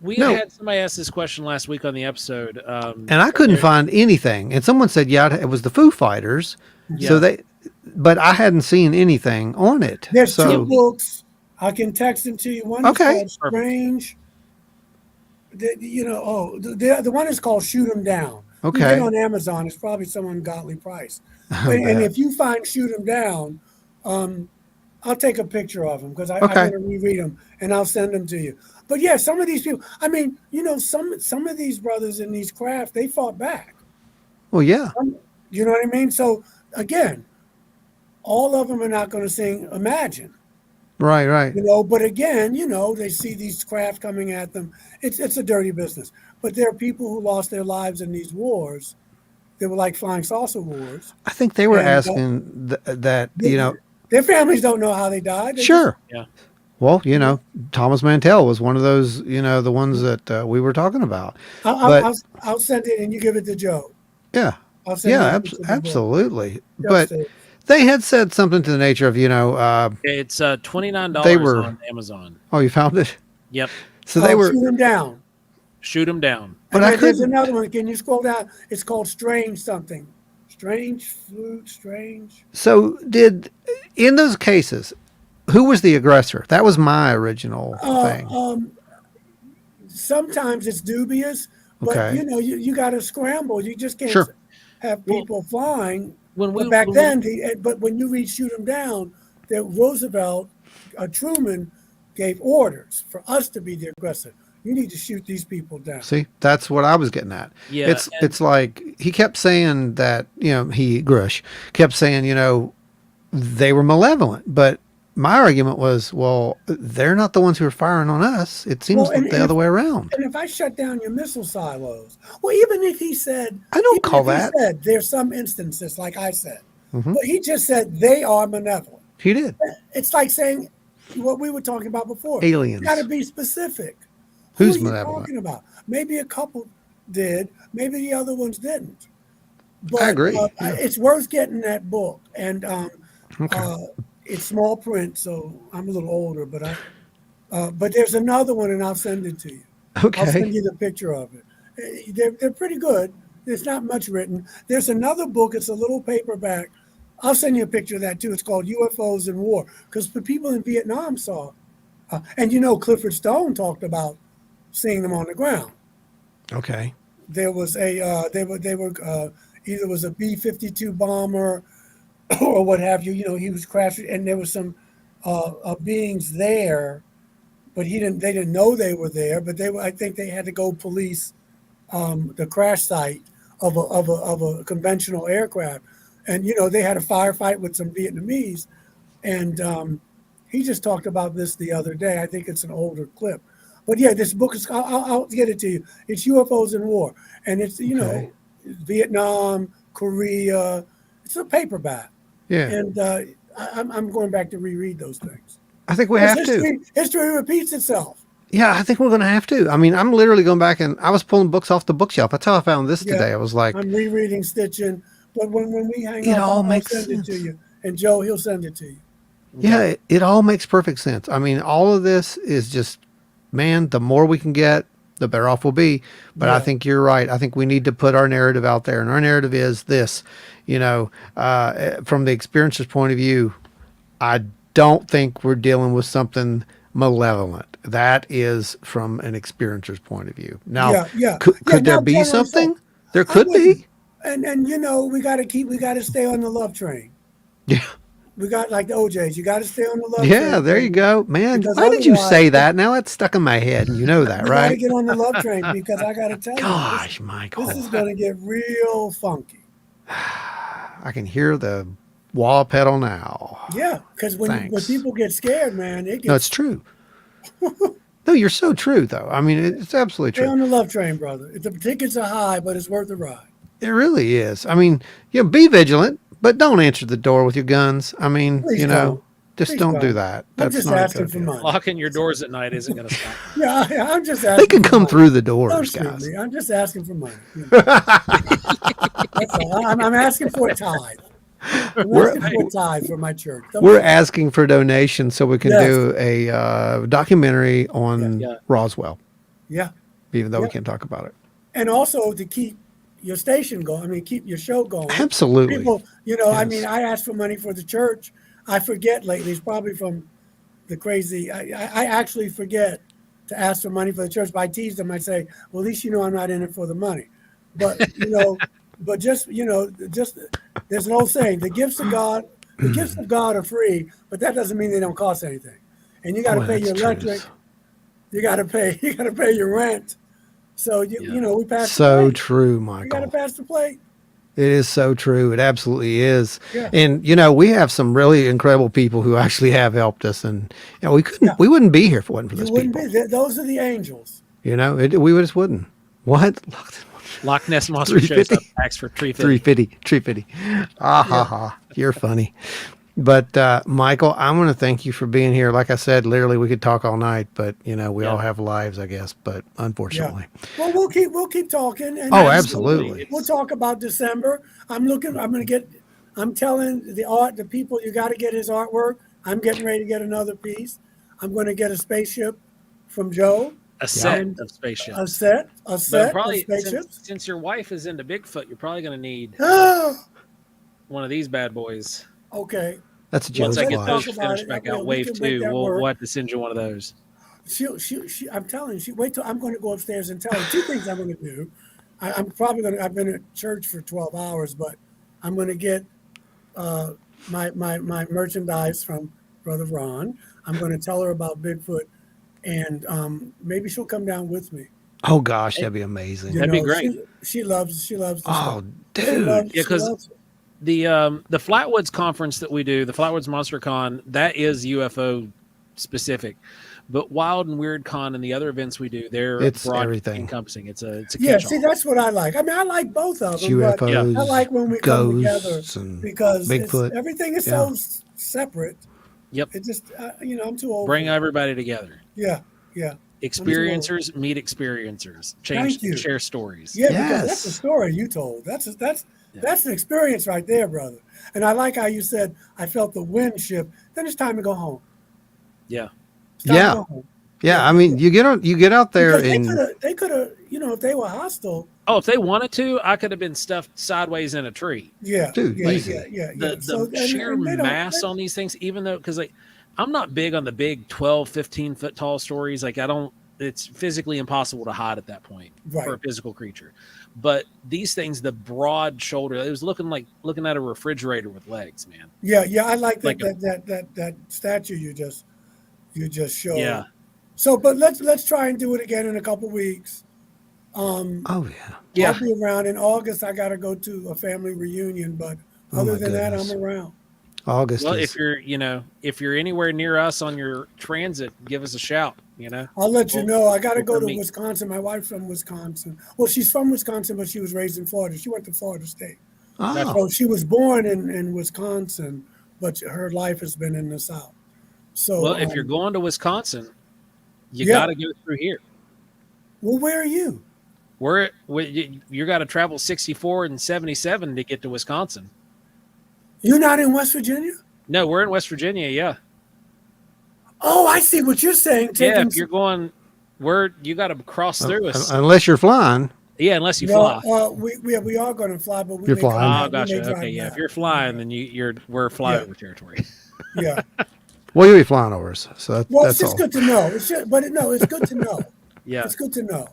Speaker 2: We
Speaker 1: No.
Speaker 2: had somebody ask this question last week on the episode.
Speaker 1: And I couldn't find anything. And someone said, it was the Foo Fighters.
Speaker 2: Yeah.
Speaker 1: So but I hadn't seen anything on it.
Speaker 4: There's
Speaker 1: so,
Speaker 4: two books. I can text them to you. One is called Strange. The one is called Shoot 'Em Down.
Speaker 1: Okay.
Speaker 4: You get on Amazon. It's probably some ungodly price. And if you find Shoot 'Em Down, I'll take a picture of them because I want to reread them and I'll send them to you. But yeah, some of these people. I mean, some of these brothers in these craft, they fought back.
Speaker 1: Well, yeah.
Speaker 4: You know what I mean? So again, all of them are not going to sing Imagine.
Speaker 1: Right.
Speaker 4: But again, they see these craft coming at them. It's a dirty business. But there are people who lost their lives in these wars. They were like flying saucer wars.
Speaker 1: I think they were asking that,
Speaker 4: their families don't know how they died.
Speaker 1: Sure.
Speaker 2: Yeah.
Speaker 1: Well, Thomas Mantell was one of those, the ones that we were talking about.
Speaker 4: I'll send it and you give it to Joe.
Speaker 1: Yeah.
Speaker 4: I'll send
Speaker 1: Absolutely. But they had said something to the nature of,
Speaker 2: it's $29 on Amazon.
Speaker 1: Oh, you found it?
Speaker 2: Yep.
Speaker 1: So they were
Speaker 4: Shoot 'Em Down.
Speaker 2: Shoot 'Em Down.
Speaker 4: But there's another one. Can you scroll down? It's called Strange something. Strange Flute, Strange.
Speaker 1: So in those cases, who was the aggressor? That was my original thing.
Speaker 4: Sometimes it's dubious, but you got to scramble. You just can't have people flying. But back then, but when you read Shoot 'Em Down, that Roosevelt, Truman gave orders for us to be the aggressor. You need to shoot these people down.
Speaker 1: See, that's what I was getting at.
Speaker 2: Yeah,
Speaker 1: it's like he kept saying that, Grush kept saying, they were malevolent. But my argument was, well, they're not the ones who are firing on us. It seems like the other way around.
Speaker 4: And if I shut down your missile silos, well, even if he said,
Speaker 1: I don't call that.
Speaker 4: He said, there's some instances, like I said, but he just said they are malevolent.
Speaker 1: He did.
Speaker 4: It's like saying what we were talking about before.
Speaker 1: Aliens.
Speaker 4: You got to be specific.
Speaker 1: Who's
Speaker 4: Who are you
Speaker 1: malevolent?
Speaker 4: talking about? Maybe a couple did, maybe the other ones didn't. But
Speaker 1: I agree.
Speaker 4: It's worth getting that book, and it's small print, so I'm a little older. But there's another one, and I'll send it to you.
Speaker 1: Okay.
Speaker 4: I'll send you the picture of it. They're pretty good. There's not much written. There's another book. It's a little paperback. I'll send you a picture of that too. It's called UFOs in War, because the people in Vietnam saw, and Clifford Stone talked about seeing them on the ground.
Speaker 1: Okay.
Speaker 4: There was they were either was a B-52 bomber or what have you. He was crashing, and there was some beings there, but they didn't know they were there. But I think they had to go police the crash site of a conventional aircraft, and they had a firefight with some Vietnamese, and he just talked about this the other day. I think it's an older clip. But yeah, this book is, I'll get it to you. It's UFOs in War. And it's, Vietnam, Korea. It's a paperback.
Speaker 1: Yeah.
Speaker 4: And I'm going back to reread those things.
Speaker 1: I think we
Speaker 4: Because
Speaker 1: have to.
Speaker 4: History repeats itself.
Speaker 1: Yeah, I think we're going to have to. I mean, I'm literally going back and I was pulling books off the bookshelf. That's how I found this today. I was like,
Speaker 4: I'm rereading Stitching, but when we hang
Speaker 1: it
Speaker 4: up,
Speaker 1: all
Speaker 4: I'll
Speaker 1: makes
Speaker 4: send it to
Speaker 1: sense.
Speaker 4: you, and Joe, he'll send it to you.
Speaker 1: Yeah, it all makes perfect sense. I mean, all of this is just, man, the more we can get, the better off we'll be. But I think you're right. I think we need to put our narrative out there. And our narrative is this, you know, from the experiencer's point of view, I don't think we're dealing with something malevolent. That is from an experiencer's point of view. Now, could there be something? There could be.
Speaker 4: And you know, we got to stay on the love train.
Speaker 1: Yeah.
Speaker 4: We got like the OJs. You got to stay on the love train.
Speaker 1: Yeah, there you go, man. Why did you say that? Now it's stuck in my head, and you know that, right?
Speaker 4: You got to get on the love train because I got to tell
Speaker 1: Gosh,
Speaker 4: you,
Speaker 1: Michael,
Speaker 4: this is going to get real funky.
Speaker 1: I can hear the wall pedal now.
Speaker 4: Yeah, because when people get scared, man, it gets.
Speaker 1: No, it's true. No, you're so true, though. I mean, it's absolutely true.
Speaker 4: Stay on the love train, brother. The tickets are high, but it's worth the ride.
Speaker 1: It really is. I mean, be vigilant, but don't answer the door with your guns. I mean,
Speaker 4: Please
Speaker 1: just don't do that.
Speaker 4: I'm just asking for money.
Speaker 2: Locking your doors at night isn't going to stop.
Speaker 4: Yeah, I'm just asking.
Speaker 1: They can come through the doors,
Speaker 4: Don't
Speaker 1: guys.
Speaker 4: shoot me. I'm just asking for money. That's all. I'm asking for a tithe. I'm asking for a tithe for my church.
Speaker 1: We're asking for donations so we can do a documentary on Roswell.
Speaker 4: Yeah.
Speaker 1: Even though we can't talk about it.
Speaker 4: And also to keep your station going. I mean, keep your show going.
Speaker 1: Absolutely.
Speaker 4: People, I mean, I asked for money for the church. I forget lately. It's probably from the crazy. I actually forget to ask for money for the church. But I tease them. I say, well, at least you know I'm not in it for the money. But, but just there's an old saying, the gifts of God are free, but that doesn't mean they don't cost anything. And you got to pay your electric. You got to pay your rent. So we pass.
Speaker 1: So true, Michael.
Speaker 4: You got to pass the plate.
Speaker 1: It is so true. It absolutely is.
Speaker 4: Yeah.
Speaker 1: And we have some really incredible people who actually have helped us, and we wouldn't be here if it wasn't for those people.
Speaker 4: Those are the angels.
Speaker 1: We just wouldn't. What?
Speaker 2: Loch Ness Monster shows up packs for $350.
Speaker 1: You're funny. But Michael, I want to thank you for being here. Like I said, literally we could talk all night, but we all have lives, I guess. But unfortunately,
Speaker 4: well, we'll keep talking. And
Speaker 1: absolutely.
Speaker 4: We'll talk about December. I'm telling the people, you got to get his artwork. I'm getting ready to get another piece. I'm going to get a spaceship from Joe.
Speaker 2: A set of spaceships.
Speaker 4: A set
Speaker 2: probably,
Speaker 4: of spaceships.
Speaker 2: Since your wife is into Bigfoot, you're probably going to need one of these bad boys.
Speaker 4: Okay.
Speaker 1: That's a joke.
Speaker 2: Once I get those finished back out, wave 2, we'll have to send you one of those.
Speaker 4: I'm telling you, wait till I'm going to go upstairs and tell her two things I'm going to do. I've been at church for 12 hours, but I'm going to get my merchandise from Brother Ron. I'm going to tell her about Bigfoot, and maybe she'll come down with me.
Speaker 1: Oh gosh, that'd be amazing.
Speaker 2: That'd be great.
Speaker 4: She loves.
Speaker 1: Oh, dude.
Speaker 2: Because the Flatwoods conference that we do, the Flatwoods Monster Con, that is UFO specific. But Wild and Weird Con and the other events we do, they're broad encompassing. It's a catch-all.
Speaker 4: See, that's what I like. I mean, I like both of them.
Speaker 1: UFOs,
Speaker 4: but I like when we come together because
Speaker 1: Bigfoot.
Speaker 4: Everything is so separate.
Speaker 2: Yep.
Speaker 4: It just, I'm too old.
Speaker 2: Bring everybody together.
Speaker 4: Yeah.
Speaker 2: Experiencers meet experiencers. Share stories.
Speaker 4: Yeah, because that's the story you told. That's the experience right there, brother. And I like how you said, I felt the wind shift. Then it's time to go home.
Speaker 2: Yeah.
Speaker 1: Yeah. I mean, you get out there and
Speaker 4: they could have, if they were hostile.
Speaker 2: Oh, if they wanted to, I could have been stuffed sideways in a tree.
Speaker 4: Yeah,
Speaker 1: dude.
Speaker 4: Yeah.
Speaker 2: The sheer mass on these things, even though, because I'm not big on the big 12, 15 foot tall stories. It's physically impossible to hide at that point for a physical creature. But these things, the broad shoulder, it was looking at a refrigerator with legs, man.
Speaker 4: Yeah. I like that statue you just showed.
Speaker 2: Yeah.
Speaker 4: So, but let's try and do it again in a couple
Speaker 1: yeah.
Speaker 4: weeks. I'll be around in August. I got to go to a family reunion, but other than that, I'm around.
Speaker 1: August.
Speaker 2: Well, if you're anywhere near us on your transit, give us a shout.
Speaker 4: I'll let you know. I got to go to Wisconsin. My wife's from Wisconsin. Well, she's from Wisconsin, but she was raised in Florida. She went to Florida State. So she was born in Wisconsin, but her life has been in the South. So,
Speaker 2: Well, if you're going to Wisconsin, you
Speaker 4: Yeah.
Speaker 2: got to go through here.
Speaker 4: well, where are you?
Speaker 2: You got to travel 64 and 77 to get to Wisconsin.
Speaker 4: You're not in West Virginia?
Speaker 2: No, we're in West Virginia. Yeah.
Speaker 4: Oh, I see what you're saying.
Speaker 2: Yeah. If you're going, you got to cross through us.
Speaker 1: Unless you're flying.
Speaker 2: Yeah. Unless you fly.
Speaker 4: We are going to fly, but we
Speaker 1: You're
Speaker 4: may
Speaker 1: flying.
Speaker 4: come
Speaker 2: Oh,
Speaker 4: back. We
Speaker 2: gotcha.
Speaker 4: may drive
Speaker 2: Okay. Yeah.
Speaker 4: back.
Speaker 2: If you're flying, then we're flyover territory.
Speaker 4: Yeah.
Speaker 1: Well, you'll be flying over us. So
Speaker 4: Well,
Speaker 1: that's
Speaker 4: it's
Speaker 1: all.
Speaker 4: good to know. It's good to know.
Speaker 2: Yeah.
Speaker 4: It's good to know.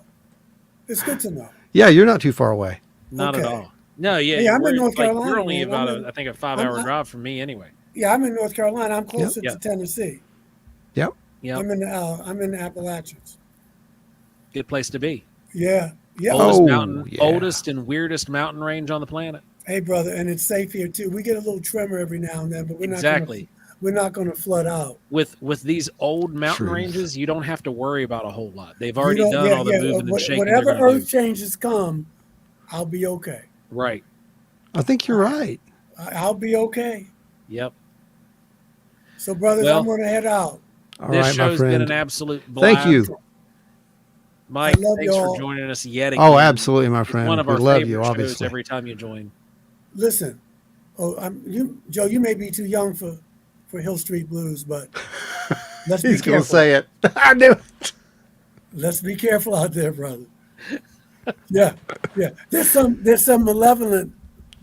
Speaker 4: It's good to know.
Speaker 1: Yeah, you're not too far away.
Speaker 2: Not at
Speaker 4: Okay.
Speaker 2: all. No. Yeah.
Speaker 4: Hey, I'm in
Speaker 2: we're-
Speaker 4: North Carolina,
Speaker 2: You're only
Speaker 4: man.
Speaker 2: about
Speaker 4: I'm in-
Speaker 2: I think a 5-hour drive from me anyway.
Speaker 4: Yeah, I'm in North Carolina. I'm closer
Speaker 2: Yep.
Speaker 4: to Tennessee.
Speaker 1: Yep.
Speaker 2: Yeah.
Speaker 4: I'm in the Appalachians.
Speaker 2: Good place to be.
Speaker 4: Yeah. Yeah.
Speaker 2: Oldest
Speaker 1: yeah.
Speaker 2: oldest and weirdest mountain range on the planet.
Speaker 4: Hey, brother, and it's safe here too. We get a little tremor every now and then, but
Speaker 2: Exactly.
Speaker 4: we're not going to flood out.
Speaker 2: With these old mountain
Speaker 1: Truth.
Speaker 2: ranges, you don't have to worry about a whole lot. They've already
Speaker 4: You know,
Speaker 2: done
Speaker 4: yeah,
Speaker 2: all the
Speaker 4: yeah,
Speaker 2: moving and shaking.
Speaker 4: Whatever
Speaker 2: they're gonna
Speaker 4: earth
Speaker 2: do.
Speaker 4: changes come, I'll be okay.
Speaker 2: Right.
Speaker 1: I think you're right.
Speaker 4: I'll be okay.
Speaker 2: Yep.
Speaker 4: So, brothers,
Speaker 2: Well,
Speaker 4: I'm going to head out.
Speaker 1: All
Speaker 2: This
Speaker 1: right, my
Speaker 2: show's been
Speaker 1: friend.
Speaker 2: an absolute blast.
Speaker 1: Thank you.
Speaker 2: Mike.
Speaker 4: I love
Speaker 2: Thanks
Speaker 4: y'all.
Speaker 2: for joining us yet again.
Speaker 1: Oh, absolutely, my
Speaker 2: It's
Speaker 1: friend.
Speaker 2: one of
Speaker 1: We
Speaker 2: our
Speaker 1: love
Speaker 2: favorite
Speaker 1: you,
Speaker 2: shows
Speaker 1: obviously.
Speaker 2: every time you join.
Speaker 4: Listen, Joe, you may be too young for Hill Street Blues, but let's be
Speaker 1: He's going to
Speaker 4: careful.
Speaker 1: say it. I knew it.
Speaker 4: Let's be careful out there, brother. Yeah. There's some malevolent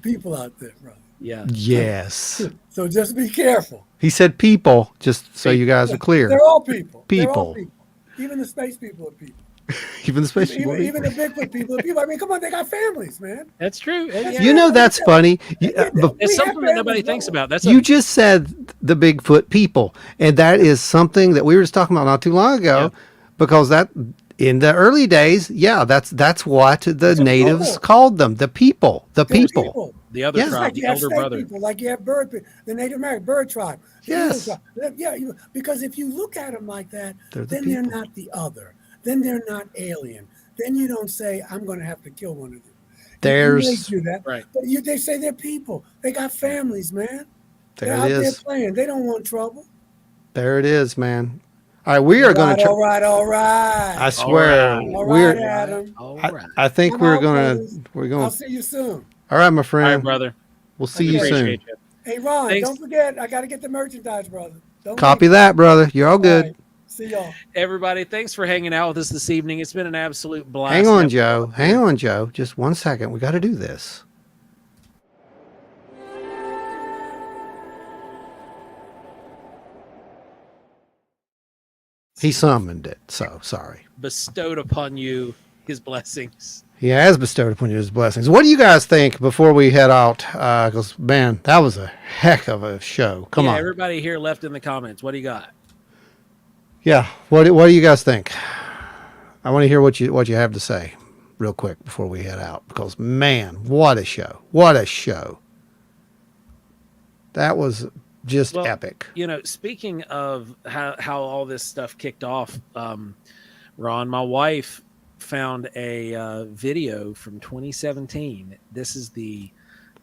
Speaker 4: people out there, brother.
Speaker 2: Yeah.
Speaker 1: Yes.
Speaker 4: So just be careful.
Speaker 1: He said people, just so you guys are clear.
Speaker 4: They're all people. They're all
Speaker 1: People.
Speaker 4: Even the space people are people.
Speaker 1: Even the space people.
Speaker 4: Even the Bigfoot people are people. I mean, come on, they got families, man.
Speaker 2: That's true. Yeah.
Speaker 1: You know, that's funny.
Speaker 4: We
Speaker 2: It's
Speaker 4: have
Speaker 2: something that nobody
Speaker 4: families,
Speaker 2: thinks
Speaker 4: no.
Speaker 2: about. That's
Speaker 1: You just said the Bigfoot people, and that is something that we were just talking about not too long ago, because that in the early days, yeah, that's what the natives
Speaker 4: people.
Speaker 1: called them, the people, the
Speaker 4: They're
Speaker 1: people.
Speaker 2: the other
Speaker 1: Yes.
Speaker 2: tribe,
Speaker 4: Like
Speaker 2: the
Speaker 4: you have
Speaker 2: elder
Speaker 4: snake
Speaker 2: brother.
Speaker 4: people, like you have bird people, the Native American bird tribe. the
Speaker 1: Yes.
Speaker 4: Eagle tribe. Yeah, because if you look at them like that,
Speaker 1: They're the
Speaker 4: then they're
Speaker 1: people.
Speaker 4: not the other. Then they're not alien. Then you don't say, I'm going to have to kill one of them.
Speaker 1: There's
Speaker 4: You may do that,
Speaker 2: Right.
Speaker 4: but they say they're people. They got families, man. They're
Speaker 1: there
Speaker 4: out
Speaker 1: it
Speaker 4: there
Speaker 1: is.
Speaker 4: playing. They don't want trouble.
Speaker 1: There it is, man. All right, we are going to.
Speaker 4: All right.
Speaker 1: I swear,
Speaker 4: All
Speaker 1: we're.
Speaker 4: right, Adam.
Speaker 2: All right.
Speaker 1: I think
Speaker 4: I'm
Speaker 1: we're
Speaker 4: out,
Speaker 1: going
Speaker 4: brothers.
Speaker 1: to. We're
Speaker 4: I'll
Speaker 1: going.
Speaker 4: see you soon.
Speaker 1: All right, my
Speaker 2: All right,
Speaker 1: friend.
Speaker 2: brother.
Speaker 1: We'll see you soon.
Speaker 2: Appreciate you.
Speaker 4: Hey, Ron,
Speaker 2: Thanks.
Speaker 4: don't forget, I got to get the merchandise, brother. Don't
Speaker 1: Copy
Speaker 4: leave.
Speaker 1: that, brother. You're all good.
Speaker 4: All right. See y'all.
Speaker 2: Everybody, thanks for hanging out with us this evening. It's been an absolute blast.
Speaker 1: Hang on,
Speaker 2: having
Speaker 1: Joe.
Speaker 2: fun.
Speaker 1: Hang on, Joe. Just 1 second. We got to do this. He summoned it, so sorry.
Speaker 2: Bestowed upon you his blessings.
Speaker 1: He has bestowed upon you his blessings. What do you guys think before we head out? Because, man, that was a heck of a show. Come
Speaker 2: yeah,
Speaker 1: on.
Speaker 2: everybody here left in the comments. What do you got?
Speaker 1: Yeah. What do you guys think? I want to hear what you have to say real quick before we head out. Because, man, what a show. What a show. That was just
Speaker 2: Well,
Speaker 1: epic.
Speaker 2: You know, speaking of how all this stuff kicked off, Ron, my wife found a video from 2017. This is the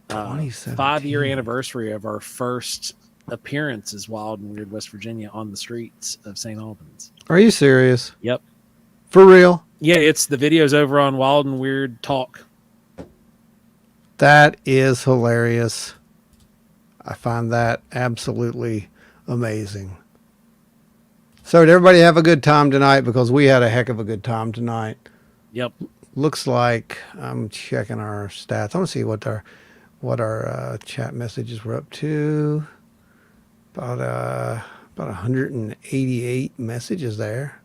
Speaker 1: 2017.
Speaker 2: 5-year anniversary of our first appearance as Wild and Weird West Virginia on the streets of St. Albans.
Speaker 1: Are you serious?
Speaker 2: Yep.
Speaker 1: For real?
Speaker 2: Yeah, it's the videos over on Wild and Weird Talk.
Speaker 1: That is hilarious. I find that absolutely amazing. So did everybody have a good time tonight? Because we had a heck of a good time tonight.
Speaker 2: Yep.
Speaker 1: Looks like I'm checking our stats. I want to see what our chat messages were up to. About 188 messages there.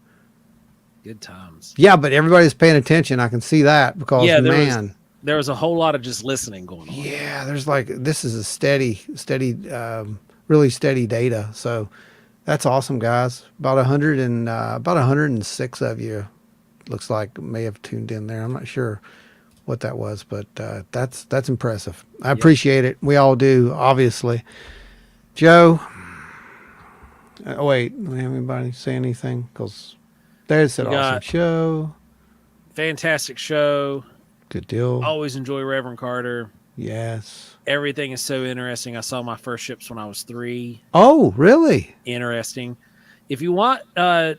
Speaker 2: Good times.
Speaker 1: Yeah, but everybody's paying attention. I can see that because
Speaker 2: Yeah,
Speaker 1: man.
Speaker 2: There was a whole lot of just listening going on.
Speaker 1: Yeah, there's this is a steady, really steady data. So that's awesome, guys. About 106 of you looks like may have tuned in there. I'm not sure what that was, but that's impressive. I appreciate it. We all do, obviously. Joe, wait, do we have anybody say anything? Because there's an awesome show.
Speaker 2: Fantastic show.
Speaker 1: Good deal.
Speaker 2: Always enjoy Reverend Carter.
Speaker 1: Yes.
Speaker 2: Everything is so interesting. I saw my first ships when I was 3.
Speaker 1: Oh, really?
Speaker 2: Interesting. If you want,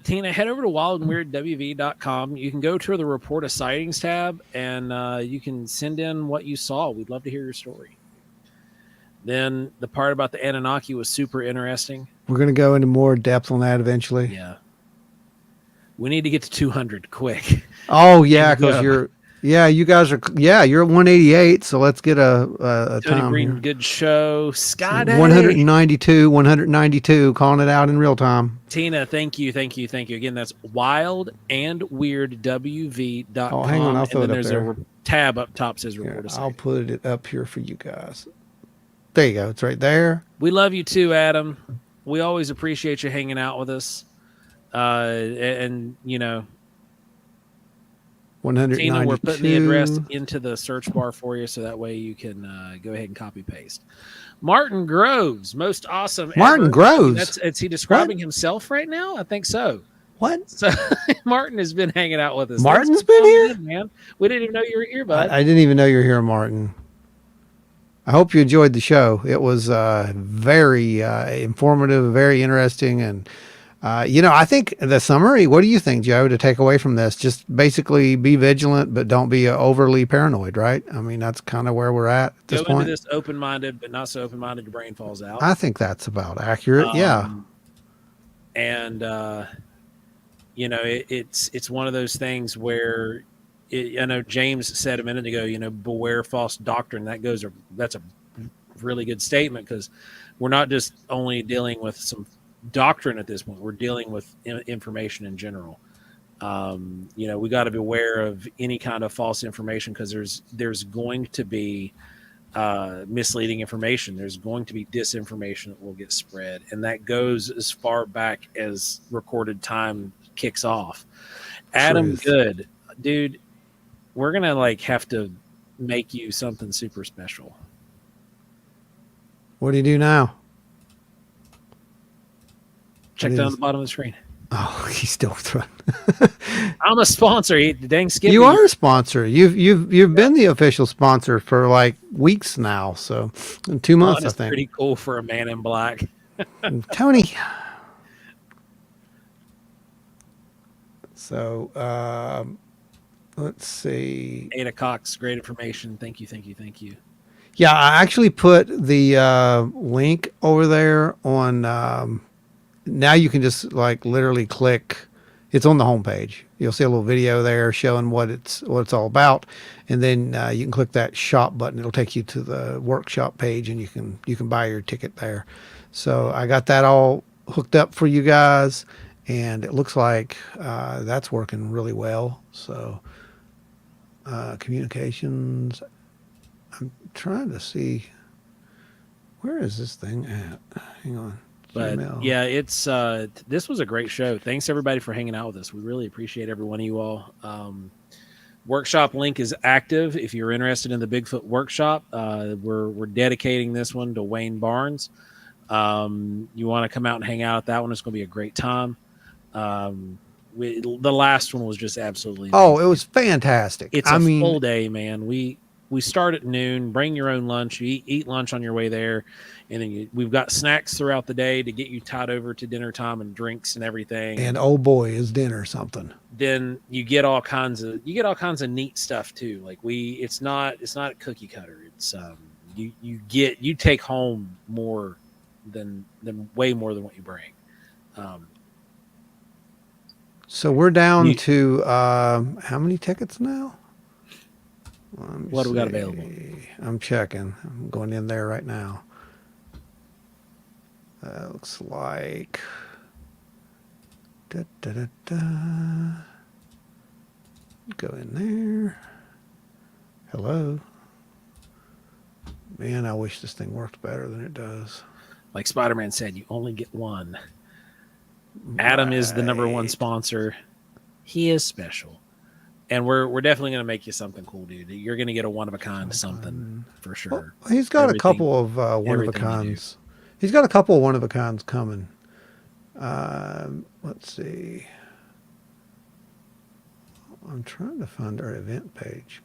Speaker 2: Tina, head over to wildandweirdwv.com. You can go to the report a sightings tab, and you can send in what you saw. We'd love to hear your story. Then the part about the Anunnaki was super interesting.
Speaker 1: We're going to go into more depth on that eventually.
Speaker 2: Yeah. We need to get to 200 quick.
Speaker 1: Oh, yeah, because you guys are, you're at 188, so let's get a
Speaker 2: Tony
Speaker 1: time
Speaker 2: Green,
Speaker 1: here.
Speaker 2: good show. Sky Day.
Speaker 1: 192, calling it out in real time.
Speaker 2: Tina, thank you. Again, that's wildandweirdwv.com.
Speaker 1: Oh, hang on, I'll throw
Speaker 2: and
Speaker 1: it
Speaker 2: then
Speaker 1: up
Speaker 2: there's
Speaker 1: there.
Speaker 2: a tab up top says report
Speaker 1: Here,
Speaker 2: a
Speaker 1: I'll
Speaker 2: sighting.
Speaker 1: put it up here for you guys. There you go. It's right there.
Speaker 2: We love you too, Adam. We always appreciate you hanging out with us. And you know,
Speaker 1: 192.
Speaker 2: Tina, we're putting the address into the search bar for you, so that way you can go ahead and copy paste. Martin Groves, most awesome.
Speaker 1: Martin
Speaker 2: ever.
Speaker 1: Groves.
Speaker 2: Is he describing himself right now? I think so.
Speaker 1: What?
Speaker 2: So Martin has been hanging out with us.
Speaker 1: Martin's been here,
Speaker 2: man. We didn't even know you were here, bud.
Speaker 1: I didn't even know you were here, Martin. I hope you enjoyed the show. It was very informative, very interesting, and I think the summary. What do you think, Joe? To take away from this, just basically be vigilant, but don't be overly paranoid, right? I mean, that's kind of where we're at this point.
Speaker 2: Into this open-minded, but not so open-minded your brain falls out.
Speaker 1: I think that's about accurate. Yeah.
Speaker 2: And it's one of those things where. I know James said a minute ago, beware false doctrine. That's a really good statement, because we're not just only dealing with some doctrine at this point. We're dealing with information in general. We got to be aware of any kind of false information, because there's going to be misleading information. There's going to be disinformation that will get spread, and that goes as far back as recorded time kicks off. Adam, good dude. We're going to have to make you something super special.
Speaker 1: What do you do now?
Speaker 2: Check down the bottom of the screen.
Speaker 1: Oh, he's still throwing.
Speaker 2: I'm a sponsor. Dang Skip.
Speaker 1: You are a sponsor. You've been the official sponsor for weeks now. So in 2 months, I think.
Speaker 2: Pretty cool for a man in black.
Speaker 1: Tony. So, let's see.
Speaker 2: Ada Cox, great information. Thank you.
Speaker 1: Yeah, I actually put the link over there on. Now you can just literally click. It's on the homepage. You'll see a little video there showing what it's all about, and then you can click that shop button. It'll take you to the workshop page, and you can buy your ticket there. So I got that all hooked up for you guys, and it looks like that's working really well. So. Communications. I'm trying to see, where is this thing at? Hang on.
Speaker 2: But
Speaker 1: Gmail.
Speaker 2: yeah, it's this was a great show. Thanks everybody for hanging out with us. We really appreciate every one of you all. Workshop link is active if you're interested in the Bigfoot workshop. We're dedicating this one to Wayne Barnes. You want to come out and hang out at that one? It's going to be a great time. The last one was just absolutely amazing.
Speaker 1: Oh, it was fantastic.
Speaker 2: It's a full day, man. We start at noon. Bring your own lunch. You eat lunch on your way there, and then we've got snacks throughout the day to get you tied over to dinner time and drinks and everything.
Speaker 1: And oh boy, is dinner something.
Speaker 2: Then you get all kinds of neat stuff too. It's not cookie cutter. It's you take home more than way more than what you bring.
Speaker 1: So we're down to how many tickets now?
Speaker 2: What do we got available?
Speaker 1: I'm checking. I'm going in there right now. Looks like. Go in there. Hello. Man, I wish this thing worked better than it does.
Speaker 2: Like Spider-Man said, you only get one. Adam is the number one sponsor. He is special. And we're definitely going to make you something cool, dude. You're going to get a one-of-a-kind something for sure.
Speaker 1: Well, he's got a couple of one-of-a-kinds. He's got a couple of one-of-a-kinds coming. Let's see. I'm trying to find our event page.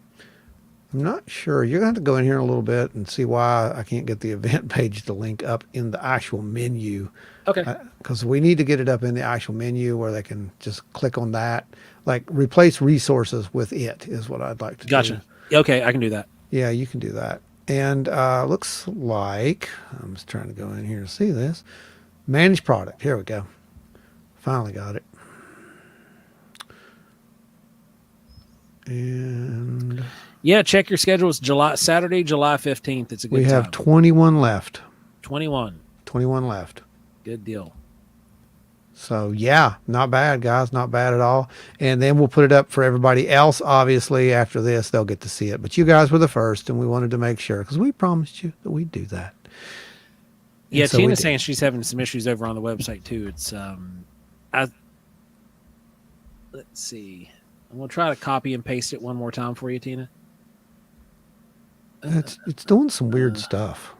Speaker 1: I'm not sure. You're going to have to go in here in a little bit and see why I can't get the event page to link up in the actual menu.
Speaker 2: Okay.
Speaker 1: Because we need to get it up in the actual menu where they can just click on that. Like replace resources with it is what I'd like to do.
Speaker 2: Gotcha. Okay, I can do that.
Speaker 1: Yeah, you can do that. And looks like, I'm just trying to go in here to see this. Manage product. Here we go. Finally got it. And
Speaker 2: yeah, check your schedule. It's Saturday, July 15th. It's a good
Speaker 1: we have
Speaker 2: time.
Speaker 1: 21 left.
Speaker 2: 21.
Speaker 1: 21 left.
Speaker 2: Good deal.
Speaker 1: So yeah, not bad, guys. Not bad at all. And then we'll put it up for everybody else. Obviously, after this, they'll get to see it. But you guys were the first, and we wanted to make sure because we promised you that we'd do that.
Speaker 2: Yeah,
Speaker 1: so
Speaker 2: Tina's saying she's having some issues over on the website too. It's let's see. I'm gonna try to copy and paste it one more time for you, Tina.
Speaker 1: It's doing some weird stuff.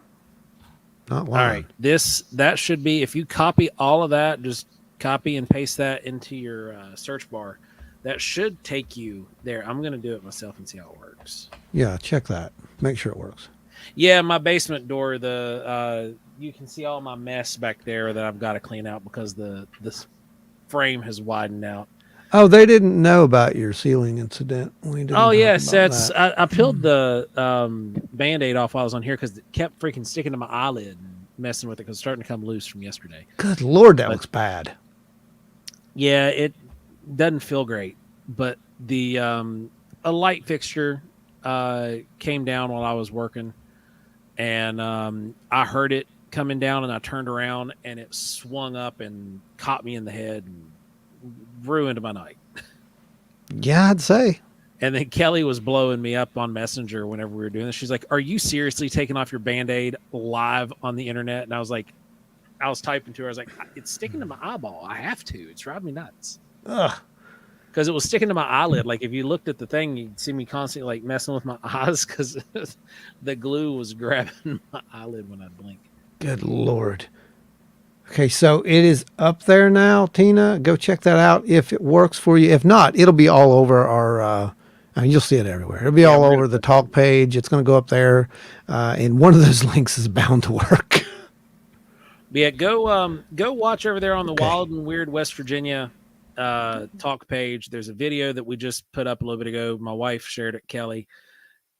Speaker 1: Not lying.
Speaker 2: All right, that should be, if you copy all of that, just copy and paste that into your search bar. That should take you there. I'm gonna do it myself and see how it works.
Speaker 1: Yeah, check that. Make sure it works.
Speaker 2: Yeah, my basement door. You can see all my mess back there that I've got to clean out because this frame has widened out.
Speaker 1: Oh, they didn't know about your ceiling incident.
Speaker 2: Oh, yes. I peeled the Band-Aid off while I was on here because it kept freaking sticking to my eyelid and messing with it because it's starting to come loose from yesterday.
Speaker 1: Good Lord, that looks bad.
Speaker 2: Yeah, it doesn't feel great. But a light fixture came down while I was working, and I heard it coming down, and I turned around, and it swung up and caught me in the head and ruined my night.
Speaker 1: Yeah, I'd say.
Speaker 2: And then Kelly was blowing me up on Messenger whenever we were doing this. She's like, "Are you seriously taking off your Band-Aid live on the internet?" And I was like, I was typing to her. I was like, "It's sticking to my eyeball. I have to. It's driving me nuts."
Speaker 1: Ugh.
Speaker 2: Because it was sticking to my eyelid. Like if you looked at the thing, you'd see me constantly like messing with my eyes because the glue was grabbing my eyelid when I blink.
Speaker 1: Good Lord. Okay, so it is up there now, Tina. Go check that out if it works for you. If not, it'll be all over our, you'll see it everywhere. It'll be all over the talk page. It's going to go up there, and one of those links is bound to work.
Speaker 2: Yeah, go watch over there on the Wild and Weird West Virginia talk page. There's a video that we just put up a little bit ago. My wife shared it, Kelly,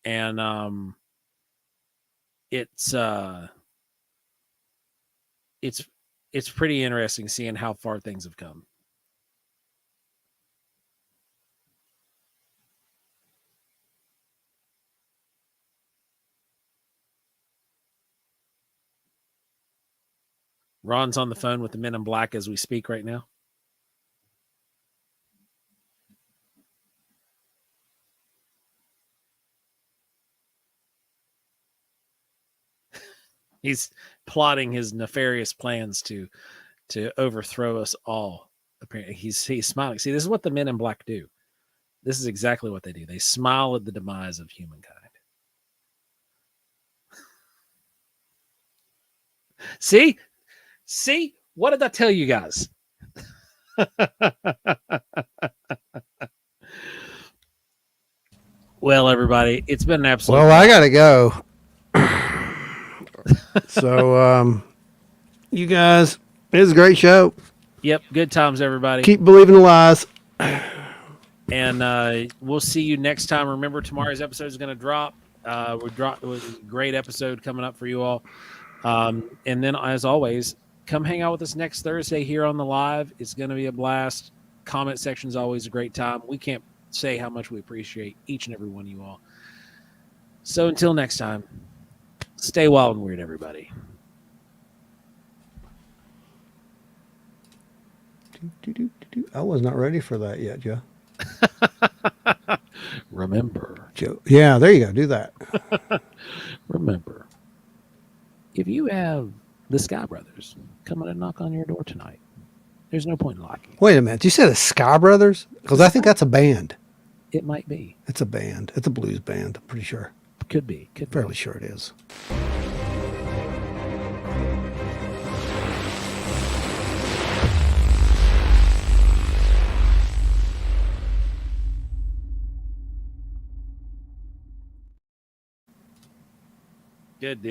Speaker 2: and it's pretty interesting seeing how far things have come. Ron's on the phone with the Men in Black as we speak right now. He's plotting his nefarious plans to overthrow us all. Apparently, he's smiling. See, this is what the Men in Black do. This is exactly what they do. They smile at the demise of humankind. See, what did I tell you guys? Well, everybody, it's been an absolute.
Speaker 1: Well, I gotta go. So, you guys, it was a great show.
Speaker 2: Yep, good times, everybody.
Speaker 1: Keep believing the lies.
Speaker 2: And we'll see you next time. Remember, tomorrow's episode is going to drop. It was a great episode coming up for you all. And then, as always, come hang out with us next Thursday here on the live. It's going to be a blast. Comment section is always a great time. We can't say how much we appreciate each and every one of you all. So until next time, stay wild and weird, everybody.
Speaker 1: I was not ready for that yet, Joe.
Speaker 2: Remember.
Speaker 1: Joe. Yeah, there you go. Do that.
Speaker 2: Remember, if you have the Sky Brothers coming and knock on your door tonight, there's no point in locking.
Speaker 1: Wait a minute. You said the Sky Brothers? Because I think that's a band.
Speaker 2: It might be.
Speaker 1: It's a band. It's a blues band. I'm pretty sure.
Speaker 2: Could be.
Speaker 1: Fairly sure it is.
Speaker 2: Good deal.